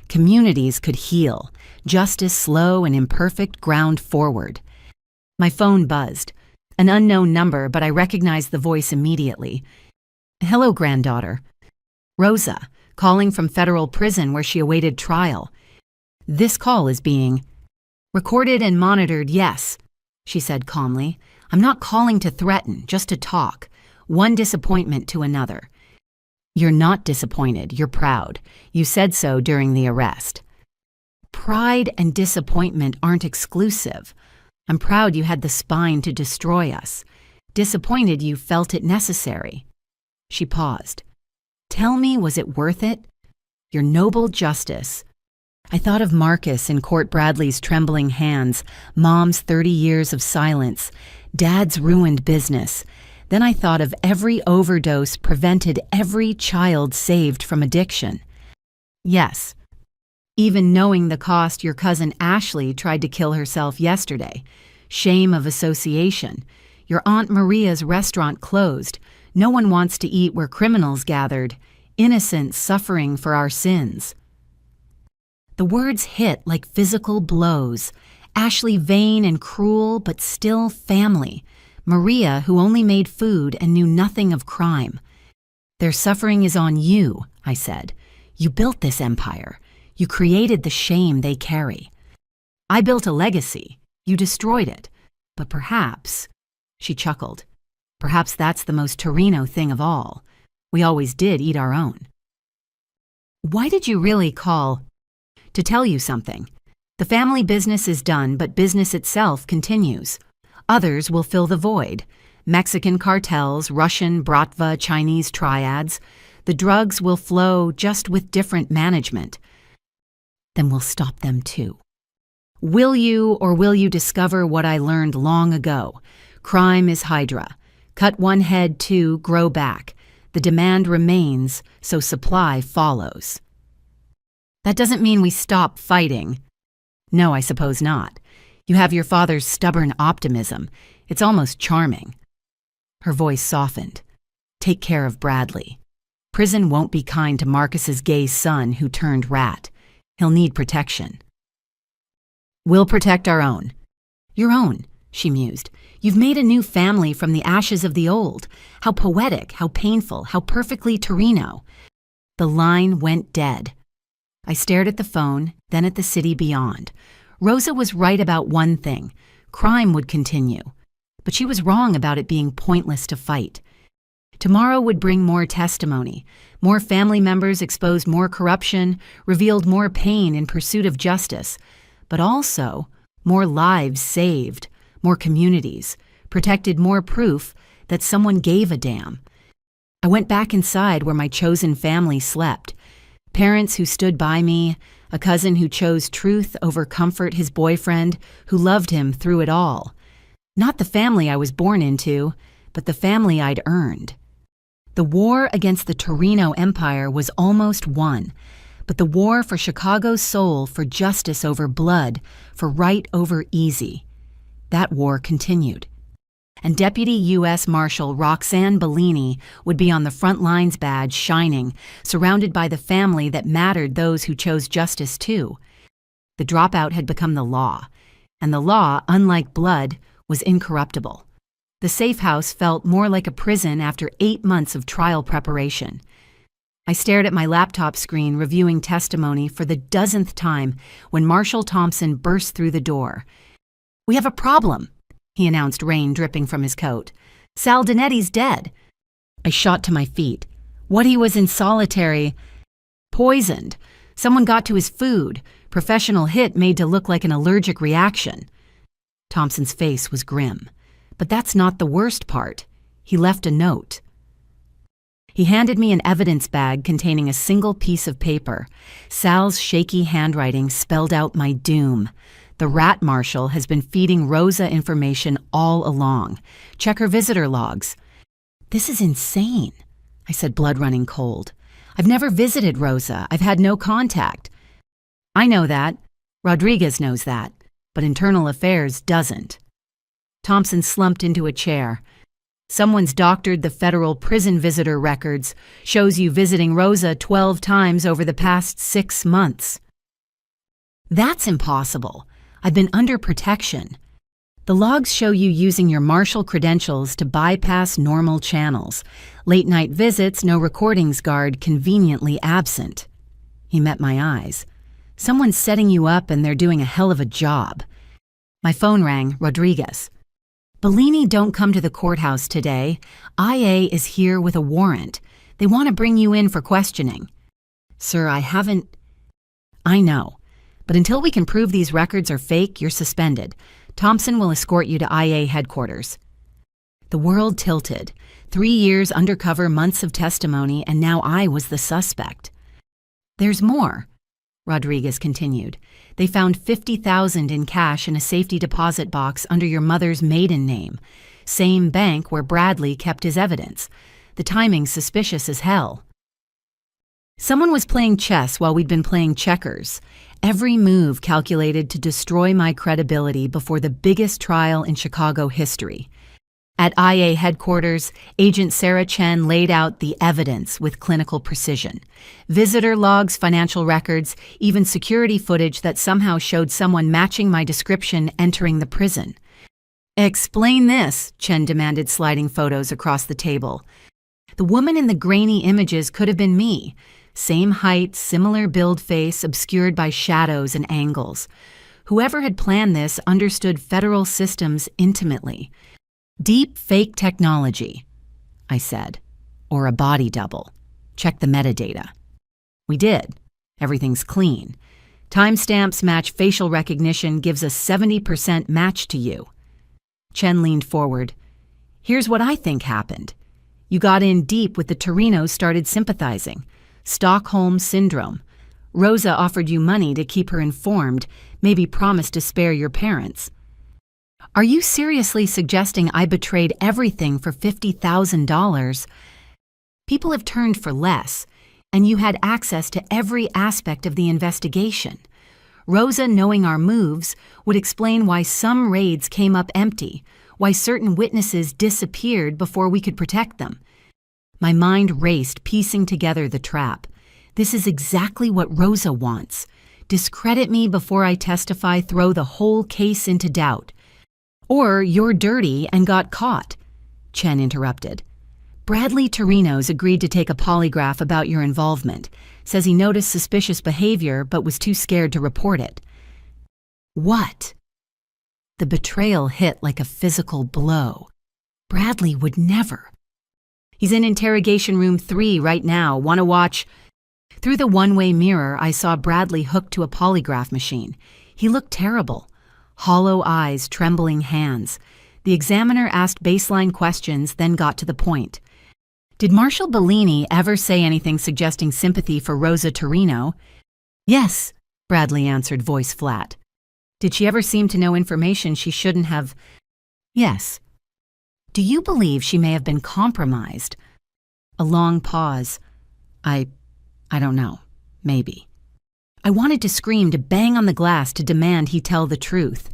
Communities could heal. Justice, slow and imperfect, ground forward. My phone buzzed. An unknown number, but I recognized the voice immediately. Hello, granddaughter. Rosa, calling from federal prison where she awaited trial. This call is being recorded and monitored, yes, she said calmly. I'm not calling to threaten, just to talk. One disappointment to another. You're not disappointed, you're proud. You said so during the arrest. Pride and disappointment aren't exclusive. I'm proud you had the spine to destroy us. Disappointed you felt it necessary. She paused. Tell me, was it worth it? Your noble justice. I thought of Marcus in Court Bradley's trembling hands, Mom's 30 years of silence, Dad's ruined business. Then I thought of every overdose prevented, every child saved from addiction. Yes. Even knowing the cost, your cousin Ashley tried to kill herself yesterday. Shame of association. Your Aunt Maria's restaurant closed. No one wants to eat where criminals gathered. Innocents suffering for our sins. The words hit like physical blows. Ashley vain and cruel, but still family. Maria, who only made food and knew nothing of crime. Their suffering is on you, I said. You built this empire. You created the shame they carry. I built a legacy. You destroyed it. But perhaps, she chuckled, perhaps that's the most Torino thing of all. We always did eat our own. Why did you really call? To tell you something. The family business is done, but business itself continues. Others will fill the void. Mexican cartels, Russian, Bratva, Chinese triads. The drugs will flow just with different management. Then we'll stop them too. Will you, or will you discover what I learned long ago? Crime is Hydra. Cut one head, two, grow back. The demand remains, so supply follows. That doesn't mean we stop fighting. No, I suppose not. You have your father's stubborn optimism. It's almost charming. Her voice softened. Take care of Bradley. Prison won't be kind to Marcus's gay son who turned rat. He'll need protection. We'll protect our own. Your own, she mused. You've made a new family from the ashes of the old. How poetic, how painful, how perfectly Torino. The line went dead. I stared at the phone, then at the city beyond. Rosa was right about one thing. Crime would continue. But she was wrong about it being pointless to fight. Tomorrow would bring more testimony. More family members exposed more corruption, revealed more pain in pursuit of justice. But also, more lives saved, more communities, protected more proof that someone gave a damn. I went back inside where my chosen family slept. Parents who stood by me, a cousin who chose truth over comfort, his boyfriend, who loved him through it all. Not the family I was born into, but the family I'd earned. The war against the Torino Empire was almost won, but the war for Chicago's soul, for justice over blood, for right over easy, that war continued. And Deputy U.S. Marshal Roxanne Bellini would be on the front lines badge shining, surrounded by the family that mattered, those who chose justice too. The dropout had become the law, and the law, unlike blood, was incorruptible. The safe house felt more like a prison after 8 months of trial preparation. I stared at my laptop screen, reviewing testimony for the dozenth time when Marshal Thompson burst through the door. "We have a problem," he announced, rain dripping from his coat. "Sal Dinetti's dead." I shot to my feet. What, he was in solitary? Poisoned. Someone got to his food. Professional hit made to look like an allergic reaction. Thompson's face was grim. But that's not the worst part. He left a note. He handed me an evidence bag containing a single piece of paper. Sal's shaky handwriting spelled out my doom. The rat marshal has been feeding Rosa information all along. Check her visitor logs. This is insane, I said, blood running cold. I've never visited Rosa. I've had no contact. I know that. Rodriguez knows that. But Internal Affairs doesn't. Thompson slumped into a chair. Someone's doctored the federal prison visitor records. Shows you visiting Rosa 12 times over the past 6 months. That's impossible. I've been under protection. The logs show you using your marshal credentials to bypass normal channels. Late-night visits, no recordings guard, conveniently absent. He met my eyes. Someone's setting you up and they're doing a hell of a job. My phone rang. Rodriguez. Bellini don't come to the courthouse today. IA is here with a warrant. They want to bring you in for questioning. Sir, I haven't... I know. But until we can prove these records are fake, you're suspended. Thompson will escort you to IA headquarters. The world tilted. 3 years undercover, months of testimony, and now I was the suspect. There's more, Rodriguez continued. They found $50,000 in cash in a safety deposit box under your mother's maiden name. Same bank where Bradley kept his evidence. The timing's suspicious as hell. Someone was playing chess while we'd been playing checkers. Every move calculated to destroy my credibility before the biggest trial in Chicago history. At IA headquarters, Agent Sarah Chen laid out the evidence with clinical precision. Visitor logs, financial records, even security footage that somehow showed someone matching my description entering the prison. Explain this, Chen demanded, sliding photos across the table. The woman in the grainy images could have been me. Same height, similar build face, obscured by shadows and angles. Whoever had planned this understood federal systems intimately. Deep fake technology, I said. Or a body double. Check the metadata. We did. Everything's clean. Timestamps match facial recognition, gives a 70% match to you. Chen leaned forward. Here's what I think happened. You got in deep with the Torinos, started sympathizing. Stockholm Syndrome. Rosa offered you money to keep her informed, maybe promised to spare your parents. Are you seriously suggesting I betrayed everything for $50,000? People have turned for less, and you had access to every aspect of the investigation. Rosa, knowing our moves, would explain why some raids came up empty, why certain witnesses disappeared before we could protect them. My mind raced, piecing together the trap. This is exactly what Rosa wants. Discredit me before I testify, throw the whole case into doubt. Or you're dirty and got caught, Chen interrupted. Bradley Torinos agreed to take a polygraph about your involvement. Says he noticed suspicious behavior but was too scared to report it. What? The betrayal hit like a physical blow. Bradley would never. He's in interrogation room 3 right now. Want to watch? Through the one-way mirror, I saw Bradley hooked to a polygraph machine. He looked terrible. Hollow eyes, trembling hands. The examiner asked baseline questions, then got to the point. Did Marshal Bellini ever say anything suggesting sympathy for Rosa Torino? Yes, Bradley answered, voice flat. Did she ever seem to know information she shouldn't have? Yes. Do you believe she may have been compromised? A long pause. I don't know. Maybe. I wanted to scream, to bang on the glass, to demand he tell the truth.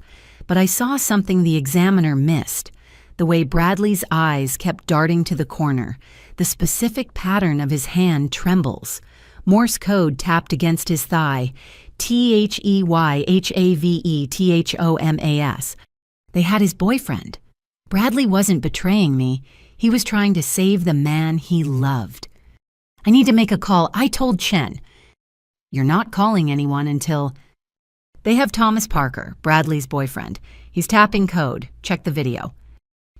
But I saw something the examiner missed. The way Bradley's eyes kept darting to the corner. The specific pattern of his hand trembles. Morse code tapped against his thigh. THEYHAVETHOMAS. They had his boyfriend. Bradley wasn't betraying me. He was trying to save the man he loved. I need to make a call. I told Chen. You're not calling anyone until... They have Thomas Parker, Bradley's boyfriend. He's tapping code. Check the video.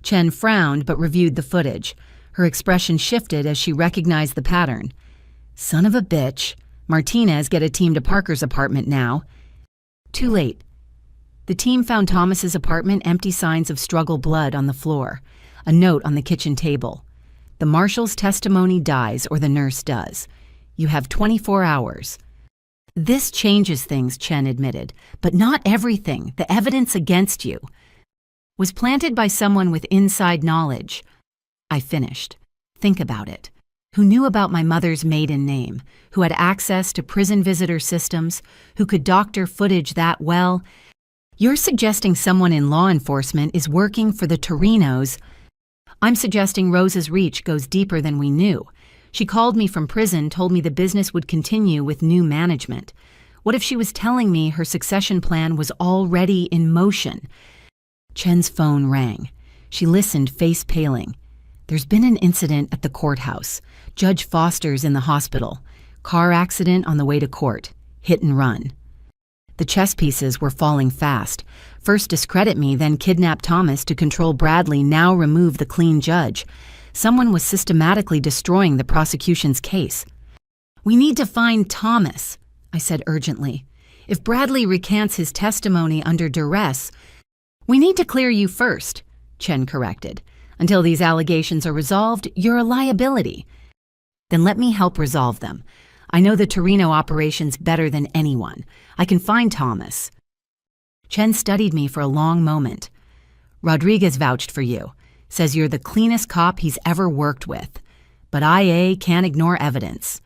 Chen frowned but reviewed the footage. Her expression shifted as she recognized the pattern. Son of a bitch. Martinez, get a team to Parker's apartment now. Too late. The team found Thomas's apartment, empty, signs of struggle, blood on the floor. A note on the kitchen table. The marshal's testimony dies, or the nurse does. You have 24 hours. This changes things, Chen admitted, but not everything. The evidence against you was planted by someone with inside knowledge. I finished. Think about it. Who knew about my mother's maiden name, who had access to prison visitor systems, who could doctor footage that well. You're suggesting someone in law enforcement is working for the Torinos. I'm suggesting Rosa's reach goes deeper than we knew. She called me from prison, told me the business would continue with new management. What if she was telling me her succession plan was already in motion? Chen's phone rang. She listened, face paling. There's been an incident at the courthouse. Judge Foster's in the hospital. Car accident on the way to court. Hit and run. The chess pieces were falling fast. First discredit me, then kidnap Thomas to control Bradley, now remove the clean judge. Someone was systematically destroying the prosecution's case. We need to find Thomas, I said urgently. If Bradley recants his testimony under duress, we need to clear you first, Chen corrected. Until these allegations are resolved, you're a liability. Then let me help resolve them. I know the Torino operations better than anyone. I can find Thomas. Chen studied me for a long moment. Rodriguez vouched for you. Says you're the cleanest cop he's ever worked with. But IA can't ignore evidence.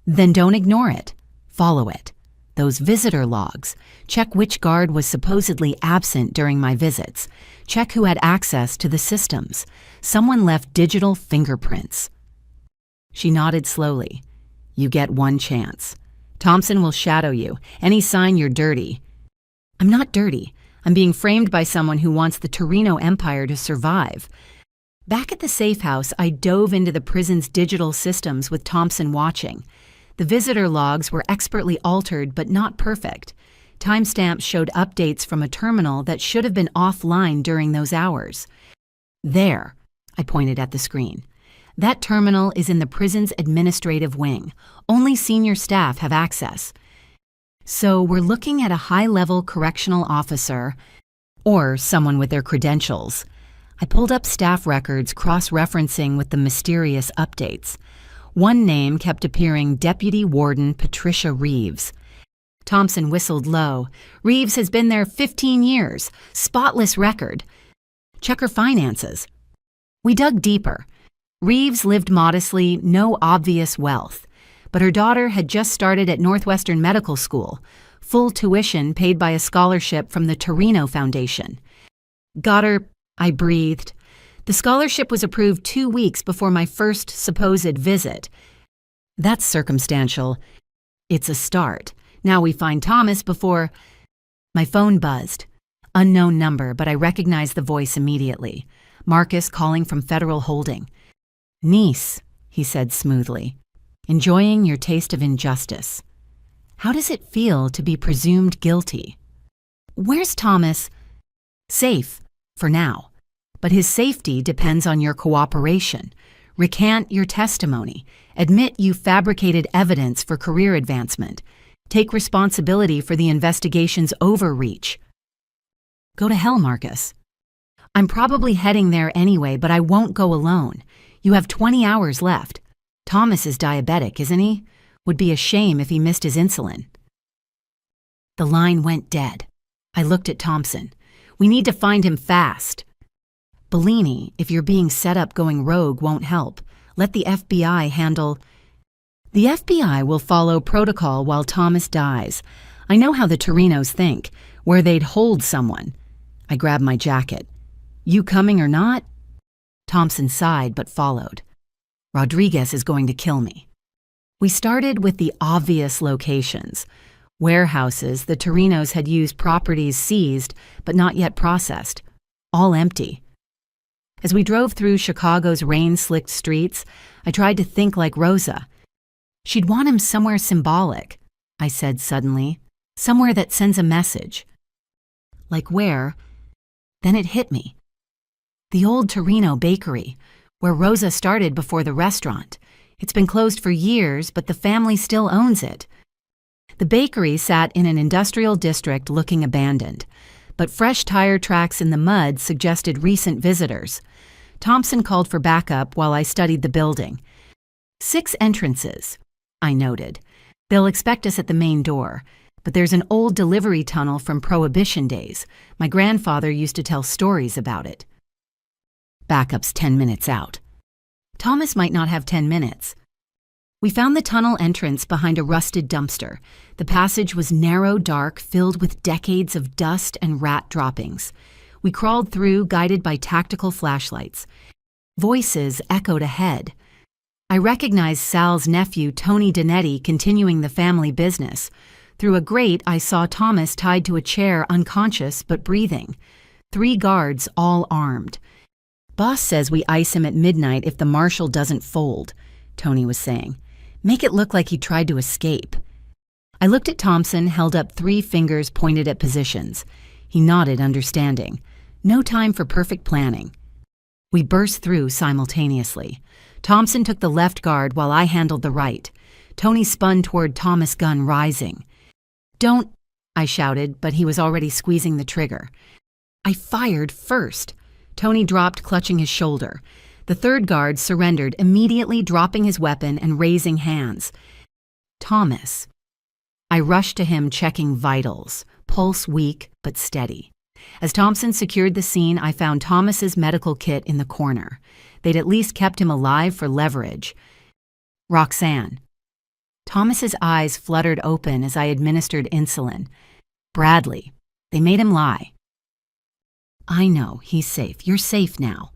Then don't ignore it. Follow it. Those visitor logs. Check which guard was supposedly absent during my visits. Check who had access to the systems. Someone left digital fingerprints. She nodded slowly. You get one chance. Thompson will shadow you. Any sign you're dirty. I'm not dirty. I'm being framed by someone who wants the Torino Empire to survive. Back at the safe house, I dove into the prison's digital systems with Thompson watching. The visitor logs were expertly altered but not perfect. Timestamps showed updates from a terminal that should have been offline during those hours. There, I pointed at the screen. That terminal is in the prison's administrative wing. Only senior staff have access. So we're looking at a high-level correctional officer or someone with their credentials. I pulled up staff records cross-referencing with the mysterious updates. One name kept appearing: Deputy Warden Patricia Reeves. Thompson whistled low. Reeves has been there 15 years. Spotless record. Check her finances. We dug deeper. Reeves lived modestly, no obvious wealth. But her daughter had just started at Northwestern Medical School, full tuition paid by a scholarship from the Torino Foundation. Got her, I breathed. The scholarship was approved 2 weeks before my first supposed visit. That's circumstantial. It's a start. Now we find Thomas before... My phone buzzed. Unknown number, but I recognized the voice immediately. Marcus calling from Federal Holding. Niece, he said smoothly. Enjoying your taste of injustice. How does it feel to be presumed guilty? Where's Thomas? Safe, for now. But his safety depends on your cooperation. Recant your testimony. Admit you fabricated evidence for career advancement. Take responsibility for the investigation's overreach. Go to hell, Marcus. I'm probably heading there anyway, but I won't go alone. You have 20 hours left. Thomas is diabetic, isn't he? Would be a shame if he missed his insulin. The line went dead. I looked at Thompson. We need to find him fast. Bellini, if you're being set up going rogue, won't help. Let the FBI handle... The FBI will follow protocol while Thomas dies. I know how the Torinos think, where they'd hold someone. I grabbed my jacket. You coming or not? Thompson sighed but followed. Rodriguez is going to kill me. We started with the obvious locations. Warehouses the Torinos had used, properties seized but not yet processed. All empty. As we drove through Chicago's rain-slicked streets, I tried to think like Rosa. She'd want him somewhere symbolic, I said suddenly. Somewhere that sends a message. Like where? Then it hit me. The old Torino bakery, where Rosa started before the restaurant. It's been closed for years, but the family still owns it. The bakery sat in an industrial district looking abandoned, but fresh tire tracks in the mud suggested recent visitors. Thompson called for backup while I studied the building. 6 entrances, I noted. They'll expect us at the main door, but there's an old delivery tunnel from Prohibition days. My grandfather used to tell stories about it. Backup's 10 minutes out. Thomas might not have 10 minutes. We found the tunnel entrance behind a rusted dumpster. The passage was narrow, dark, filled with decades of dust and rat droppings. We crawled through, guided by tactical flashlights. Voices echoed ahead. I recognized Sal's nephew, Tony Donetti, continuing the family business. Through a grate, I saw Thomas tied to a chair, unconscious but breathing. 3 guards, all armed. Boss says we ice him at midnight if the marshal doesn't fold, Tony was saying. Make it look like he tried to escape. I looked at Thompson, held up 3 fingers pointed at positions. He nodded, understanding. No time for perfect planning. We burst through simultaneously. Thompson took the left guard while I handled the right. Tony spun toward Thomas' gun, rising. Don't, I shouted, but he was already squeezing the trigger. I fired first. Tony dropped, clutching his shoulder. The 3rd guard surrendered, immediately dropping his weapon and raising hands. Thomas. I rushed to him, checking vitals, pulse weak but steady. As Thompson secured the scene, I found Thomas's medical kit in the corner. They'd at least kept him alive for leverage. Roxanne. Thomas's eyes fluttered open as I administered insulin. Bradley. They made him lie. I know, he's safe. You're safe now.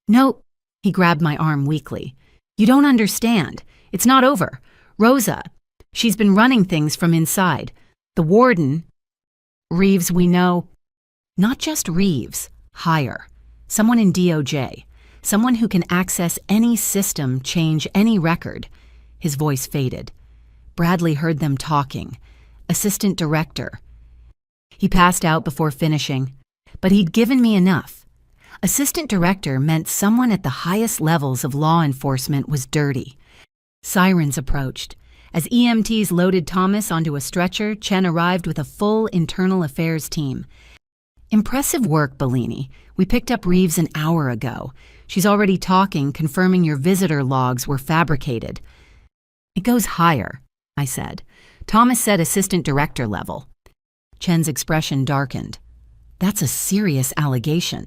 No, he grabbed my arm weakly. You don't understand. It's not over. Rosa. She's been running things from inside. The warden. Reeves, we know. Not just Reeves, higher. Someone in DOJ. Someone who can access any system, change any record. His voice faded. Bradley heard them talking. Assistant director. He passed out before finishing, but he'd given me enough. Assistant director meant someone at the highest levels of law enforcement was dirty. Sirens approached. As EMTs loaded Thomas onto a stretcher, Chen arrived with a full internal affairs team. Impressive work, Bellini. We picked up Reeves an hour ago. She's already talking, confirming your visitor logs were fabricated. It goes higher, I said. Thomas said assistant director level. Chen's expression darkened. That's a serious allegation.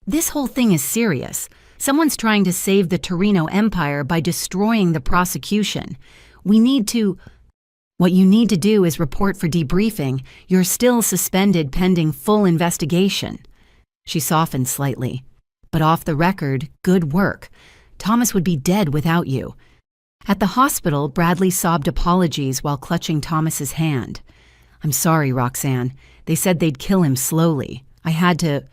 This whole thing is serious. Someone's trying to save the Torino Empire by destroying the prosecution. What you need to do is report for debriefing. You're still suspended pending full investigation. She softened slightly. But off the record, good work. Thomas would be dead without you. At the hospital, Bradley sobbed apologies while clutching Thomas's hand. I'm sorry, Roxanne. They said they'd kill him slowly. I had to...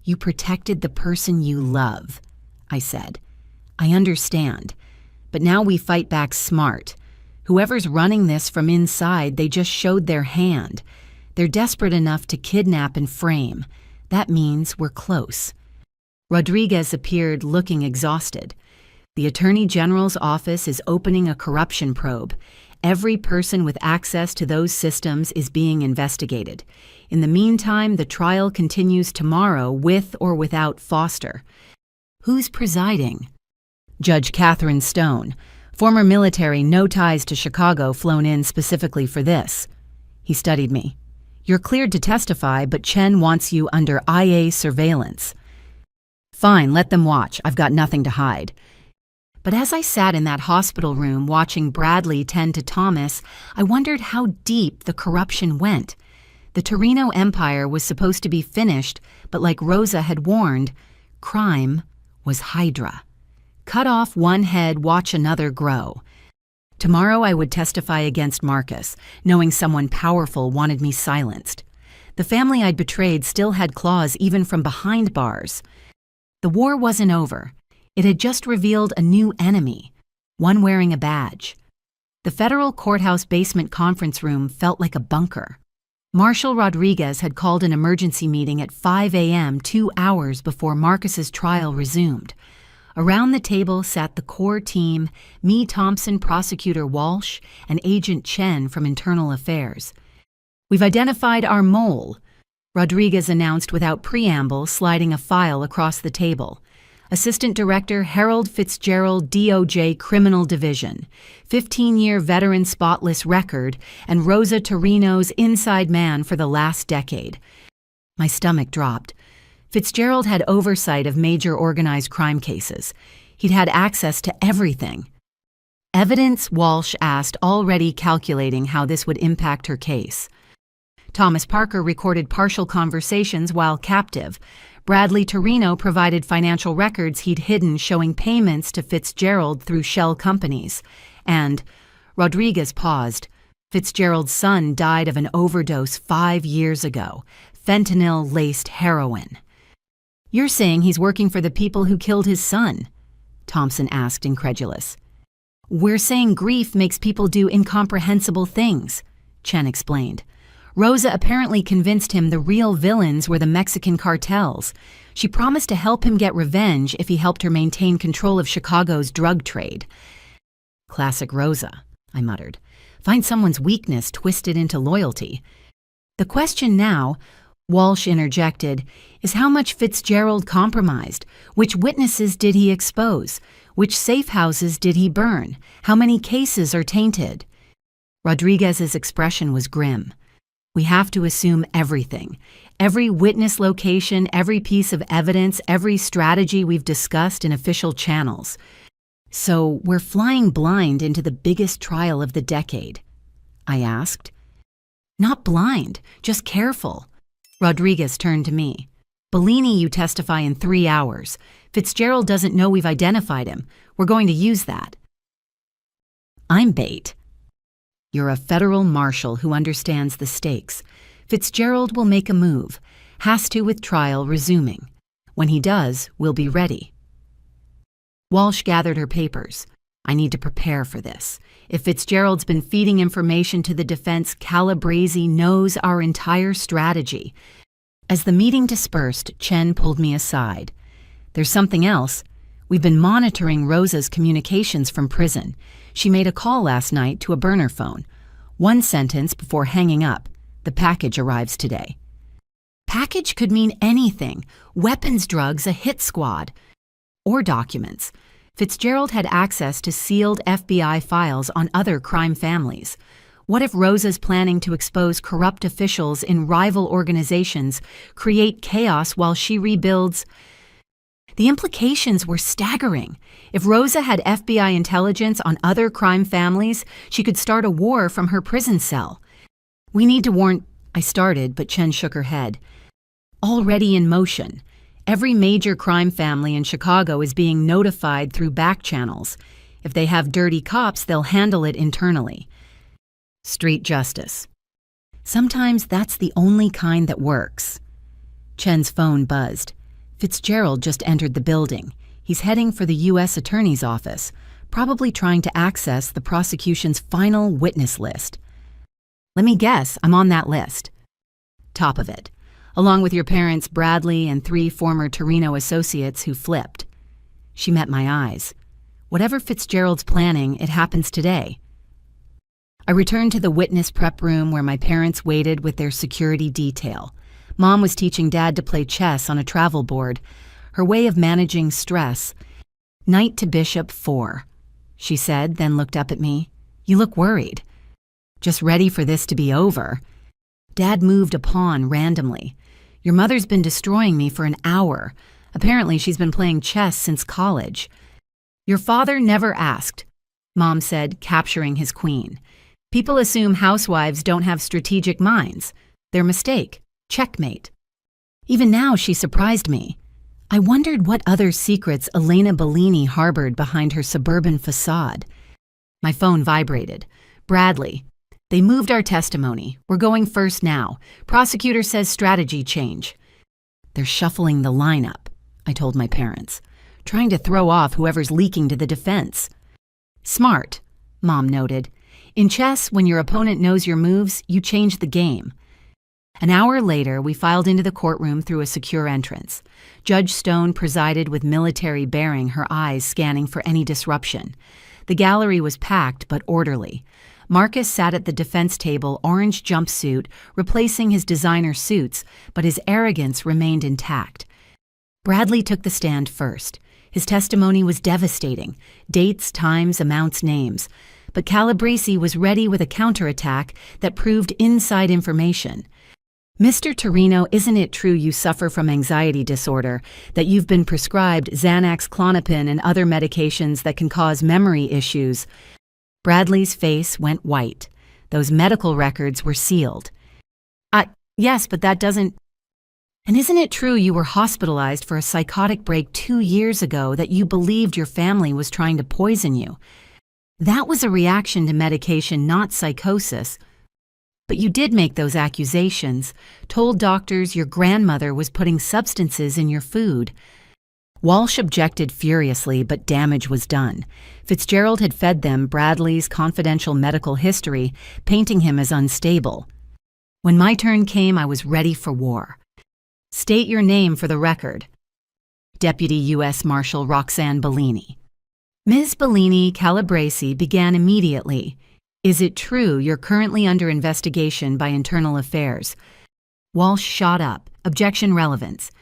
You protected the person you love, I said. I understand. But now we fight back smart. Whoever's running this from inside, they just showed their hand. They're desperate enough to kidnap and frame. That means we're close. Rodriguez appeared looking exhausted. The Attorney General's office is opening a corruption probe. Every person with access to those systems is being investigated. In the meantime, the trial continues tomorrow with or without Foster. Who's presiding? Judge Catherine Stone. Former military, no ties to Chicago, flown in specifically for this. He studied me. You're cleared to testify, but Chen wants you under IA surveillance. Fine, let them watch. I've got nothing to hide. But as I sat in that hospital room watching Bradley tend to Thomas, I wondered how deep the corruption went. The Torino Empire was supposed to be finished, but like Rosa had warned, crime was Hydra. Cut off one head, watch another grow. Tomorrow I would testify against Marcus, knowing someone powerful wanted me silenced. The family I'd betrayed still had claws even from behind bars. The war wasn't over. It had just revealed a new enemy, one wearing a badge. The federal courthouse basement conference room felt like a bunker. Marshal Rodriguez had called an emergency meeting at 5 a.m. 2 hours before Marcus's trial resumed. Around the table sat the core team, me, Thompson, Prosecutor Walsh, and Agent Chen from Internal Affairs. We've identified our mole, Rodriguez announced without preamble, sliding a file across the table. Assistant Director Harold Fitzgerald, DOJ Criminal Division, 15-year veteran spotless record, and Rosa Torino's inside man for the last decade. My stomach dropped. Fitzgerald had oversight of major organized crime cases. He'd had access to everything. Evidence, Walsh asked, already calculating how this would impact her case. Thomas Parker recorded partial conversations while captive. Bradley Torino provided financial records he'd hidden showing payments to Fitzgerald through shell companies. And Rodriguez paused. Fitzgerald's son died of an overdose 5 years ago. Fentanyl-laced heroin. You're saying he's working for the people who killed his son? Thompson asked, incredulous. We're saying grief makes people do incomprehensible things, Chen explained. Rosa apparently convinced him the real villains were the Mexican cartels. She promised to help him get revenge if he helped her maintain control of Chicago's drug trade. Classic Rosa, I muttered. Find someone's weakness twisted into loyalty. The question now, Walsh interjected, is how much Fitzgerald compromised? Which witnesses did he expose? Which safe houses did he burn? How many cases are tainted? Rodriguez's expression was grim. We have to assume everything. Every witness location, every piece of evidence, every strategy we've discussed in official channels. So we're flying blind into the biggest trial of the decade, I asked. Not blind, just careful. Rodriguez turned to me. Bellini, you testify in 3 hours. Fitzgerald doesn't know we've identified him. We're going to use that. I'm bait. You're a federal marshal who understands the stakes. Fitzgerald will make a move. Has to with trial resuming. When he does, we'll be ready. Walsh gathered her papers. I need to prepare for this. If Fitzgerald's been feeding information to the defense, Calabrese knows our entire strategy. As the meeting dispersed, Chen pulled me aside. There's something else. We've been monitoring Rosa's communications from prison. She made a call last night to a burner phone. One sentence before hanging up. The package arrives today. Package could mean anything. Weapons, drugs, a hit squad. Or documents. Fitzgerald had access to sealed FBI files on other crime families. What if Rosa's planning to expose corrupt officials in rival organizations, create chaos while she rebuilds? The implications were staggering. If Rosa had FBI intelligence on other crime families, she could start a war from her prison cell. We need to warn... I started, but Chen shook her head. Already in motion. Every major crime family in Chicago is being notified through back channels. If they have dirty cops, they'll handle it internally. Street justice. Sometimes that's the only kind that works. Chen's phone buzzed. Fitzgerald just entered the building. He's heading for the U.S. Attorney's office, probably trying to access the prosecution's final witness list. Let me guess, I'm on that list. Top of it. Along with your parents, Bradley, and 3 former Torino associates who flipped. She met my eyes. Whatever Fitzgerald's planning, it happens today. I returned to the witness prep room where my parents waited with their security detail. Mom was teaching Dad to play chess on a travel board, her way of managing stress. Knight to bishop 4, she said, then looked up at me. You look worried. Just ready for this to be over. Dad moved a pawn randomly. Your mother's been destroying me for an hour. Apparently she's been playing chess since college. Your father never asked, Mom said, capturing his queen. People assume housewives don't have strategic minds. Their mistake. Checkmate. Even now she surprised me. I wondered what other secrets Elena Bellini harbored behind her suburban facade. My phone vibrated. Bradley. They moved our testimony. We're going first now. Prosecutor says strategy change. They're shuffling the lineup, I told my parents, trying to throw off whoever's leaking to the defense. Smart, Mom noted. In chess, when your opponent knows your moves, you change the game. An hour later, we filed into the courtroom through a secure entrance. Judge Stone presided with military bearing, her eyes scanning for any disruption. The gallery was packed but orderly. Marcus sat at the defense table, orange jumpsuit, replacing his designer suits, but his arrogance remained intact. Bradley took the stand first. His testimony was devastating. Dates, times, amounts, names. But Calabrese was ready with a counterattack that proved inside information. Mr. Torino, isn't it true you suffer from anxiety disorder, that you've been prescribed Xanax, Klonopin, and other medications that can cause memory issues? Bradley's face went white. Those medical records were sealed. Yes, but that doesn't... And isn't it true you were hospitalized for a psychotic break 2 years ago, that you believed your family was trying to poison you? That was a reaction to medication, not psychosis. But you did make those accusations, told doctors your grandmother was putting substances in your food. Walsh objected furiously, but damage was done. Fitzgerald had fed them Bradley's confidential medical history, painting him as unstable. When my turn came, I was ready for war. State your name for the record. Deputy U.S. Marshal Roxanne Bellini. Ms. Bellini, Calabrese began immediately. Is it true you're currently under investigation by Internal Affairs? Walsh shot up. Objection relevance.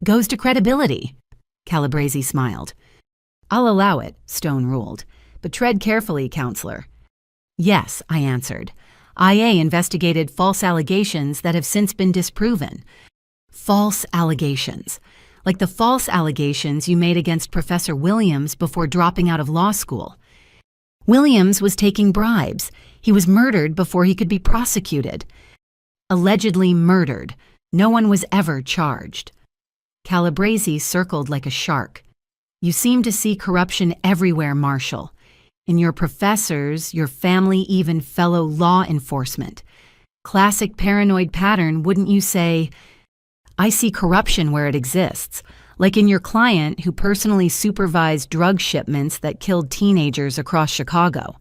Goes to credibility. Calabrese smiled. I'll allow it, Stone ruled. But tread carefully, counselor. Yes, I answered. IA investigated false allegations that have since been disproven. False allegations. Like the false allegations you made against Professor Williams before dropping out of law school. Williams was taking bribes. He was murdered before he could be prosecuted. Allegedly murdered. No one was ever charged. Calabrese circled like a shark. You seem to see corruption everywhere, Marshal. In your professors, your family, even fellow law enforcement. Classic paranoid pattern, wouldn't you say? I see corruption where it exists, like in your client who personally supervised drug shipments that killed teenagers across Chicago.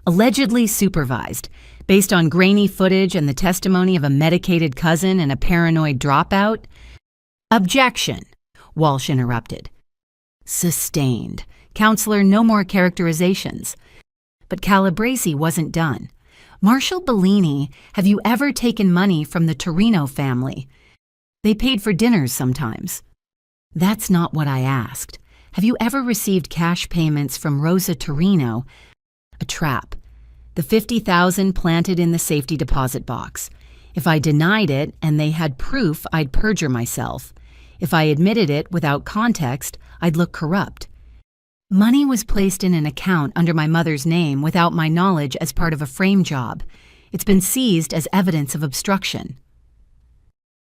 Allegedly supervised, based on grainy footage and the testimony of a medicated cousin and a paranoid dropout? Objection, Walsh interrupted. Sustained. Counselor, no more characterizations. But Calabresi wasn't done. Marshal Bellini, have you ever taken money from the Torino family? They paid for dinners sometimes. That's not what I asked. Have you ever received cash payments from Rosa Torino? A trap. The $50,000 planted in the safety deposit box. If I denied it and they had proof, I'd perjure myself. If I admitted it without context, I'd look corrupt. Money was placed in an account under my mother's name without my knowledge as part of a frame job. It's been seized as evidence of obstruction.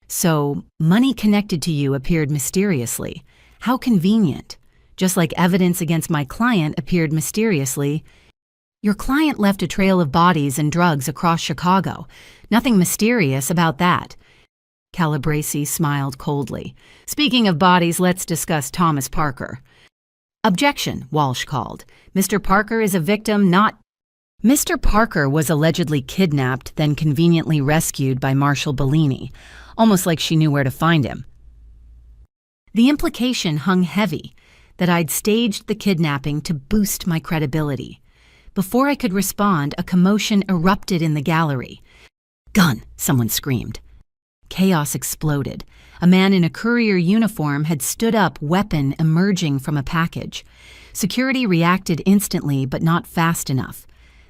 So, money connected to you appeared mysteriously. How convenient. Just like evidence against my client appeared mysteriously. Your client left a trail of bodies and drugs across Chicago. Nothing mysterious about that. Calabresi smiled coldly. Speaking of bodies, let's discuss Thomas Parker. Objection, Walsh called. Mr. Parker is a victim, not... Mr. Parker was allegedly kidnapped, then conveniently rescued by Marshal Bellini, almost like she knew where to find him. The implication hung heavy, that I'd staged the kidnapping to boost my credibility. Before I could respond, a commotion erupted in the gallery. Gun, someone screamed. Chaos exploded. A man in a courier uniform had stood up, weapon emerging from a package. Security reacted instantly, but not fast enough.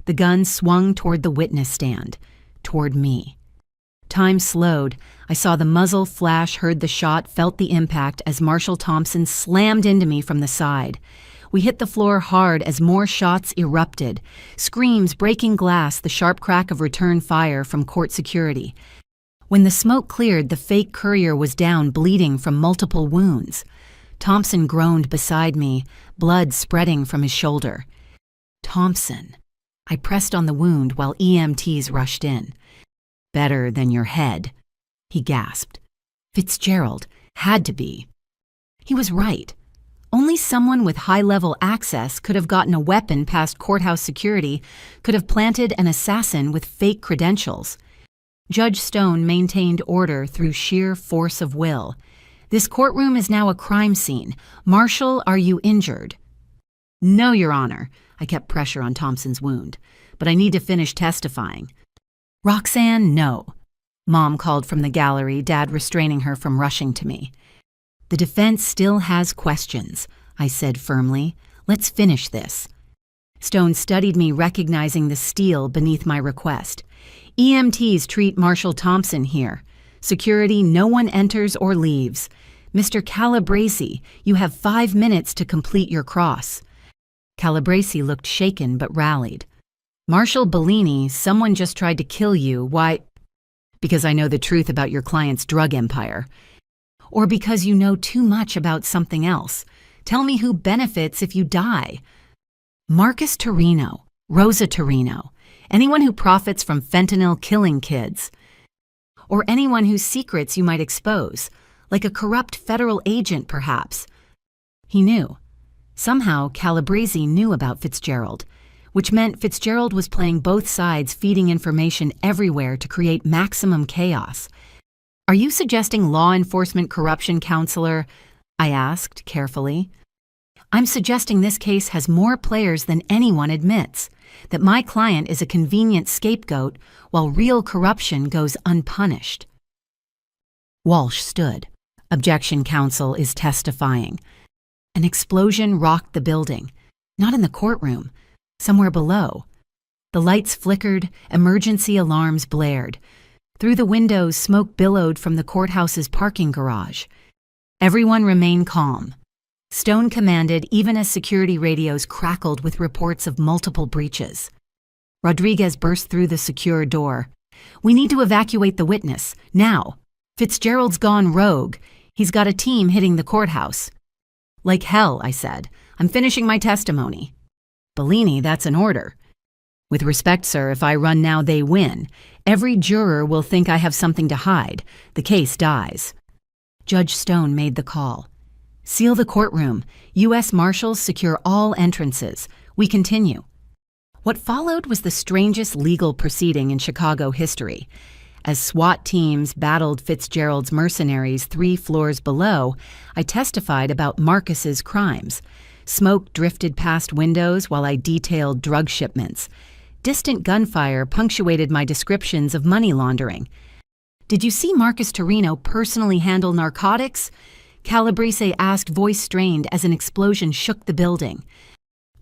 The gun swung toward the witness stand, toward me. Time slowed. I saw the muzzle flash, heard the shot, felt the impact as Marshal Thompson slammed into me from the side. We hit the floor hard as more shots erupted. Screams, breaking glass, the sharp crack of return fire from court security. When the smoke cleared, the fake courier was down, bleeding from multiple wounds. Thompson groaned beside me, blood spreading from his shoulder. Thompson. I pressed on the wound while EMTs rushed in. Better than your head, he gasped. Fitzgerald had to be. He was right. Only someone with high-level access could have gotten a weapon past courthouse security, could have planted an assassin with fake credentials. Judge Stone maintained order through sheer force of will. This courtroom is now a crime scene. Marshal, are you injured? No, Your Honor. I kept pressure on Thompson's wound. But I need to finish testifying. Roxanne, no. Mom called from the gallery, Dad restraining her from rushing to me. The defense still has questions, I said firmly. Let's finish this. Stone studied me, recognizing the steel beneath my request. EMTs treat Marshal Thompson here. Security, no one enters or leaves. Mr. Calabresi, you have 5 minutes to complete your cross. Calabresi looked shaken but rallied. Marshal Bellini, someone just tried to kill you. Why? Because I know the truth about your client's drug empire. Or because you know too much about something else. Tell me who benefits if you die. Marcus Torino, Rosa Torino, anyone who profits from fentanyl killing kids. Or anyone whose secrets you might expose, like a corrupt federal agent perhaps. He knew. Somehow Calabresi knew about Fitzgerald, which meant Fitzgerald was playing both sides, feeding information everywhere to create maximum chaos. Are you suggesting law enforcement corruption, counselor? I asked carefully. I'm suggesting this case has more players than anyone admits, that my client is a convenient scapegoat while real corruption goes unpunished. Walsh stood. Objection, counsel is testifying. An explosion rocked the building, not in the courtroom, somewhere below. The lights flickered, emergency alarms blared. Through the windows, smoke billowed from the courthouse's parking garage. Everyone remain calm. Stone commanded even as security radios crackled with reports of multiple breaches. Rodriguez burst through the secure door. We need to evacuate the witness, now. Fitzgerald's gone rogue. He's got a team hitting the courthouse. Like hell, I said. I'm finishing my testimony. Bellini, that's an order. With respect, sir, if I run now, they win. Every juror will think I have something to hide. The case dies. Judge Stone made the call. Seal the courtroom. U.S. Marshals secure all entrances. We continue. What followed was the strangest legal proceeding in Chicago history. As SWAT teams battled Fitzgerald's mercenaries 3 floors below, I testified about Marcus's crimes. Smoke drifted past windows while I detailed drug shipments. Distant gunfire punctuated my descriptions of money laundering. Did you see Marcus Torino personally handle narcotics? Calabrese asked, voice strained as an explosion shook the building.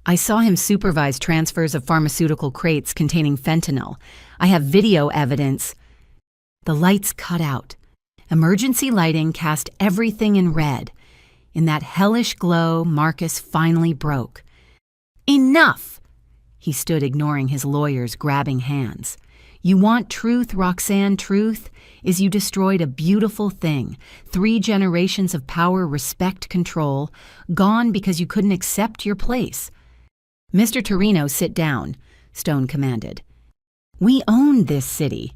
I saw him supervise transfers of pharmaceutical crates containing fentanyl. I have video evidence. The lights cut out. Emergency lighting cast everything in red. In that hellish glow, Marcus finally broke. Enough! He stood ignoring his lawyers, grabbing hands. You want truth, Roxanne, truth? Is you destroyed a beautiful thing. 3 generations of power, respect, control, gone because you couldn't accept your place. Mr. Torino, sit down, Stone commanded. We own this city,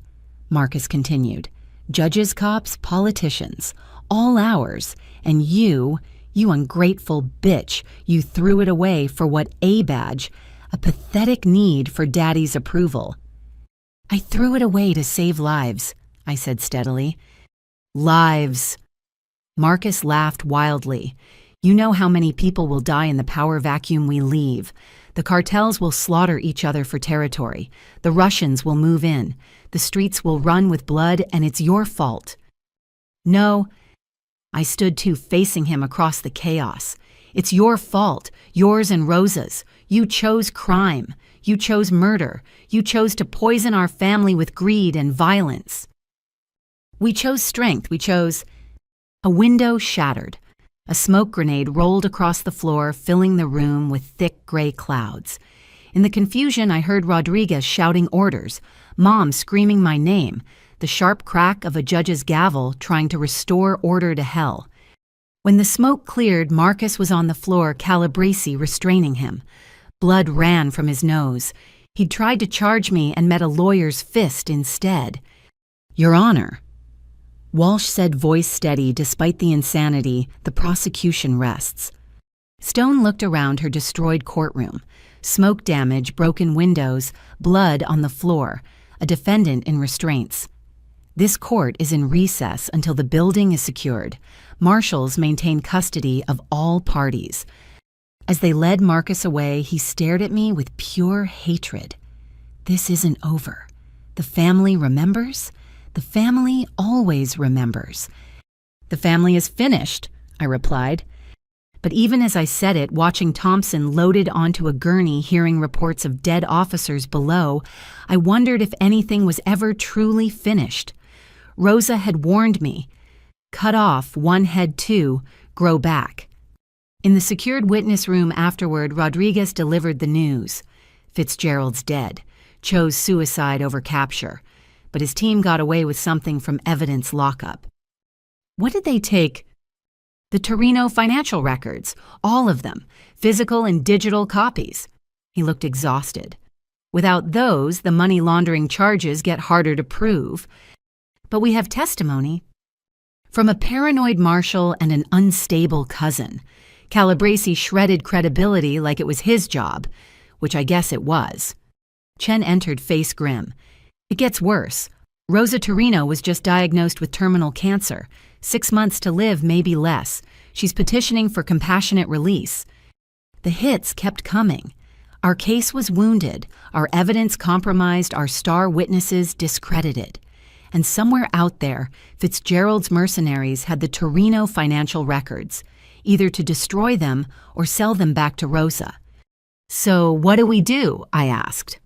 Marcus continued. Judges, cops, politicians, all ours. And you ungrateful bitch, you threw it away for what, a badge, a pathetic need for daddy's approval. I threw it away to save lives, I said steadily. Lives. Marcus laughed wildly. You know how many people will die in the power vacuum we leave. The cartels will slaughter each other for territory. The Russians will move in. The streets will run with blood, and it's your fault. No. I stood too, facing him across the chaos. It's your fault, yours and Rosa's. You chose crime. You chose murder. You chose to poison our family with greed and violence. We chose strength. We chose... A window shattered. A smoke grenade rolled across the floor, filling the room with thick gray clouds. In the confusion, I heard Rodriguez shouting orders, Mom screaming my name, the sharp crack of a judge's gavel trying to restore order to hell. When the smoke cleared, Marcus was on the floor, Calabrese restraining him. Blood ran from his nose. He'd tried to charge me and met a lawyer's fist instead. Your Honor. Walsh said, voice steady. Despite the insanity, the prosecution rests. Stone looked around her destroyed courtroom. Smoke damage, broken windows, blood on the floor, a defendant in restraints. This court is in recess until the building is secured. Marshals maintain custody of all parties. As they led Marcus away, he stared at me with pure hatred. This isn't over. The family remembers. The family always remembers. The family is finished, I replied. But even as I said it, watching Thompson loaded onto a gurney, hearing reports of dead officers below, I wondered if anything was ever truly finished. Rosa had warned me. Cut off, one head too, grow back. In the secured witness room afterward, Rodriguez delivered the news. Fitzgerald's dead. Chose suicide over capture. But his team got away with something from evidence lockup. What did they take? The Torino financial records, all of them, physical and digital copies. He looked exhausted. Without those, the money laundering charges get harder to prove. But we have testimony from a paranoid marshal and an unstable cousin. Calabrese shredded credibility like it was his job, which I guess it was. Chen entered, face grim. It gets worse. Rosa Torino was just diagnosed with terminal cancer. 6 months to live, maybe less. She's petitioning for compassionate release. The hits kept coming. Our case was wounded, our evidence compromised, our star witnesses discredited. And somewhere out there, Fitzgerald's mercenaries had the Torino financial records, either to destroy them or sell them back to Rosa. So what do? I asked.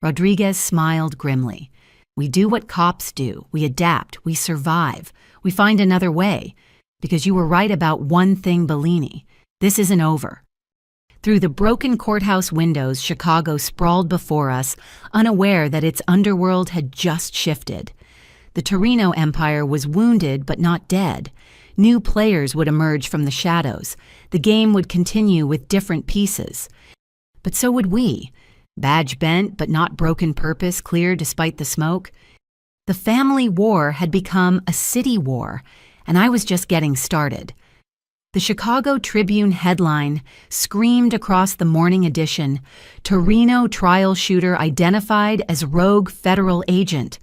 Rodriguez smiled grimly. We do what cops do. We adapt. We survive. We find another way. Because you were right about one thing, Bellini. This isn't over. Through the broken courthouse windows, Chicago sprawled before us, unaware that its underworld had just shifted. The Torino Empire was wounded but not dead. New players would emerge from the shadows. The game would continue with different pieces. But so would we. Badge bent, but not broken purpose clear despite the smoke. The family war had become a city war, and I was just getting started. The Chicago Tribune headline screamed across the morning edition, "Torino trial shooter identified as rogue federal agent."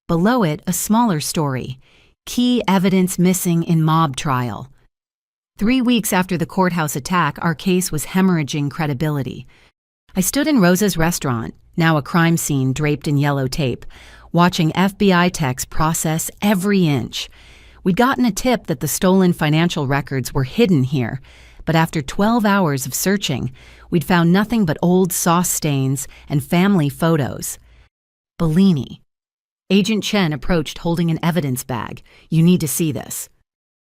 Below it, a smaller story, "Key evidence missing in mob trial." 3 weeks after the courthouse attack, our case was hemorrhaging credibility. I stood in Rosa's restaurant, now a crime scene draped in yellow tape, watching FBI techs process every inch. We'd gotten a tip that the stolen financial records were hidden here, but after 12 hours of searching, we'd found nothing but old sauce stains and family photos. Bellini. Agent Chen approached holding an evidence bag. "You need to see this."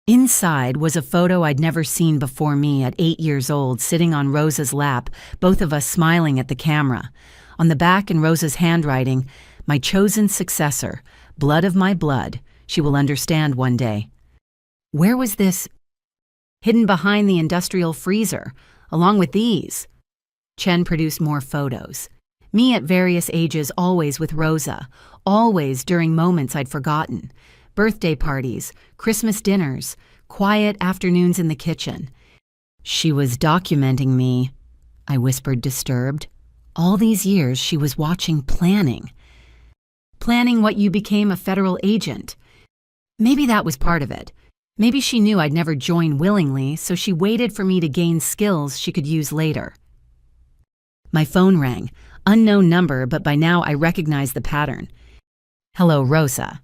Inside was a photo I'd never seen before me at 8 years old, sitting on Rosa's lap, both of us smiling at the camera. On the back in Rosa's handwriting, "My chosen successor, blood of my blood. She will understand one day." Where was this? Hidden behind the industrial freezer, along with these. Chen produced more photos. Me at various ages, always with Rosa, always during moments I'd forgotten. Birthday parties, Christmas dinners, quiet afternoons in the kitchen. "She was documenting me," I whispered, disturbed. All these years she was watching, planning. Planning what you became, a federal agent. Maybe that was part of it. Maybe she knew I'd never join willingly, so she waited for me to gain skills she could use later. My phone rang. Unknown number, but by now I recognized the pattern. "Hello, Rosa."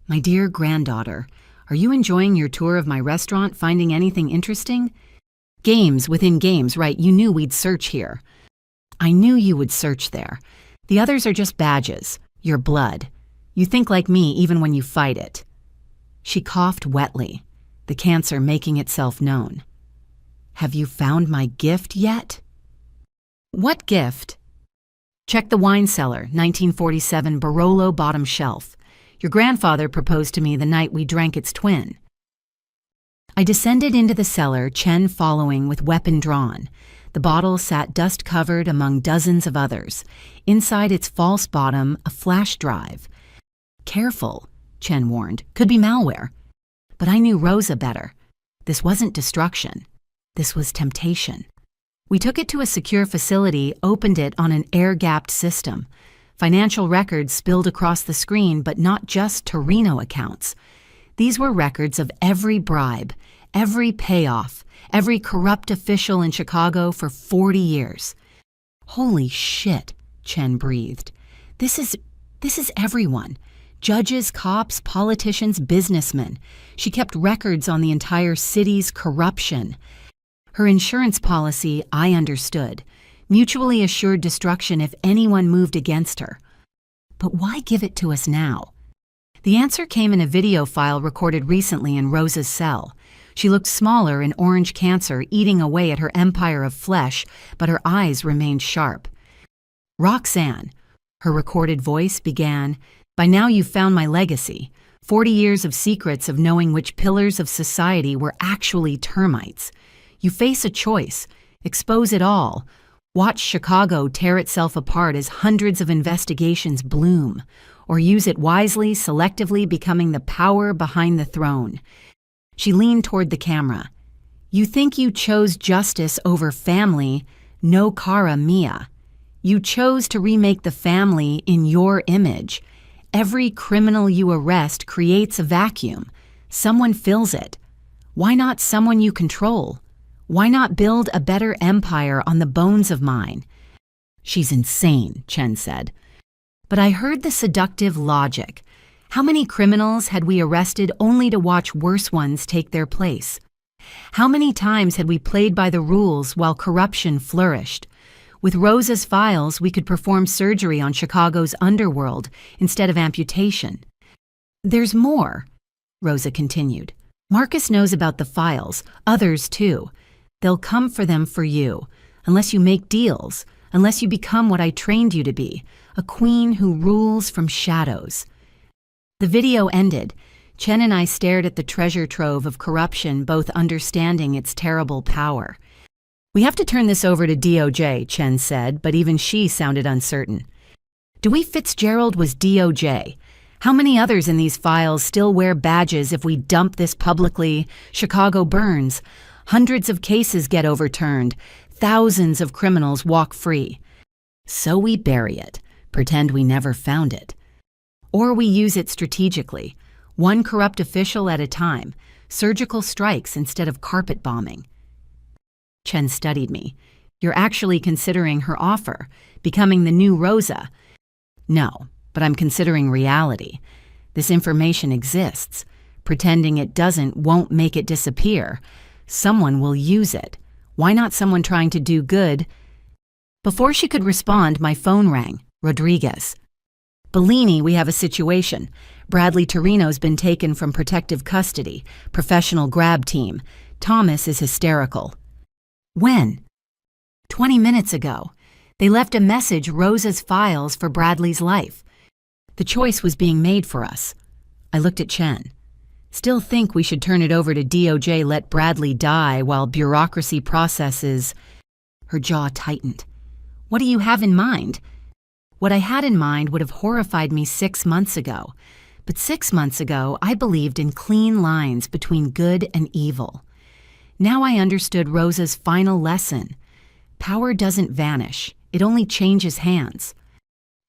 "My dear granddaughter, are you enjoying your tour of my restaurant, finding anything interesting?" "Games within games, right? You knew we'd search here." "I knew you would search there. The others are just badges. Your blood. You think like me even when you fight it." She coughed wetly, the cancer making itself known. "Have you found my gift yet?" "What gift?" "Check the wine cellar, 1947 Barolo bottom shelf. Your grandfather proposed to me the night we drank its twin." I descended into the cellar, Chen following with weapon drawn. The bottle sat dust-covered among dozens of others. Inside its false bottom, a flash drive. "Careful," Chen warned. "Could be malware." But I knew Rosa better. This wasn't destruction. This was temptation. We took it to a secure facility, opened it on an air-gapped system. Financial records spilled across the screen, but not just Torino accounts. These were records of every bribe, every payoff, every corrupt official in Chicago for 40 years. "Holy shit," Chen breathed. This is everyone. Judges, cops, politicians, businessmen. She kept records on the entire city's corruption. Her insurance policy, I understood. Mutually assured destruction if anyone moved against her. But why give it to us now? The answer came in a video file recorded recently in Rosa's cell. She looked smaller in orange cancer eating away at her empire of flesh, but her eyes remained sharp. "Roxanne," her recorded voice began, "by now you've found my legacy. 40 years of secrets of knowing which pillars of society were actually termites. You face a choice. Expose it all. Watch Chicago tear itself apart as hundreds of investigations bloom. Or use it wisely, selectively becoming the power behind the throne." She leaned toward the camera. "You think you chose justice over family, no cara mia. You chose to remake the family in your image. Every criminal you arrest creates a vacuum. Someone fills it. Why not someone you control? Why not build a better empire on the bones of mine?" "She's insane," Chen said. But I heard the seductive logic. How many criminals had we arrested only to watch worse ones take their place? How many times had we played by the rules while corruption flourished? With Rosa's files, we could perform surgery on Chicago's underworld instead of amputation. "There's more," Rosa continued. "Marcus knows about the files, others too. They'll come for them for you, unless you make deals, unless you become what I trained you to be, a queen who rules from shadows." The video ended. Chen and I stared at the treasure trove of corruption, both understanding its terrible power. We have to turn this over to DOJ, Chen said, but even she sounded uncertain. Dewey Fitzgerald was DOJ. How many others in these files still wear badges if we dump this publicly? Chicago burns. Hundreds of cases get overturned. Thousands of criminals walk free. So we bury it, pretend we never found it. Or we use it strategically, one corrupt official at a time, surgical strikes instead of carpet bombing. Chen studied me. You're actually considering her offer, becoming the new Rosa. No, but I'm considering reality. This information exists. Pretending it doesn't won't make it disappear. Someone will use it. Why not someone trying to do good? Before she could respond, my phone rang. Rodriguez. Bellini, we have a situation. Bradley Torino's been taken from protective custody. Professional grab team. Thomas is hysterical. When? 20 minutes ago. They left a message, Rosa's files for Bradley's life. The choice was being made for us. I looked at Chen. Still think we should turn it over to DOJ, let Bradley die while bureaucracy processes. Her jaw tightened. What do you have in mind? What I had in mind would have horrified me 6 months ago. But 6 months ago, I believed in clean lines between good and evil. Now I understood Rosa's final lesson. Power doesn't vanish. It only changes hands.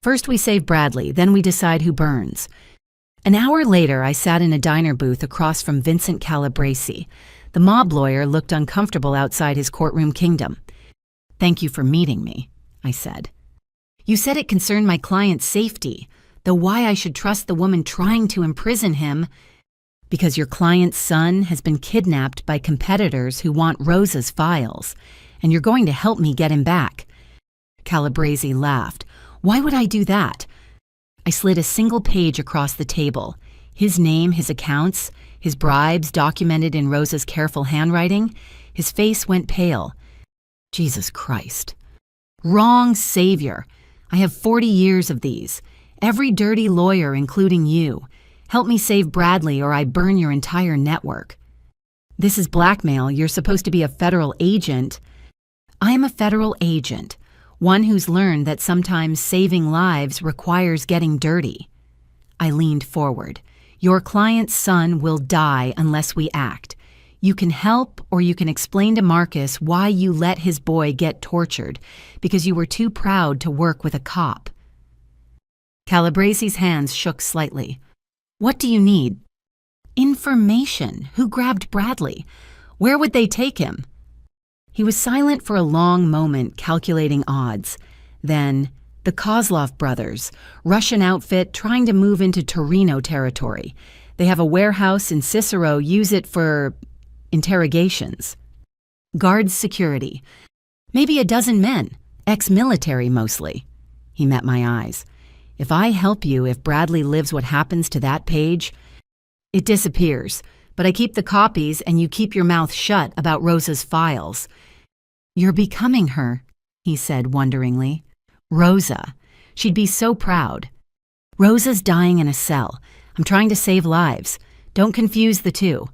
First we save Bradley, then we decide who burns. An hour later, I sat in a diner booth across from Vincent Calabresi. The mob lawyer looked uncomfortable outside his courtroom kingdom. Thank you for meeting me, I said. You said it concerned my client's safety, though why I should trust the woman trying to imprison him? Because your client's son has been kidnapped by competitors who want Rosa's files, and you're going to help me get him back. Calabresi laughed. Why would I do that? I slid a single page across the table. His name, his accounts, his bribes documented in Rosa's careful handwriting. His face went pale. Jesus Christ. Wrong savior. I have 40 years of these. Every dirty lawyer, including you. Help me save Bradley or I burn your entire network. This is blackmail. You're supposed to be a federal agent. I am a federal agent. One who's learned that sometimes saving lives requires getting dirty. I leaned forward. Your client's son will die unless we act. You can help or you can explain to Marcus why you let his boy get tortured because you were too proud to work with a cop. Calabresi's hands shook slightly. What do you need? Information. Who grabbed Bradley? Where would they take him? He was silent for a long moment, calculating odds. Then, the Kozlov brothers, Russian outfit trying to move into Torino territory. They have a warehouse in Cicero, use it for interrogations. Guards security. Maybe a dozen men, ex-military mostly. He met my eyes. If I help you, if Bradley lives what happens to that page, it disappears. But I keep the copies and you keep your mouth shut about Rosa's files. You're becoming her, he said wonderingly. Rosa. She'd be so proud. Rosa's dying in a cell. I'm trying to save lives. Don't confuse the two.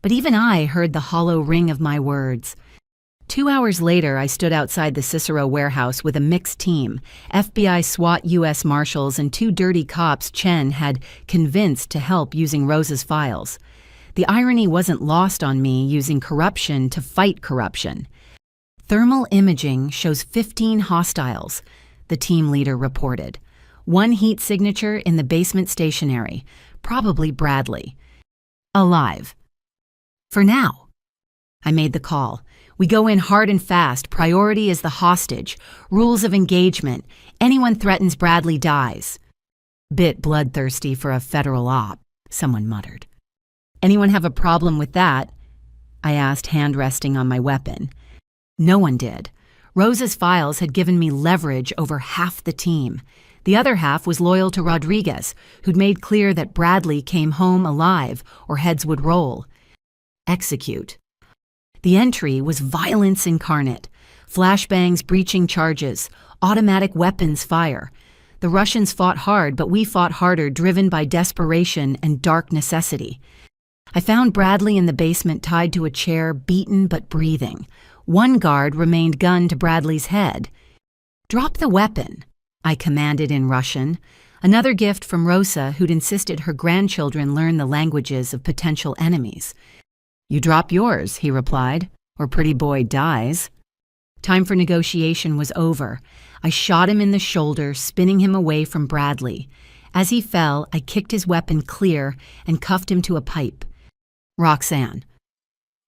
But even I heard the hollow ring of my words. 2 hours later, I stood outside the Cicero warehouse with a mixed team, FBI, SWAT, U.S. Marshals, and 2 dirty cops Chen had convinced to help using Rosa's files. The irony wasn't lost on me using corruption to fight corruption. Thermal imaging shows 15 hostiles, the team leader reported. 1 heat signature in the basement stationery, probably Bradley. Alive. For now. I made the call. We go in hard and fast. Priority is the hostage. Rules of engagement. Anyone threatens Bradley dies. Bit bloodthirsty for a federal op, someone muttered. Anyone have a problem with that? I asked, hand resting on my weapon. No one did. Rosa's files had given me leverage over half the team. The other half was loyal to Rodriguez, who'd made clear that Bradley came home alive or heads would roll. Execute. The entry was violence incarnate. Flashbangs breaching charges, automatic weapons fire. The Russians fought hard, but we fought harder, driven by desperation and dark necessity. I found Bradley in the basement tied to a chair, beaten but breathing. One guard remained gunned to Bradley's head. "Drop the weapon," I commanded in Russian, another gift from Rosa, who'd insisted her grandchildren learn the languages of potential enemies. "You drop yours," he replied, "or pretty boy dies." Time for negotiation was over. I shot him in the shoulder, spinning him away from Bradley. As he fell, I kicked his weapon clear and cuffed him to a pipe. "Roxanne."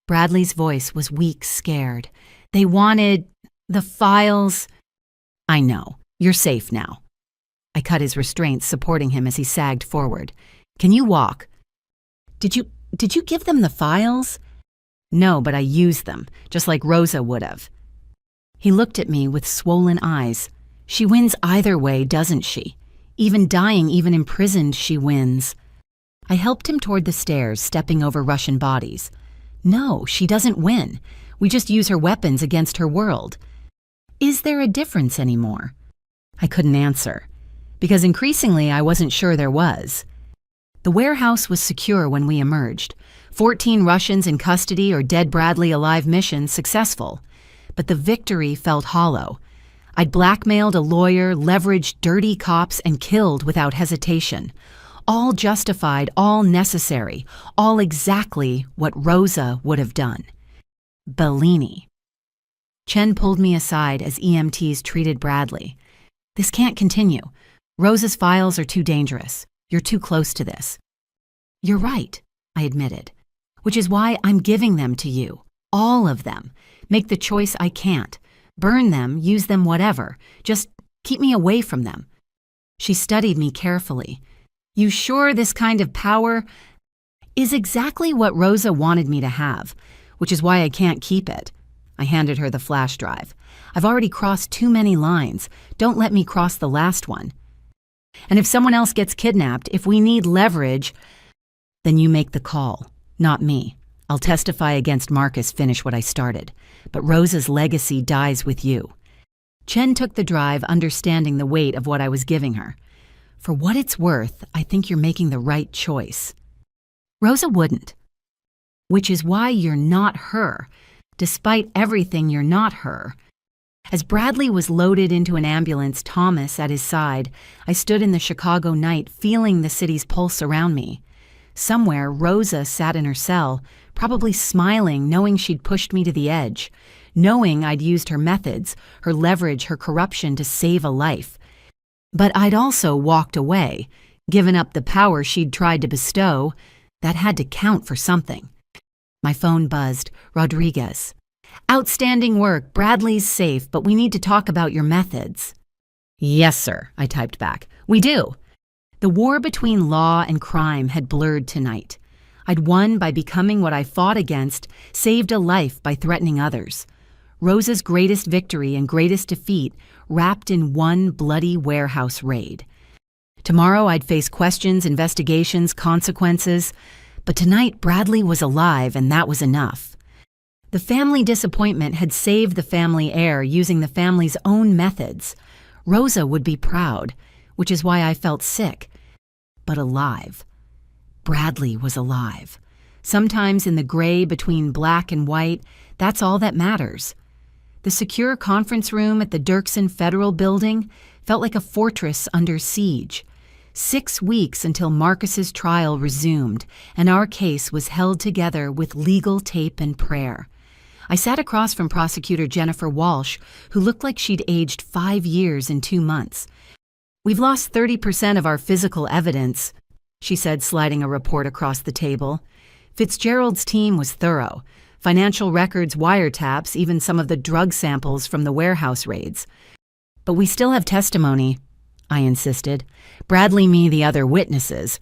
Bradley's voice was weak, scared. "They wanted the files." "I know. You're safe now." I cut his restraints, supporting him as he sagged forward. "Can you walk?" Did you give them the files?" "No, but I used them, just like Rosa would have." He looked at me with swollen eyes. "She wins either way, doesn't she? Even dying, even imprisoned, she wins." I helped him toward the stairs, stepping over Russian bodies. "No, she doesn't win. We just use her weapons against her world." "Is there a difference anymore?" I couldn't answer, because increasingly I wasn't sure there was. The warehouse was secure when we emerged. 14 Russians in custody or dead Bradley alive mission successful. But the victory felt hollow. I'd blackmailed a lawyer, leveraged dirty cops, and killed without hesitation. All justified, all necessary, all exactly what Rosa would have done. Bellini. Chen pulled me aside as EMTs treated Bradley. "This can't continue. Rosa's files are too dangerous. You're too close to this." "You're right," I admitted, "which is why I'm giving them to you. All of them. Make the choice I can't. Burn them, use them, whatever. Just keep me away from them." She studied me carefully. "You sure this kind of power is exactly what Rosa wanted me to have, which is why I can't keep it." I handed her the flash drive. "I've already crossed too many lines. Don't let me cross the last one. And if someone else gets kidnapped, if we need leverage, then you make the call, not me. I'll testify against Marcus, finish what I started. But Rosa's legacy dies with you." Chen took the drive, understanding the weight of what I was giving her. "For what it's worth, I think you're making the right choice." "Rosa wouldn't." "Which is why you're not her. Despite everything, you're not her." As Bradley was loaded into an ambulance, Thomas at his side, I stood in the Chicago night, feeling the city's pulse around me. Somewhere, Rosa sat in her cell, probably smiling, knowing she'd pushed me to the edge, knowing I'd used her methods, her leverage, her corruption to save a life. But I'd also walked away, given up the power she'd tried to bestow. That had to count for something. My phone buzzed. "Rodriguez. Outstanding work. Bradley's safe, but we need to talk about your methods." "Yes, sir," I typed back. "We do." The war between law and crime had blurred tonight. I'd won by becoming what I fought against, saved a life by threatening others. Rosa's greatest victory and greatest defeat wrapped in one bloody warehouse raid. Tomorrow I'd face questions, investigations, consequences. But tonight Bradley was alive, and that was enough. The family disappointment had saved the family heir using the family's own methods. Rosa would be proud, which is why I felt sick, but alive. Bradley was alive. Sometimes in the gray between black and white, that's all that matters. The secure conference room at the Dirksen Federal Building felt like a fortress under siege. 6 weeks until Marcus's trial resumed, and our case was held together with legal tape and prayer. I sat across from Prosecutor Jennifer Walsh, who looked like she'd aged 5 years in 2 months. "We've lost 30% of our physical evidence," she said, sliding a report across the table. "Fitzgerald's team was thorough. Financial records, wiretaps, even some of the drug samples from the warehouse raids. But we still have testimony," I insisted. "Bradley, me, the other witnesses.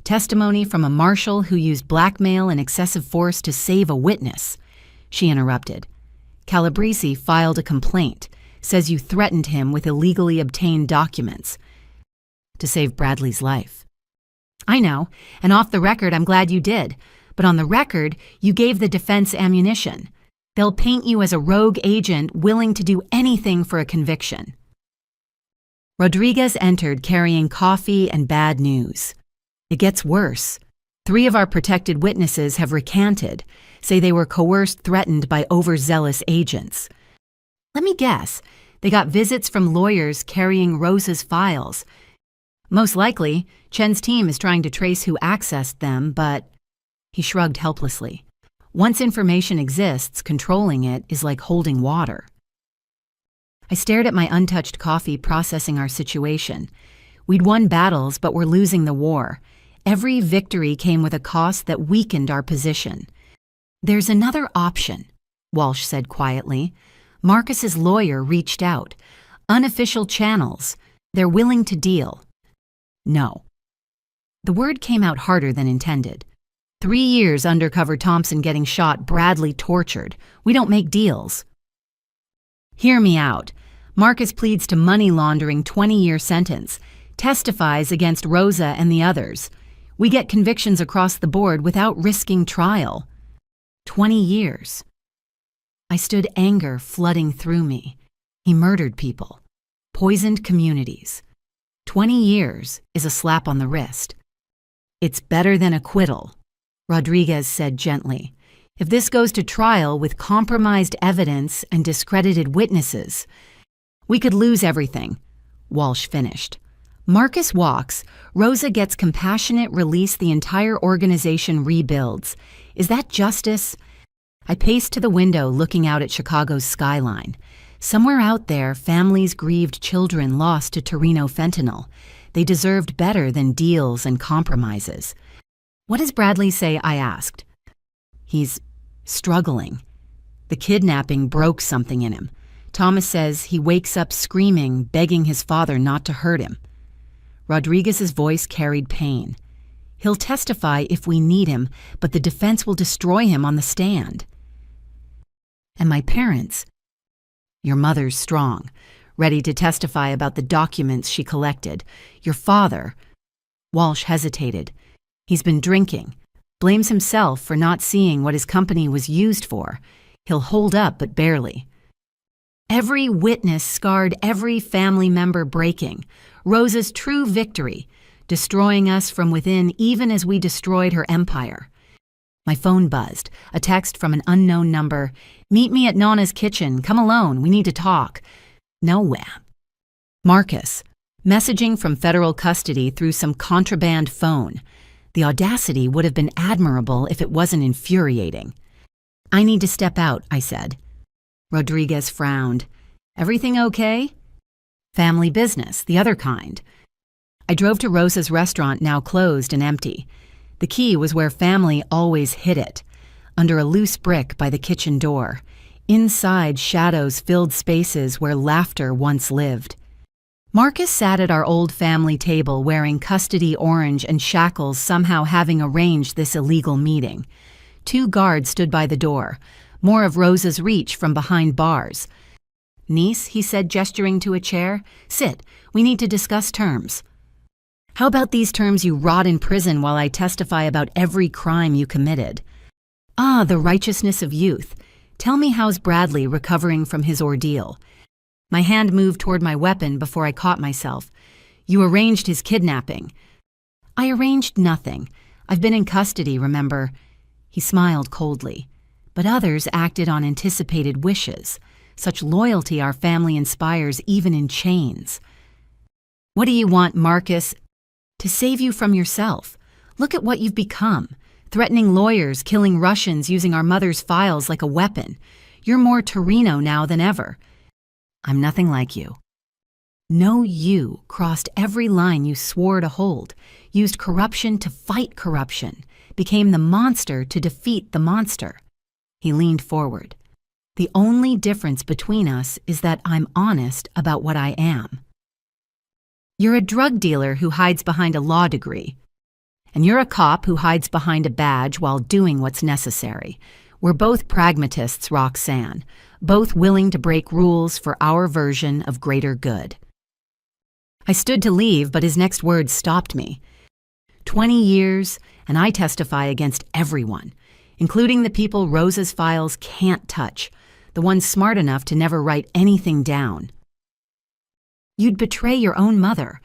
Testimony from a marshal who used blackmail and excessive force to save a witness." She interrupted. "Calabrese filed a complaint, says you threatened him with illegally obtained documents to save Bradley's life." "I know, and off the record I'm glad you did, but on the record you gave the defense ammunition. They'll paint you as a rogue agent willing to do anything for a conviction." Rodriguez entered carrying coffee and bad news. "It gets worse." 3 of our protected witnesses have recanted, say they were coerced, threatened by overzealous agents. Let me guess, they got visits from lawyers carrying Rosa's files. Most likely, Chen's team is trying to trace who accessed them, but... He shrugged helplessly. Once information exists, controlling it is like holding water. I stared at my untouched coffee, processing our situation. We'd won battles, but were losing the war. Every victory came with a cost that weakened our position. There's another option, Walsh said quietly. Marcus's lawyer reached out. Unofficial channels. They're willing to deal. No. The word came out harder than intended. 3 years undercover Thompson getting shot, Bradley tortured. We don't make deals. Hear me out. Marcus pleads to money laundering, 20-year sentence. Testifies against Rosa and the others. We get convictions across the board without risking trial. 20 years. I stood, anger flooding through me. He murdered people. Poisoned communities. 20 years is a slap on the wrist. It's better than acquittal, Rodriguez said gently. If this goes to trial with compromised evidence and discredited witnesses, we could lose everything, Walsh finished. Marcus walks, Rosa gets compassionate release, the entire organization rebuilds. Is that justice? I paced to the window, looking out at Chicago's skyline. Somewhere out there, families grieved children lost to Torino fentanyl. They deserved better than deals and compromises. What does Bradley say? I asked. He's struggling. The kidnapping broke something in him. Thomas says he wakes up screaming, begging his father not to hurt him. Rodriguez's voice carried pain. He'll testify if we need him, but the defense will destroy him on the stand. And my parents? Your mother's strong, ready to testify about the documents she collected. Your father? Walsh hesitated. He's been drinking. Blames himself for not seeing what his company was used for. He'll hold up, but barely. Every witness scarred, every family member breaking. Rosa's true victory, destroying us from within even as we destroyed her empire. My phone buzzed, a text from an unknown number. Meet me at Nana's kitchen. Come alone. We need to talk. Nowhere. Marcus, messaging from federal custody through some contraband phone. The audacity would have been admirable if it wasn't infuriating. I need to step out, I said. Rodriguez frowned. Everything okay? Family business, the other kind. I drove to Rosa's restaurant, now closed and empty. The key was where family always hid it, under a loose brick by the kitchen door. Inside, shadows filled spaces where laughter once lived. Marcus sat at our old family table wearing custody orange and shackles, somehow having arranged this illegal meeting. 2 guards stood by the door, more of Rosa's reach from behind bars. Niece, he said, gesturing to a chair, sit, we need to discuss terms. How about these terms? You rot in prison while I testify about every crime you committed. Ah, the righteousness of youth. Tell me, how's Bradley recovering from his ordeal? My hand moved toward my weapon before I caught myself. You arranged his kidnapping. I arranged nothing. I've been in custody, remember? He smiled coldly. But others acted on anticipated wishes. Such loyalty our family inspires even in chains. What do you want, Marcus? To save you from yourself. Look at what you've become. Threatening lawyers, killing Russians, using our mother's files like a weapon. You're more Torino now than ever. I'm nothing like you. No, you crossed every line you swore to hold, used corruption to fight corruption, became the monster to defeat the monster. He leaned forward. The only difference between us is that I'm honest about what I am. You're a drug dealer who hides behind a law degree. And you're a cop who hides behind a badge while doing what's necessary. We're both pragmatists, Roxanne, both willing to break rules for our version of greater good. I stood to leave, but his next words stopped me. 20 years, and I testify against everyone, including the people Rosa's files can't touch, the ones smart enough to never write anything down. You'd betray your own mother.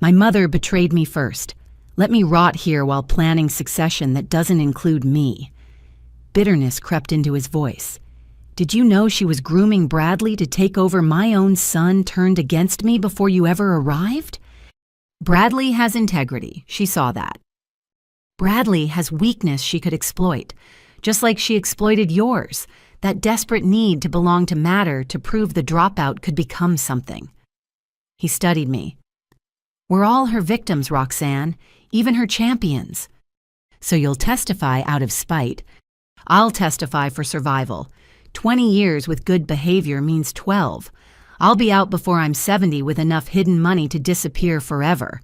My mother betrayed me first. Let me rot here while planning succession that doesn't include me." Bitterness crept into his voice. "Did you know she was grooming Bradley to take over my own son turned against me before you ever arrived?" "Bradley has integrity. She saw that. Bradley has weakness she could exploit, just like she exploited yours, that desperate need to belong to matter to prove the dropout could become something." He studied me. "We're all her victims, Roxanne, even her champions. So you'll testify out of spite. I'll testify for survival. 20 years with good behavior means 12. I'll be out before I'm 70 with enough hidden money to disappear forever."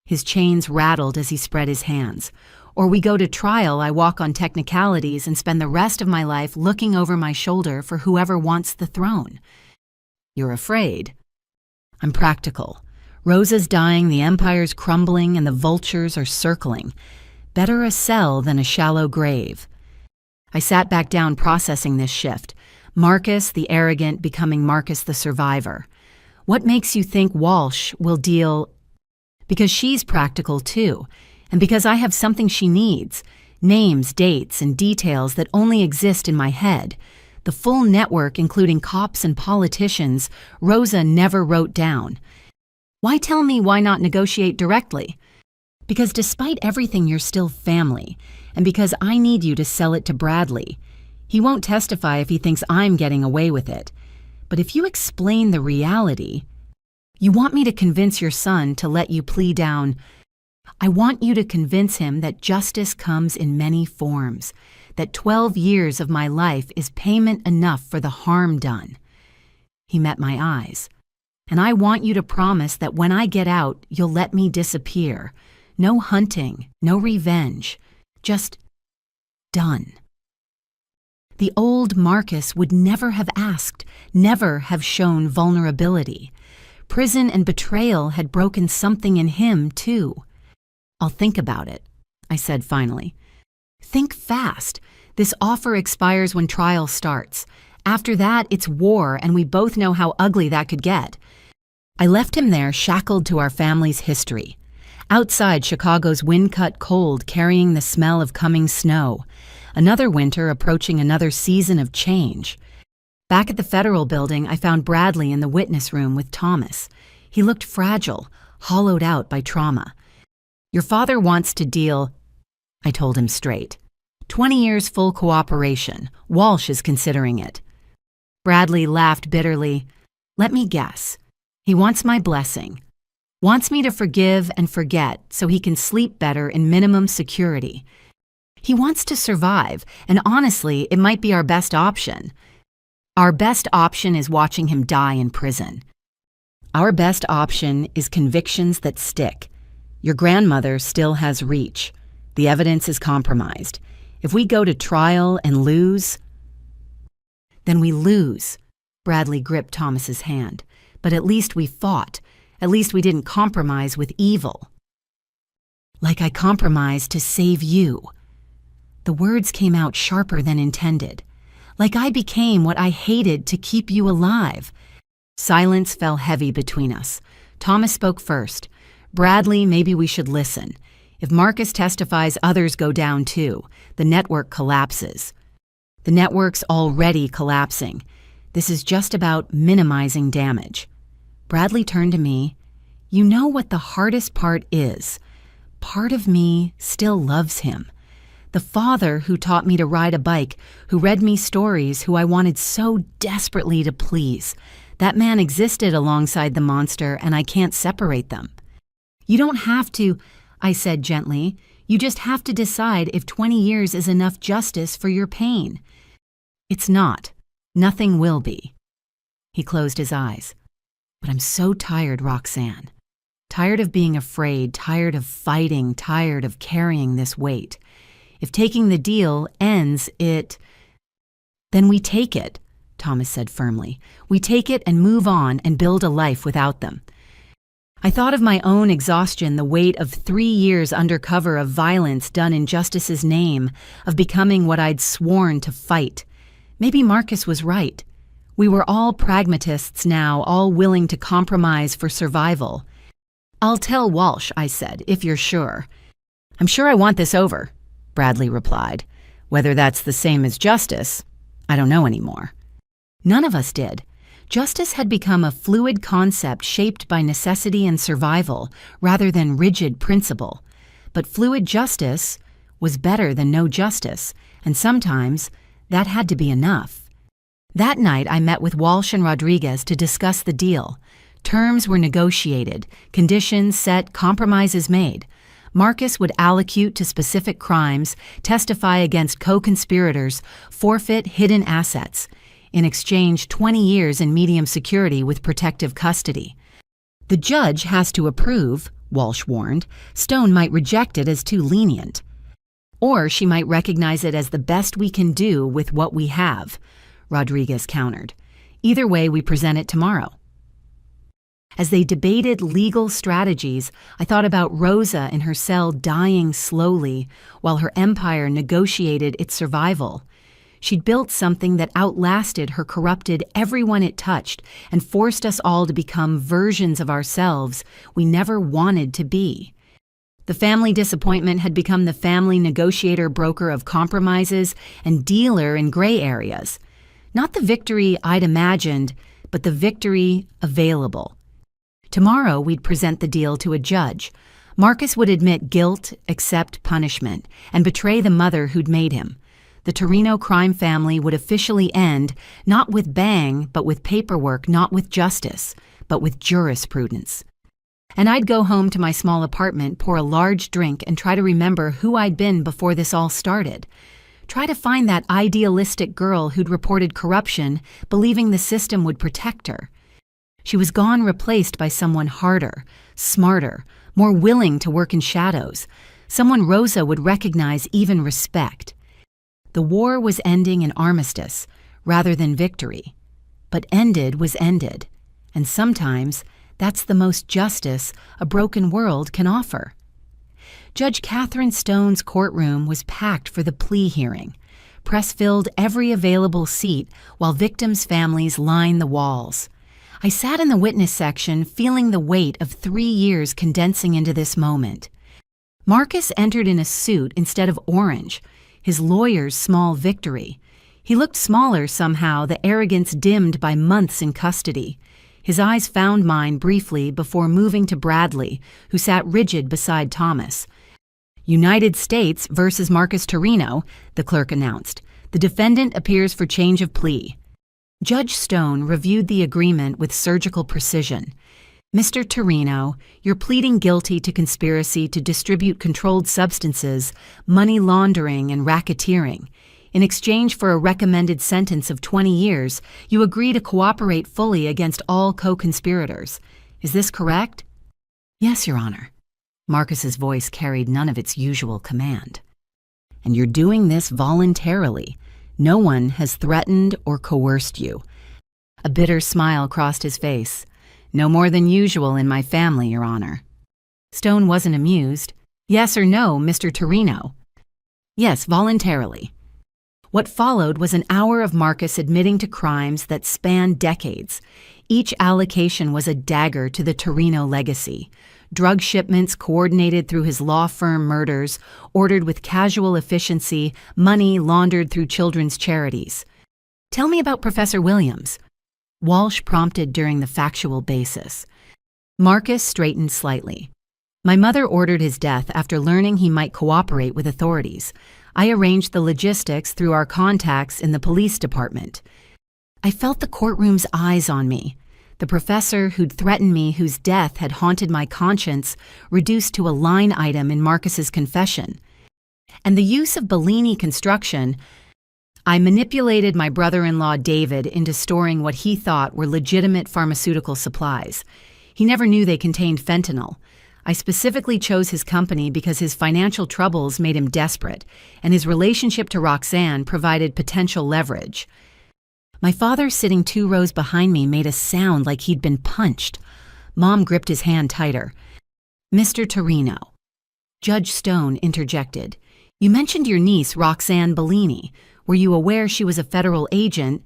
His chains rattled as he spread his hands. "Or we go to trial, I walk on technicalities and spend the rest of my life looking over my shoulder for whoever wants the throne." "You're afraid." "I'm practical. Rosa's dying, the empire's crumbling, and the vultures are circling. Better a cell than a shallow grave." I sat back down processing this shift. Marcus, the arrogant, becoming Marcus, the survivor. What makes you think Walsh will deal? Because she's practical too, and because I have something she needs. Names, dates, and details that only exist in my head. The full network, including cops and politicians, Rosa never wrote down. Why tell me why not negotiate directly? Because despite everything, you're still family, and because I need you to sell it to Bradley. He won't testify if he thinks I'm getting away with it. But if you explain the reality, you want me to convince your son to let you plea down. I want you to convince him that justice comes in many forms, that 12 years of my life is payment enough for the harm done. He met my eyes. And I want you to promise that when I get out, you'll let me disappear. No hunting, no revenge, just done. The old Marcus would never have asked, never have shown vulnerability. Prison and betrayal had broken something in him, too. "I'll think about it," I said finally. "Think fast. This offer expires when trial starts. After that, it's war, and we both know how ugly that could get." I left him there, shackled to our family's history. Outside, Chicago's wind-cut cold carrying the smell of coming snow. Another winter approaching another season of change. Back at the federal building, I found Bradley in the witness room with Thomas. He looked fragile, hollowed out by trauma. "Your father wants to deal," I told him straight. 20 years full cooperation. Walsh is considering it. Bradley laughed bitterly. "Let me guess. He wants my blessing. Wants me to forgive and forget so he can sleep better in minimum security. He wants to survive, and honestly, it might be our best option. Our best option is watching him die in prison. Our best option is convictions that stick. Your grandmother still has reach. The evidence is compromised. If we go to trial and lose, then we lose." Bradley gripped Thomas's hand. "But at least we fought. At least we didn't compromise with evil." "Like I compromised to save you." The words came out sharper than intended. "Like I became what I hated to keep you alive." Silence fell heavy between us. Thomas spoke first. "Bradley, maybe we should listen. If Marcus testifies, others go down too. The network collapses." "The network's already collapsing. This is just about minimizing damage." Bradley turned to me. "You know what the hardest part is? Part of me still loves him. The father who taught me to ride a bike, who read me stories, who I wanted so desperately to please. That man existed alongside the monster, and I can't separate them." "You don't have to," I said gently. "You just have to decide if 20 years is enough justice for your pain." "It's not. Nothing will be." He closed his eyes. "But I'm so tired, Roxanne. Tired of being afraid, tired of fighting, tired of carrying this weight. If taking the deal ends it, then we take it," Thomas said firmly. "We take it and move on and build a life without them." I thought of my own exhaustion, the weight of 3 years undercover of violence done in justice's name, of becoming what I'd sworn to fight. Maybe Marcus was right. We were all pragmatists now, all willing to compromise for survival. "I'll tell Walsh," I said, "if you're sure." "I'm sure I want this over," Bradley replied. "Whether that's the same as justice, I don't know anymore." None of us did. Justice had become a fluid concept shaped by necessity and survival rather than rigid principle. But fluid justice was better than no justice, and sometimes that had to be enough. That night, I met with Walsh and Rodriguez to discuss the deal. Terms were negotiated, conditions set, compromises made. Marcus would allocute to specific crimes, testify against co-conspirators, forfeit hidden assets. In exchange, 20 years in medium security with protective custody. "The judge has to approve," Walsh warned. "Stone might reject it as too lenient. Or she might recognize it as the best we can do with what we have," Rodriguez countered. "Either way, we present it tomorrow." As they debated legal strategies, I thought about Rosa in her cell dying slowly while her empire negotiated its survival. She'd built something that outlasted her corrupted everyone it touched and forced us all to become versions of ourselves we never wanted to be. The family disappointment had become the family negotiator, broker of compromises, and dealer in gray areas. Not the victory I'd imagined, but the victory available. Tomorrow, we'd present the deal to a judge. Marcus would admit guilt, accept punishment, and betray the mother who'd made him. The Torino crime family would officially end, not with bang, but with paperwork, not with justice, but with jurisprudence. And I'd go home to my small apartment, pour a large drink, and try to remember who I'd been before this all started. Try to find that idealistic girl who'd reported corruption, believing the system would protect her. She was gone, replaced by someone harder, smarter, more willing to work in shadows, someone Rosa would recognize, even respect. The war was ending in armistice, rather than victory. But ended was ended, and sometimes that's the most justice a broken world can offer. Judge Catherine Stone's courtroom was packed for the plea hearing. Press filled every available seat while victims' families lined the walls. I sat in the witness section, feeling the weight of 3 years condensing into this moment. Marcus entered in a suit instead of orange, his lawyer's small victory. He looked smaller somehow, the arrogance dimmed by months in custody. His eyes found mine briefly before moving to Bradley, who sat rigid beside Thomas. "United States versus Marcus Torino," the clerk announced. "The defendant appears for change of plea." Judge Stone reviewed the agreement with surgical precision. "Mr. Torino, you're pleading guilty to conspiracy to distribute controlled substances, money laundering, and racketeering. In exchange for a recommended sentence of 20 years, you agree to cooperate fully against all co-conspirators. Is this correct?" "Yes, Your Honor." Marcus's voice carried none of its usual command. "And you're doing this voluntarily. No one has threatened or coerced you." A bitter smile crossed his face. "No more than usual in my family, Your Honor." Stone wasn't amused. "Yes or no, Mr. Torino?" "Yes, voluntarily." What followed was an hour of Marcus admitting to crimes that spanned decades. Each allocation was a dagger to the Torino legacy. Drug shipments coordinated through his law firm murders, ordered with casual efficiency, money laundered through children's charities. "Tell me about Professor Williams," Walsh prompted during the factual basis. Marcus straightened slightly. "My mother ordered his death after learning he might cooperate with authorities. I arranged the logistics through our contacts in the police department." I felt the courtroom's eyes on me. The professor who'd threatened me, whose death had haunted my conscience, reduced to a line item in Marcus's confession. And the use of Bellini construction. "I manipulated my brother-in-law David into storing what he thought were legitimate pharmaceutical supplies. He never knew they contained fentanyl. I specifically chose his company because his financial troubles made him desperate, and his relationship to Roxanne provided potential leverage." My father, sitting 2 rows behind me, made a sound like he'd been punched. Mom gripped his hand tighter. "Mr. Torino." Judge Stone interjected. "You mentioned your niece, Roxanne Bellini. Were you aware she was a federal agent?"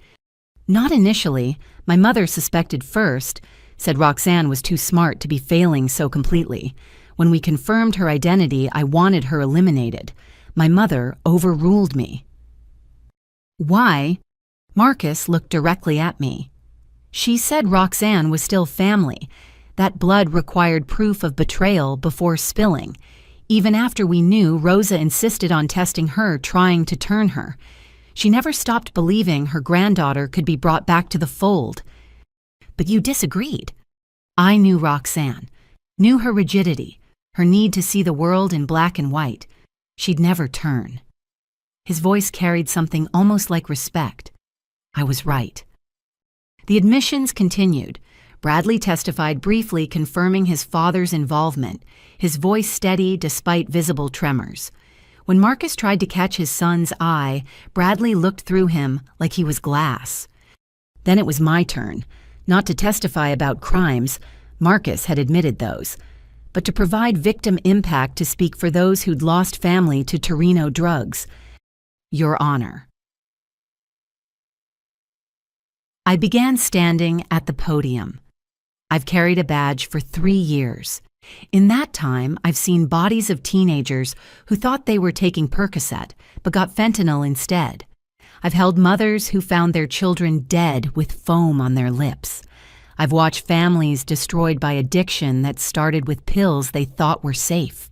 "Not initially. My mother suspected first, said Roxanne was too smart to be failing so completely. When we confirmed her identity, I wanted her eliminated. My mother overruled me. Why? Marcus looked directly at me. She said Roxanne was still family. That blood required proof of betrayal before spilling. Even after we knew, Rosa insisted on testing her, trying to turn her. She never stopped believing her granddaughter could be brought back to the fold. But you disagreed. I knew Roxanne, knew her rigidity, her need to see the world in black and white. She'd never turn. His voice carried something almost like respect. I was right. The admissions continued. Bradley testified briefly, confirming his father's involvement, his voice steady despite visible tremors. When Marcus tried to catch his son's eye, Bradley looked through him like he was glass. Then it was my turn, not to testify about crimes. Marcus had admitted those, but to provide victim impact, to speak for those who'd lost family to Torino drugs. Your Honor. I began standing at the podium. I've carried a badge for 3 years. In that time, I've seen bodies of teenagers who thought they were taking Percocet, but got fentanyl instead. I've held mothers who found their children dead with foam on their lips. I've watched families destroyed by addiction that started with pills they thought were safe.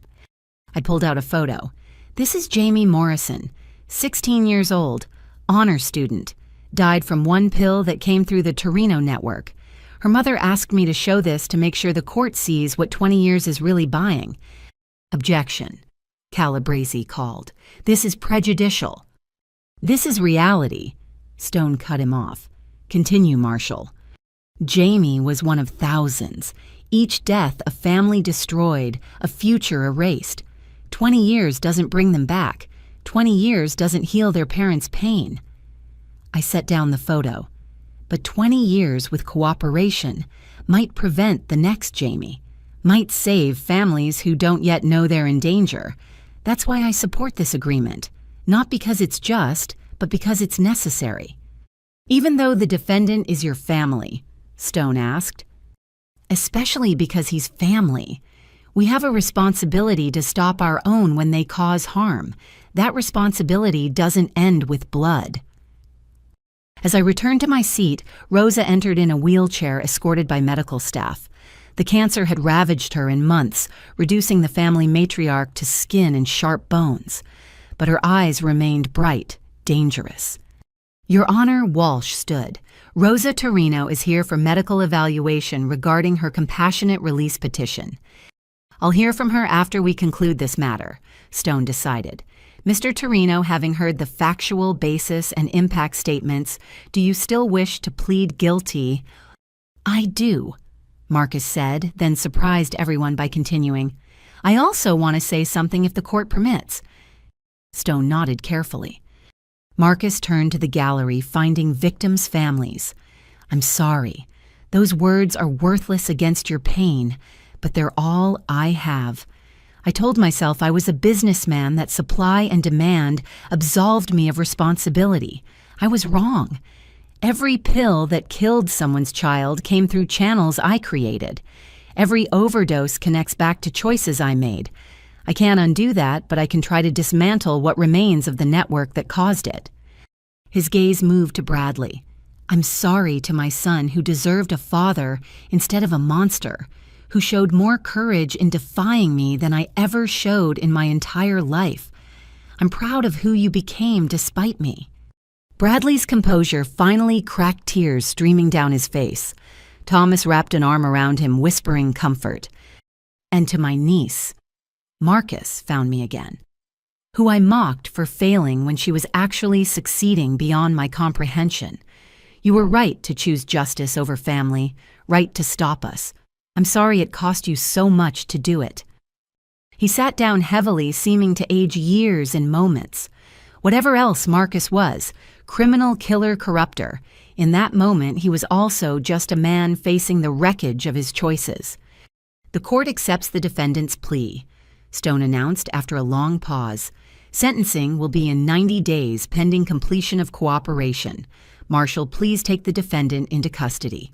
I pulled out a photo. This is Jamie Morrison, 16 years old, honor student, died from one pill that came through the Torino network. Her mother asked me to show this to make sure the court sees what 20 years is really buying. Objection, Calabresi called. This is prejudicial. This is reality. Stone cut him off. Continue, Marshall. Jamie was one of thousands. Each death, a family destroyed, a future erased. 20 years doesn't bring them back. 20 years doesn't heal their parents' pain. I set down the photo. But 20 years with cooperation might prevent the next Jamie, might save families who don't yet know they're in danger. That's why I support this agreement, not because it's just, but because it's necessary. Even though the defendant is your family, Stone asked. Especially because he's family. We have a responsibility to stop our own when they cause harm. That responsibility doesn't end with blood. As I returned to my seat, Rosa entered in a wheelchair escorted by medical staff. The cancer had ravaged her in months, reducing the family matriarch to skin and sharp bones. But her eyes remained bright, dangerous. Your Honor, Walsh stood. Rosa Torino is here for medical evaluation regarding her compassionate release petition. I'll hear from her after we conclude this matter, Stone decided. Mr. Torino, having heard the factual basis and impact statements, do you still wish to plead guilty? I do, Marcus said, then surprised everyone by continuing. I also want to say something if the court permits. Stone nodded carefully. Marcus turned to the gallery, finding victims' families. I'm sorry. Those words are worthless against your pain, but they're all I have. I told myself I was a businessman, that supply and demand absolved me of responsibility. I was wrong. Every pill that killed someone's child came through channels I created. Every overdose connects back to choices I made. I can't undo that, but I can try to dismantle what remains of the network that caused it. His gaze moved to Bradley. I'm sorry to my son, who deserved a father instead of a monster, who showed more courage in defying me than I ever showed in my entire life. I'm proud of who you became despite me. Bradley's composure finally cracked, tears streaming down his face. Thomas wrapped an arm around him, whispering comfort. And to my niece, Marcus found me again, who I mocked for failing when she was actually succeeding beyond my comprehension. You were right to choose justice over family, right to stop us. I'm sorry it cost you so much to do it. He sat down heavily, seeming to age years in moments. Whatever else Marcus was, criminal, killer, corruptor, in that moment he was also just a man facing the wreckage of his choices. The court accepts the defendant's plea, Stone announced after a long pause. Sentencing will be in 90 days pending completion of cooperation. Marshal, please take the defendant into custody.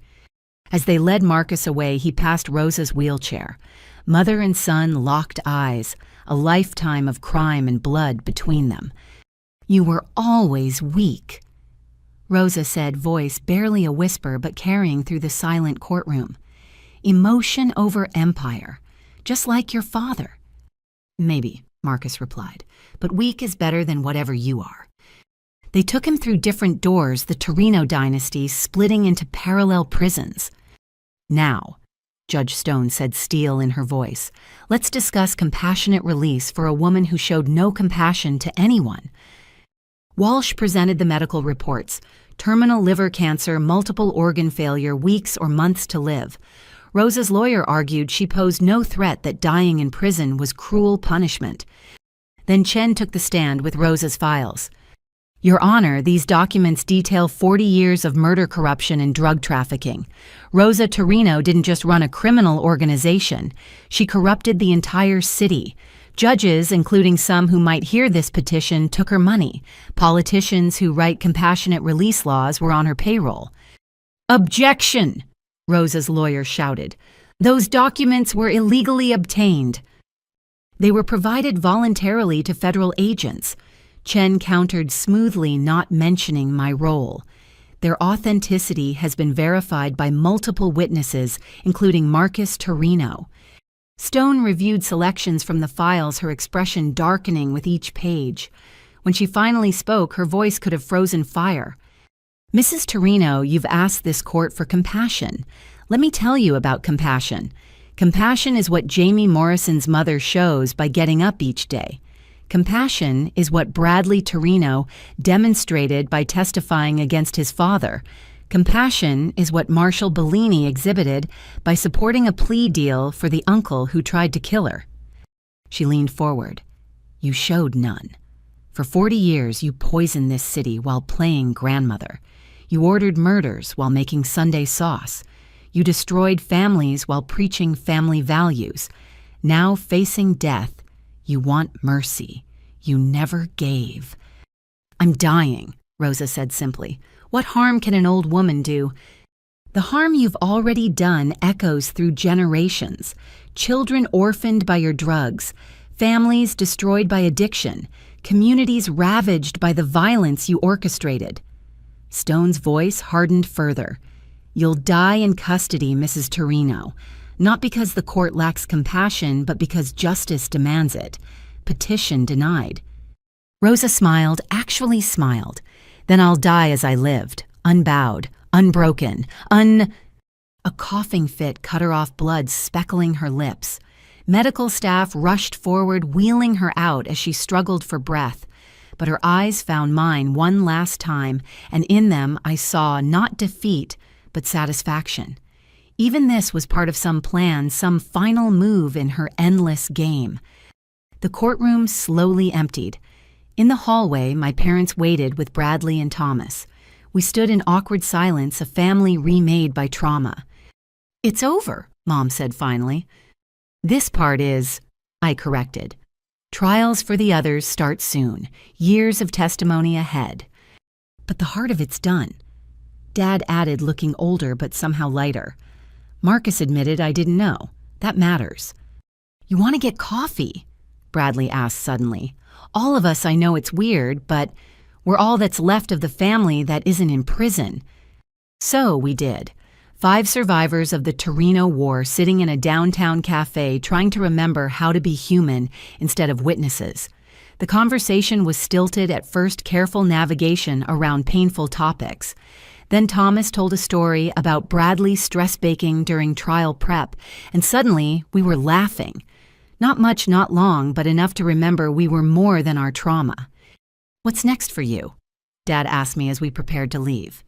As they led Marcus away, he passed Rosa's wheelchair. Mother and son locked eyes, a lifetime of crime and blood between them. "You were always weak," Rosa said, voice barely a whisper but carrying through the silent courtroom. "Emotion over empire, just like your father." "Maybe," Marcus replied, "but weak is better than whatever you are." They took him through different doors, the Torino dynasty splitting into parallel prisons. "Now," Judge Stone said, steel in her voice, "let's discuss compassionate release for a woman who showed no compassion to anyone." Walsh presented the medical reports: terminal liver cancer, multiple organ failure, weeks or months to live. Rosa's lawyer argued she posed no threat, that dying in prison was cruel punishment. Then Chen took the stand with Rosa's files. "Your Honor, these documents detail 40 years of murder, corruption, and drug trafficking. Rosa Torino didn't just run a criminal organization. She corrupted the entire city. Judges, including some who might hear this petition, took her money. Politicians who write compassionate release laws were on her payroll." "Objection!" Rosa's lawyer shouted. "Those documents were illegally obtained." "They were provided voluntarily to federal agents." Chen countered smoothly, not mentioning my role. "Their authenticity has been verified by multiple witnesses, including Marcus Torino." Stone reviewed selections from the files, her expression darkening with each page. When she finally spoke, her voice could have frozen fire. "Mrs. Torino, you've asked this court for compassion. Let me tell you about compassion. Compassion is what Jamie Morrison's mother shows by getting up each day. Compassion is what Bradley Torino demonstrated by testifying against his father. Compassion is what Marshall Bellini exhibited by supporting a plea deal for the uncle who tried to kill her." She leaned forward. "You showed none. For 40 years, you poisoned this city while playing grandmother. You ordered murders while making Sunday sauce. You destroyed families while preaching family values. Now, facing death, you want mercy. You never gave." "I'm dying," Rosa said simply. "What harm can an old woman do?" "The harm you've already done echoes through generations. Children orphaned by your drugs, families destroyed by addiction, communities ravaged by the violence you orchestrated." Stone's voice hardened further. "You'll die in custody, Mrs. Torino. Not because the court lacks compassion, but because justice demands it. Petition denied." Rosa smiled, actually smiled. "Then I'll die as I lived, unbowed, unbroken, A coughing fit cut her off, blood speckling her lips. Medical staff rushed forward, wheeling her out as she struggled for breath. But her eyes found mine one last time, and in them I saw not defeat, but satisfaction. Even this was part of some plan, some final move in her endless game. The courtroom slowly emptied. In the hallway, my parents waited with Bradley and Thomas. We stood in awkward silence, a family remade by trauma. "It's over," Mom said finally. "This part is," I corrected. "Trials for the others start soon, years of testimony ahead." "But the heart of it's done," Dad added, looking older but somehow lighter. Marcus admitted I didn't know. That matters. "You want to get coffee?" Bradley asked suddenly. "All of us, I know it's weird, but we're all that's left of the family that isn't in prison." So we did. 5 survivors of the Torino War sitting in a downtown cafe trying to remember how to be human instead of witnesses. The conversation was stilted at first, careful navigation around painful topics. Then Thomas told a story about Bradley stress baking during trial prep, and suddenly we were laughing. Not much, not long, but enough to remember we were more than our trauma. "What's next for you?" Dad asked me as we prepared to leave.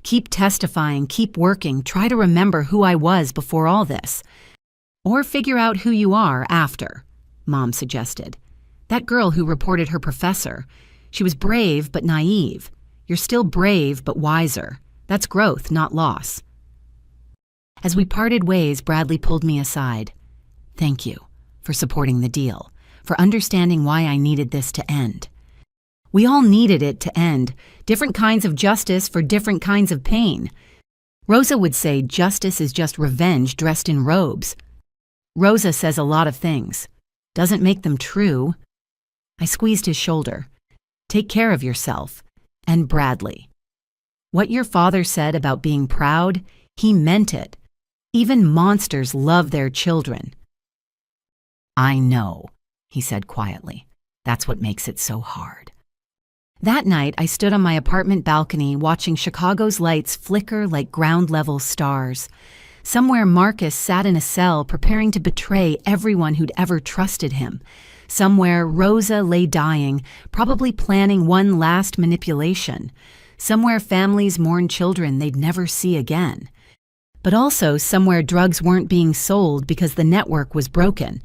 "Keep testifying, keep working, try to remember who I was before all this. Or figure out who you are after," Mom suggested. "That girl who reported her professor, she was brave but naive. You're still brave but wiser. That's growth, not loss." As we parted ways, Bradley pulled me aside. "Thank you for supporting the deal, for understanding why I needed this to end." We all needed it to end, different kinds of justice for different kinds of pain. Rosa would say justice is just revenge dressed in robes. Rosa says a lot of things. Doesn't make them true. I squeezed his shoulder. Take care of yourself. And Bradley. What your father said about being proud, he meant it. Even monsters love their children. I know, he said quietly. That's what makes it so hard. That night, I stood on my apartment balcony watching Chicago's lights flicker like ground-level stars. Somewhere Marcus sat in a cell preparing to betray everyone who'd ever trusted him. Somewhere Rosa lay dying, probably planning one last manipulation. Somewhere families mourn children they'd never see again. But also somewhere drugs weren't being sold because the network was broken.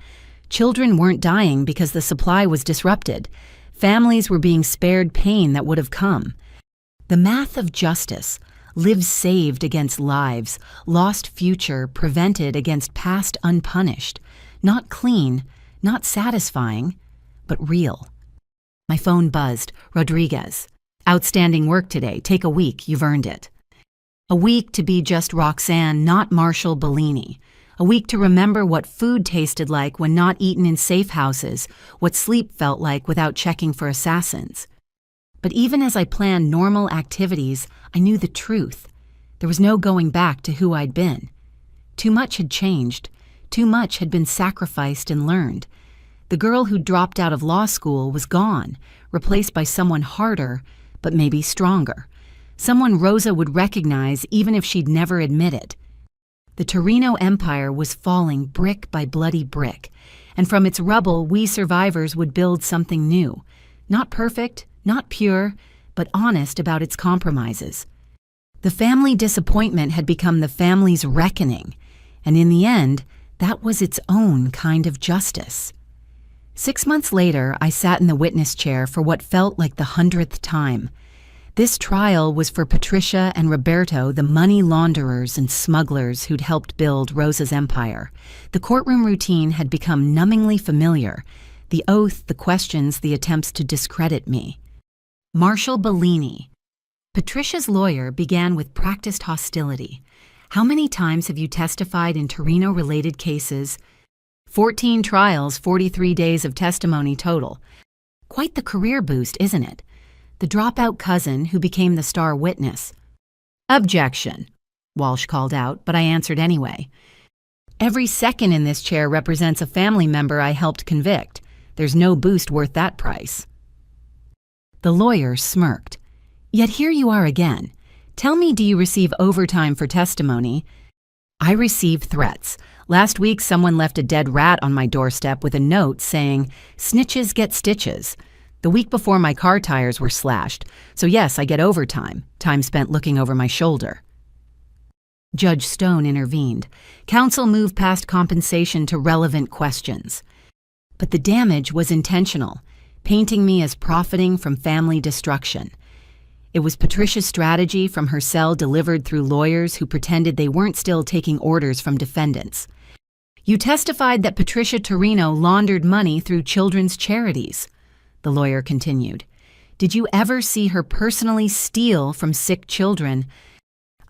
Children weren't dying because the supply was disrupted. Families were being spared pain that would have come. The math of justice, lives saved against lives, lost future prevented against past unpunished. Not clean, not satisfying, but real. My phone buzzed. Rodriguez. Outstanding work today. Take a week. You've earned it. A week to be just Roxanne, not Marshall Bellini. A week to remember what food tasted like when not eaten in safe houses, what sleep felt like without checking for assassins. But even as I planned normal activities, I knew the truth. There was no going back to who I'd been. Too much had changed. Too much had been sacrificed and learned. The girl who dropped out of law school was gone, replaced by someone harder, but maybe stronger. Someone Rosa would recognize even if she'd never admit it. The Torino Empire was falling brick by bloody brick, and from its rubble we survivors would build something new. Not perfect, not pure, but honest about its compromises. The family disappointment had become the family's reckoning, and in the end, that was its own kind of justice. 6 months later, I sat in the witness chair for what felt like the 100th time. This trial was for Patricia and Roberto, the money launderers and smugglers who'd helped build Rosa's empire. The courtroom routine had become numbingly familiar. The oath, the questions, the attempts to discredit me. Marshall Bellini. Patricia's lawyer began with practiced hostility. How many times have you testified in Torino-related cases? 14 trials, 43 days of testimony total. Quite the career boost, isn't it? The dropout cousin who became the star witness. Objection, Walsh called out, but I answered anyway. Every second in this chair represents a family member I helped convict. There's no boost worth that price. The lawyer smirked. Yet here you are again. Tell me, do you receive overtime for testimony? I receive threats. Last week, someone left a dead rat on my doorstep with a note saying, "Snitches get stitches." The week before, my car tires were slashed. So yes, I get overtime, time spent looking over my shoulder. Judge Stone intervened. Counsel moved past compensation to relevant questions. But the damage was intentional, painting me as profiting from family destruction. It was Patricia's strategy from her cell delivered through lawyers who pretended they weren't still taking orders from defendants. You testified that Patricia Torino laundered money through children's charities. The lawyer continued. Did you ever see her personally steal from sick children?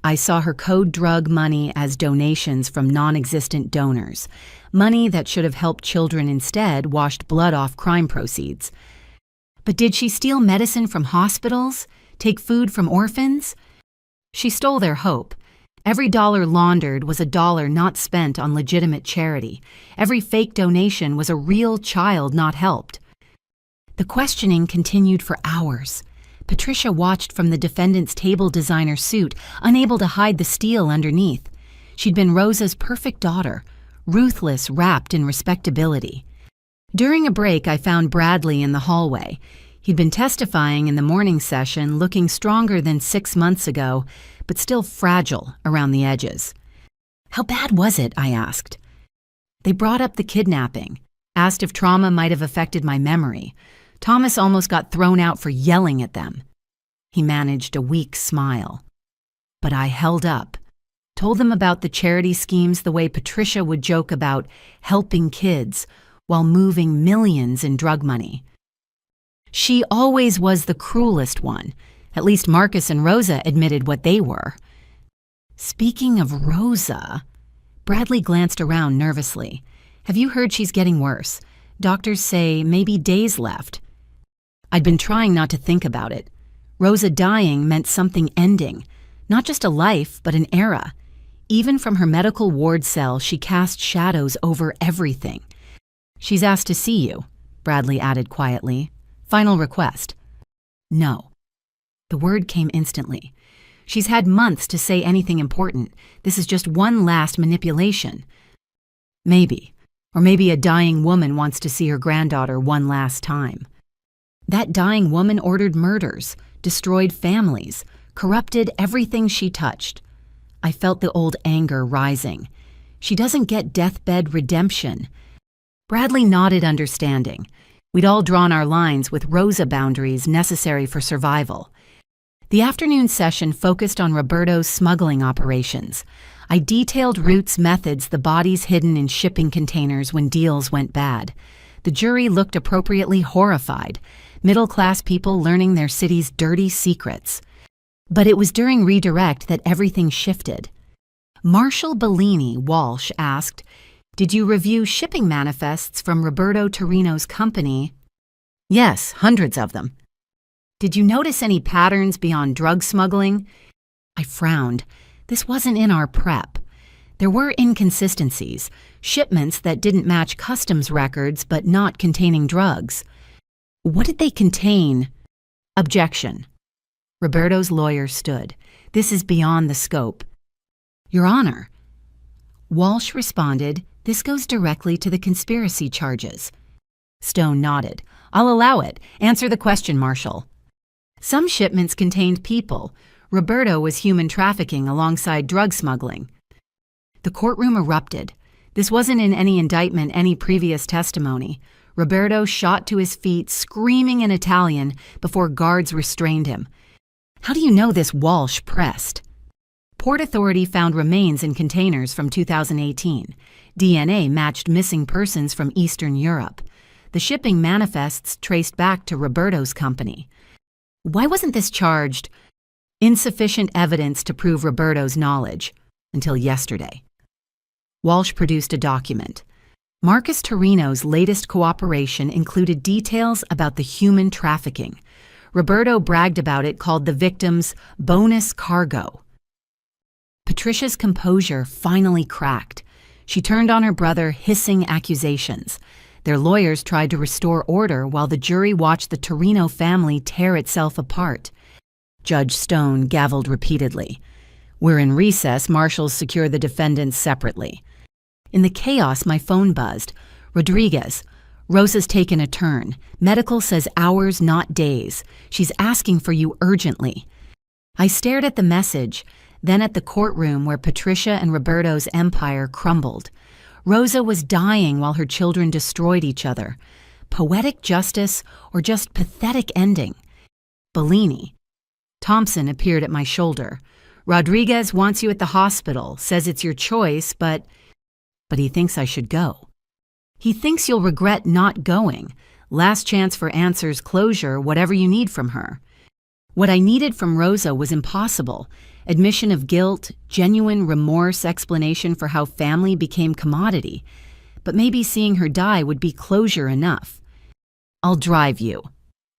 I saw her code drug money as donations from non-existent donors. Money that should have helped children instead washed blood off crime proceeds. But did she steal medicine from hospitals? Take food from orphans? She stole their hope. Every dollar laundered was a dollar not spent on legitimate charity. Every fake donation was a real child not helped. The questioning continued for hours. Patricia watched from the defendant's table designer suit, unable to hide the steel underneath. She'd been Rosa's perfect daughter, ruthless wrapped in respectability. During a break, I found Bradley in the hallway. He'd been testifying in the morning session, looking stronger than 6 months ago, but still fragile around the edges. How bad was it? I asked. They brought up the kidnapping, asked if trauma might have affected my memory. Thomas almost got thrown out for yelling at them. He managed a weak smile. But I held up, told them about the charity schemes the way Patricia would joke about helping kids while moving millions in drug money. She always was the cruelest one. At least Marcus and Rosa admitted what they were. Speaking of Rosa, Bradley glanced around nervously. Have you heard she's getting worse? Doctors say maybe days left. I'd been trying not to think about it. Rosa dying meant something ending, not just a life, but an era. Even from her medical ward cell, she cast shadows over everything. She's asked to see you, Bradley added quietly. Final request. No. The word came instantly. She's had months to say anything important. This is just one last manipulation. Maybe. Or maybe a dying woman wants to see her granddaughter one last time. That dying woman ordered murders, destroyed families, corrupted everything she touched. I felt the old anger rising. She doesn't get deathbed redemption. Bradley nodded understanding. We'd all drawn our lines with Rosa boundaries necessary for survival. The afternoon session focused on Roberto's smuggling operations. I detailed Root's methods, the bodies hidden in shipping containers when deals went bad. The jury looked appropriately horrified, middle-class people learning their city's dirty secrets. But it was during redirect that everything shifted. Marshal Bellini Walsh asked, "Did you review shipping manifests from Roberto Torino's company?" "Yes, hundreds of them." "Did you notice any patterns beyond drug smuggling?" I frowned. This wasn't in our prep. There were inconsistencies, shipments that didn't match customs records but not containing drugs. What did they contain? Objection. Roberto's lawyer stood. This is beyond the scope. Your Honor. Walsh responded, this goes directly to the conspiracy charges. Stone nodded. I'll allow it. Answer the question, Marshal. Some shipments contained people. Roberto was human trafficking alongside drug smuggling. The courtroom erupted. This wasn't in any indictment, any previous testimony. Roberto shot to his feet, screaming in Italian, before guards restrained him. How do you know this? Walsh pressed. Port Authority found remains in containers from 2018. DNA matched missing persons from Eastern Europe. The shipping manifests traced back to Roberto's company. Why wasn't this charged? Insufficient evidence to prove Roberto's knowledge, until yesterday. Walsh produced a document. Marcus Torino's latest cooperation included details about the human trafficking. Roberto bragged about it, called the victims bonus cargo. Patricia's composure finally cracked. She turned on her brother, hissing accusations. Their lawyers tried to restore order while the jury watched the Torino family tear itself apart. Judge Stone gavelled repeatedly. We're in recess. Marshals secure the defendants separately. In the chaos, my phone buzzed. Rodriguez. Rosa's taken a turn. Medical says hours, not days. She's asking for you urgently. I stared at the message, then at the courtroom where Patricia and Roberto's empire crumbled. Rosa was dying while her children destroyed each other. Poetic justice or just pathetic ending? Bellini. Thompson appeared at my shoulder. Rodriguez wants you at the hospital, says it's your choice, but he thinks I should go. He thinks you'll regret not going. Last chance for answers, closure, whatever you need from her. What I needed from Rosa was impossible. Admission of guilt, genuine remorse, explanation for how family became commodity. But maybe seeing her die would be closure enough. I'll drive you,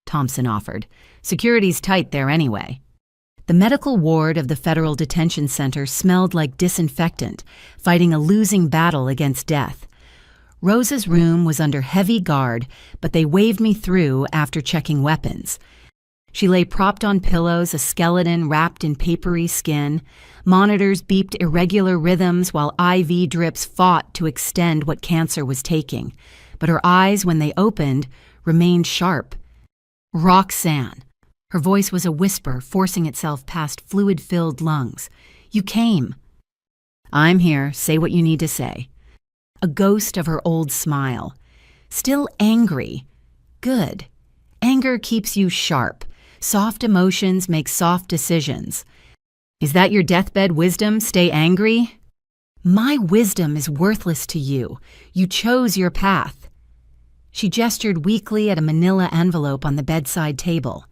Thompson offered. Security's tight there anyway. The medical ward of the Federal Detention Center smelled like disinfectant, fighting a losing battle against death. Rosa's room was under heavy guard, but they waved me through after checking weapons. She lay propped on pillows, a skeleton wrapped in papery skin. Monitors beeped irregular rhythms while IV drips fought to extend what cancer was taking. But her eyes, when they opened, remained sharp. Roxanne. Her voice was a whisper, forcing itself past fluid-filled lungs. You came. I'm here. Say what you need to say. A ghost of her old smile. Still angry. Good. Anger keeps you sharp. Soft emotions make soft decisions. Is that your deathbed wisdom? Stay angry? My wisdom is worthless to you. You chose your path. She gestured weakly at a manila envelope on the bedside table.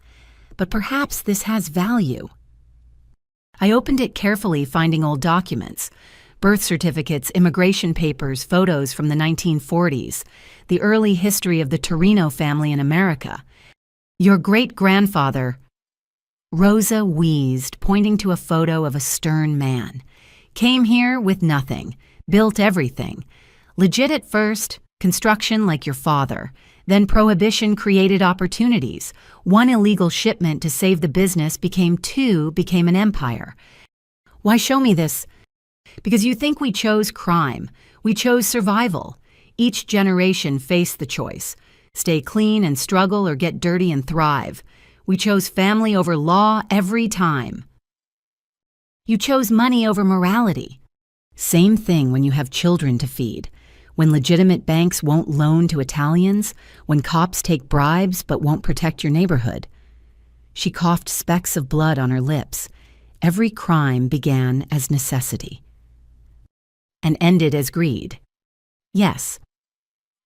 But perhaps this has value. I opened it carefully, finding old documents. Birth certificates, immigration papers, photos from the 1940s, the early history of the Torino family in America. Your great-grandfather, Rosa wheezed, pointing to a photo of a stern man. Came here with nothing, built everything. Legit at first, construction like your father. Then prohibition created opportunities. One illegal shipment to save the business became an empire. Why show me this? Because you think we chose crime. We chose survival. Each generation faced the choice. Stay clean and struggle or get dirty and thrive. We chose family over law every time. You chose money over morality. Same thing when you have children to feed. When legitimate banks won't loan to Italians. When cops take bribes but won't protect your neighborhood. She coughed specks of blood on her lips. Every crime began as necessity. And ended as greed. Yes.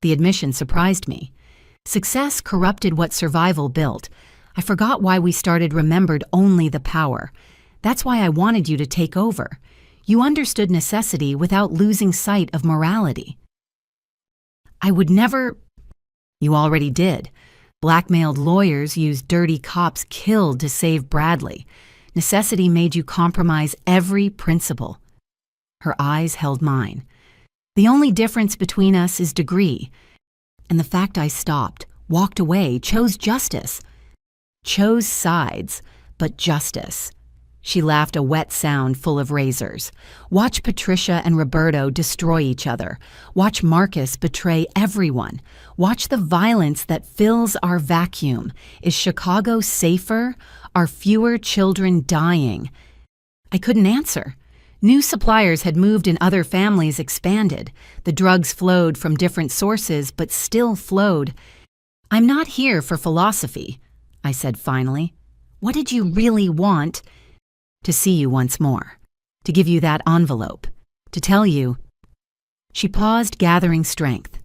The admission surprised me. Success corrupted what survival built. I forgot why we started remembered only the power. That's why I wanted you to take over. You understood necessity without losing sight of morality. I would never... You already did. Blackmailed lawyers used dirty cops killed to save Bradley. Necessity made you compromise every principle. Her eyes held mine. The only difference between us is degree. And the fact I stopped, walked away, chose justice. Chose sides, but justice. She laughed a wet sound full of razors. Watch Patricia and Roberto destroy each other. Watch Marcus betray everyone. Watch the violence that fills our vacuum. Is Chicago safer? Are fewer children dying? I couldn't answer. New suppliers had moved and other families expanded. The drugs flowed from different sources, but still flowed. I'm not here for philosophy, I said finally. What did you really want? To see you once more. To give you that envelope. To tell you... She paused, gathering strength.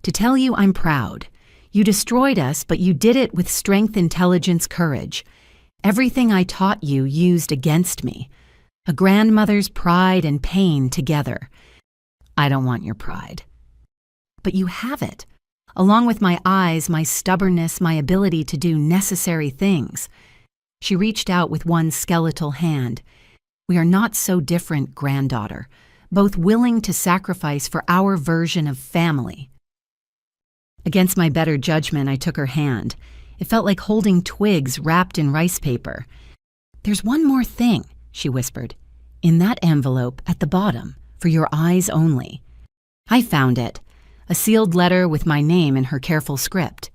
To tell you I'm proud. You destroyed us, but you did it with strength, intelligence, courage. Everything I taught you used against me. A grandmother's pride and pain together. I don't want your pride. But you have it. Along with my eyes, my stubbornness, my ability to do necessary things. She reached out with one skeletal hand. We are not so different, granddaughter, both willing to sacrifice for our version of family. Against my better judgment, I took her hand. It felt like holding twigs wrapped in rice paper. There's one more thing, she whispered. In that envelope at the bottom, for your eyes only. I found it. A sealed letter with my name in her careful script.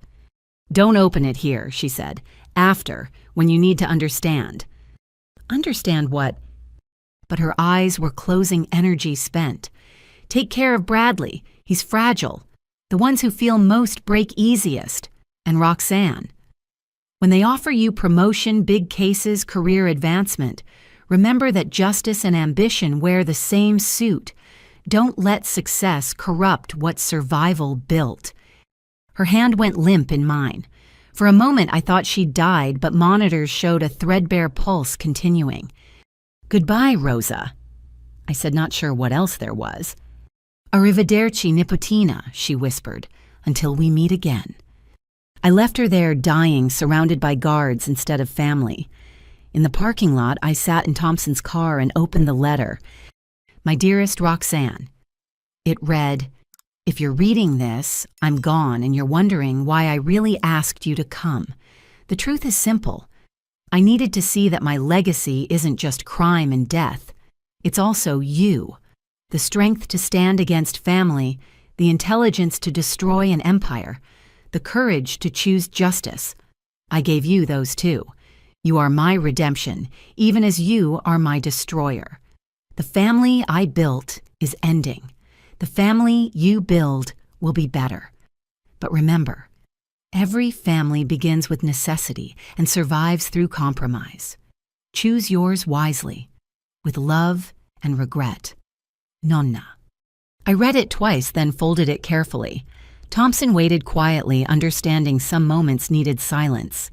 Don't open it here, she said. After, when you need to understand. Understand what? But her eyes were closing, energy spent. Take care of Bradley. He's fragile. The ones who feel most break easiest. And Roxanne. When they offer you promotion, big cases, career advancement, remember that justice and ambition wear the same suit. Don't let success corrupt what survival built. Her hand went limp in mine. For a moment I thought she'd died, but monitors showed a threadbare pulse continuing. Goodbye, Rosa. I said, not sure what else there was. Arrivederci, nipotina, she whispered, until we meet again. I left her there dying, surrounded by guards instead of family. In the parking lot, I sat in Thompson's car and opened the letter. My dearest Roxanne. It read, if you're reading this, I'm gone and you're wondering why I really asked you to come. The truth is simple. I needed to see that my legacy isn't just crime and death. It's also you. The strength to stand against family, the intelligence to destroy an empire, the courage to choose justice. I gave you those too. You are my redemption, even as you are my destroyer. The family I built is ending. The family you build will be better. But remember, every family begins with necessity and survives through compromise. Choose yours wisely, with love and regret. Nonna. I read it twice, then folded it carefully. Thompson waited quietly, understanding some moments needed silence.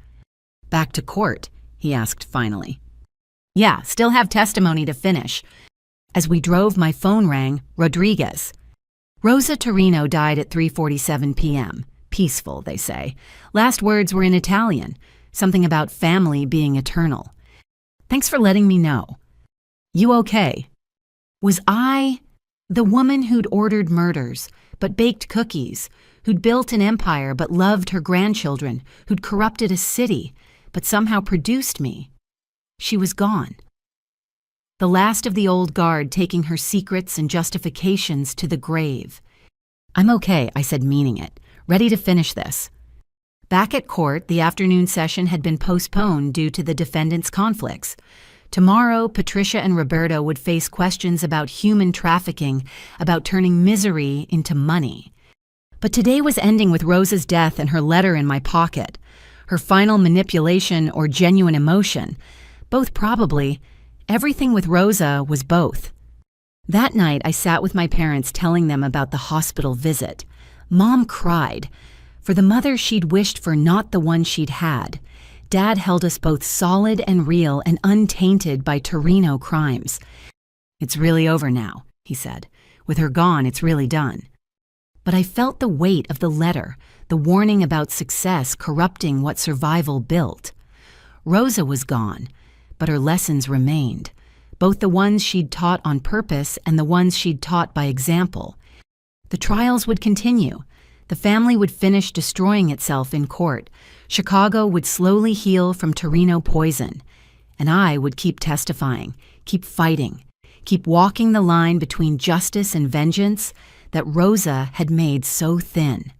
Back to court, he asked finally. Yeah, still have testimony to finish. As we drove, my phone rang. Rodriguez. Rosa Torino died at 3:47 p.m. Peaceful, they say. Last words were in Italian, something about family being eternal. Thanks for letting me know. You okay? Was I the woman who'd ordered murders, but baked cookies, who'd built an empire but loved her grandchildren, who'd corrupted a city, but somehow produced me? She was gone. The last of the old guard taking her secrets and justifications to the grave. I'm okay, I said, meaning it. Ready to finish this. Back at court, the afternoon session had been postponed due to the defendants' conflicts. Tomorrow, Patricia and Roberto would face questions about human trafficking, about turning misery into money. But today was ending with Rosa's death and her letter in my pocket. Her final manipulation or genuine emotion. Both probably. Everything with Rosa was both. That night, I sat with my parents telling them about the hospital visit. Mom cried. For the mother she'd wished for, not the one she'd had. Dad held us both solid and real and untainted by Torino crimes. It's really over now, he said. With her gone, it's really done. But I felt the weight of the letter, the warning about success corrupting what survival built. Rosa was gone, but her lessons remained, both the ones she'd taught on purpose and the ones she'd taught by example. The trials would continue. The family would finish destroying itself in court. Chicago would slowly heal from Torino poison. And I would keep testifying, keep fighting, keep walking the line between justice and vengeance that Rosa had made so thin.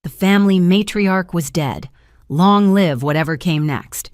The family matriarch was dead. Long live whatever came next.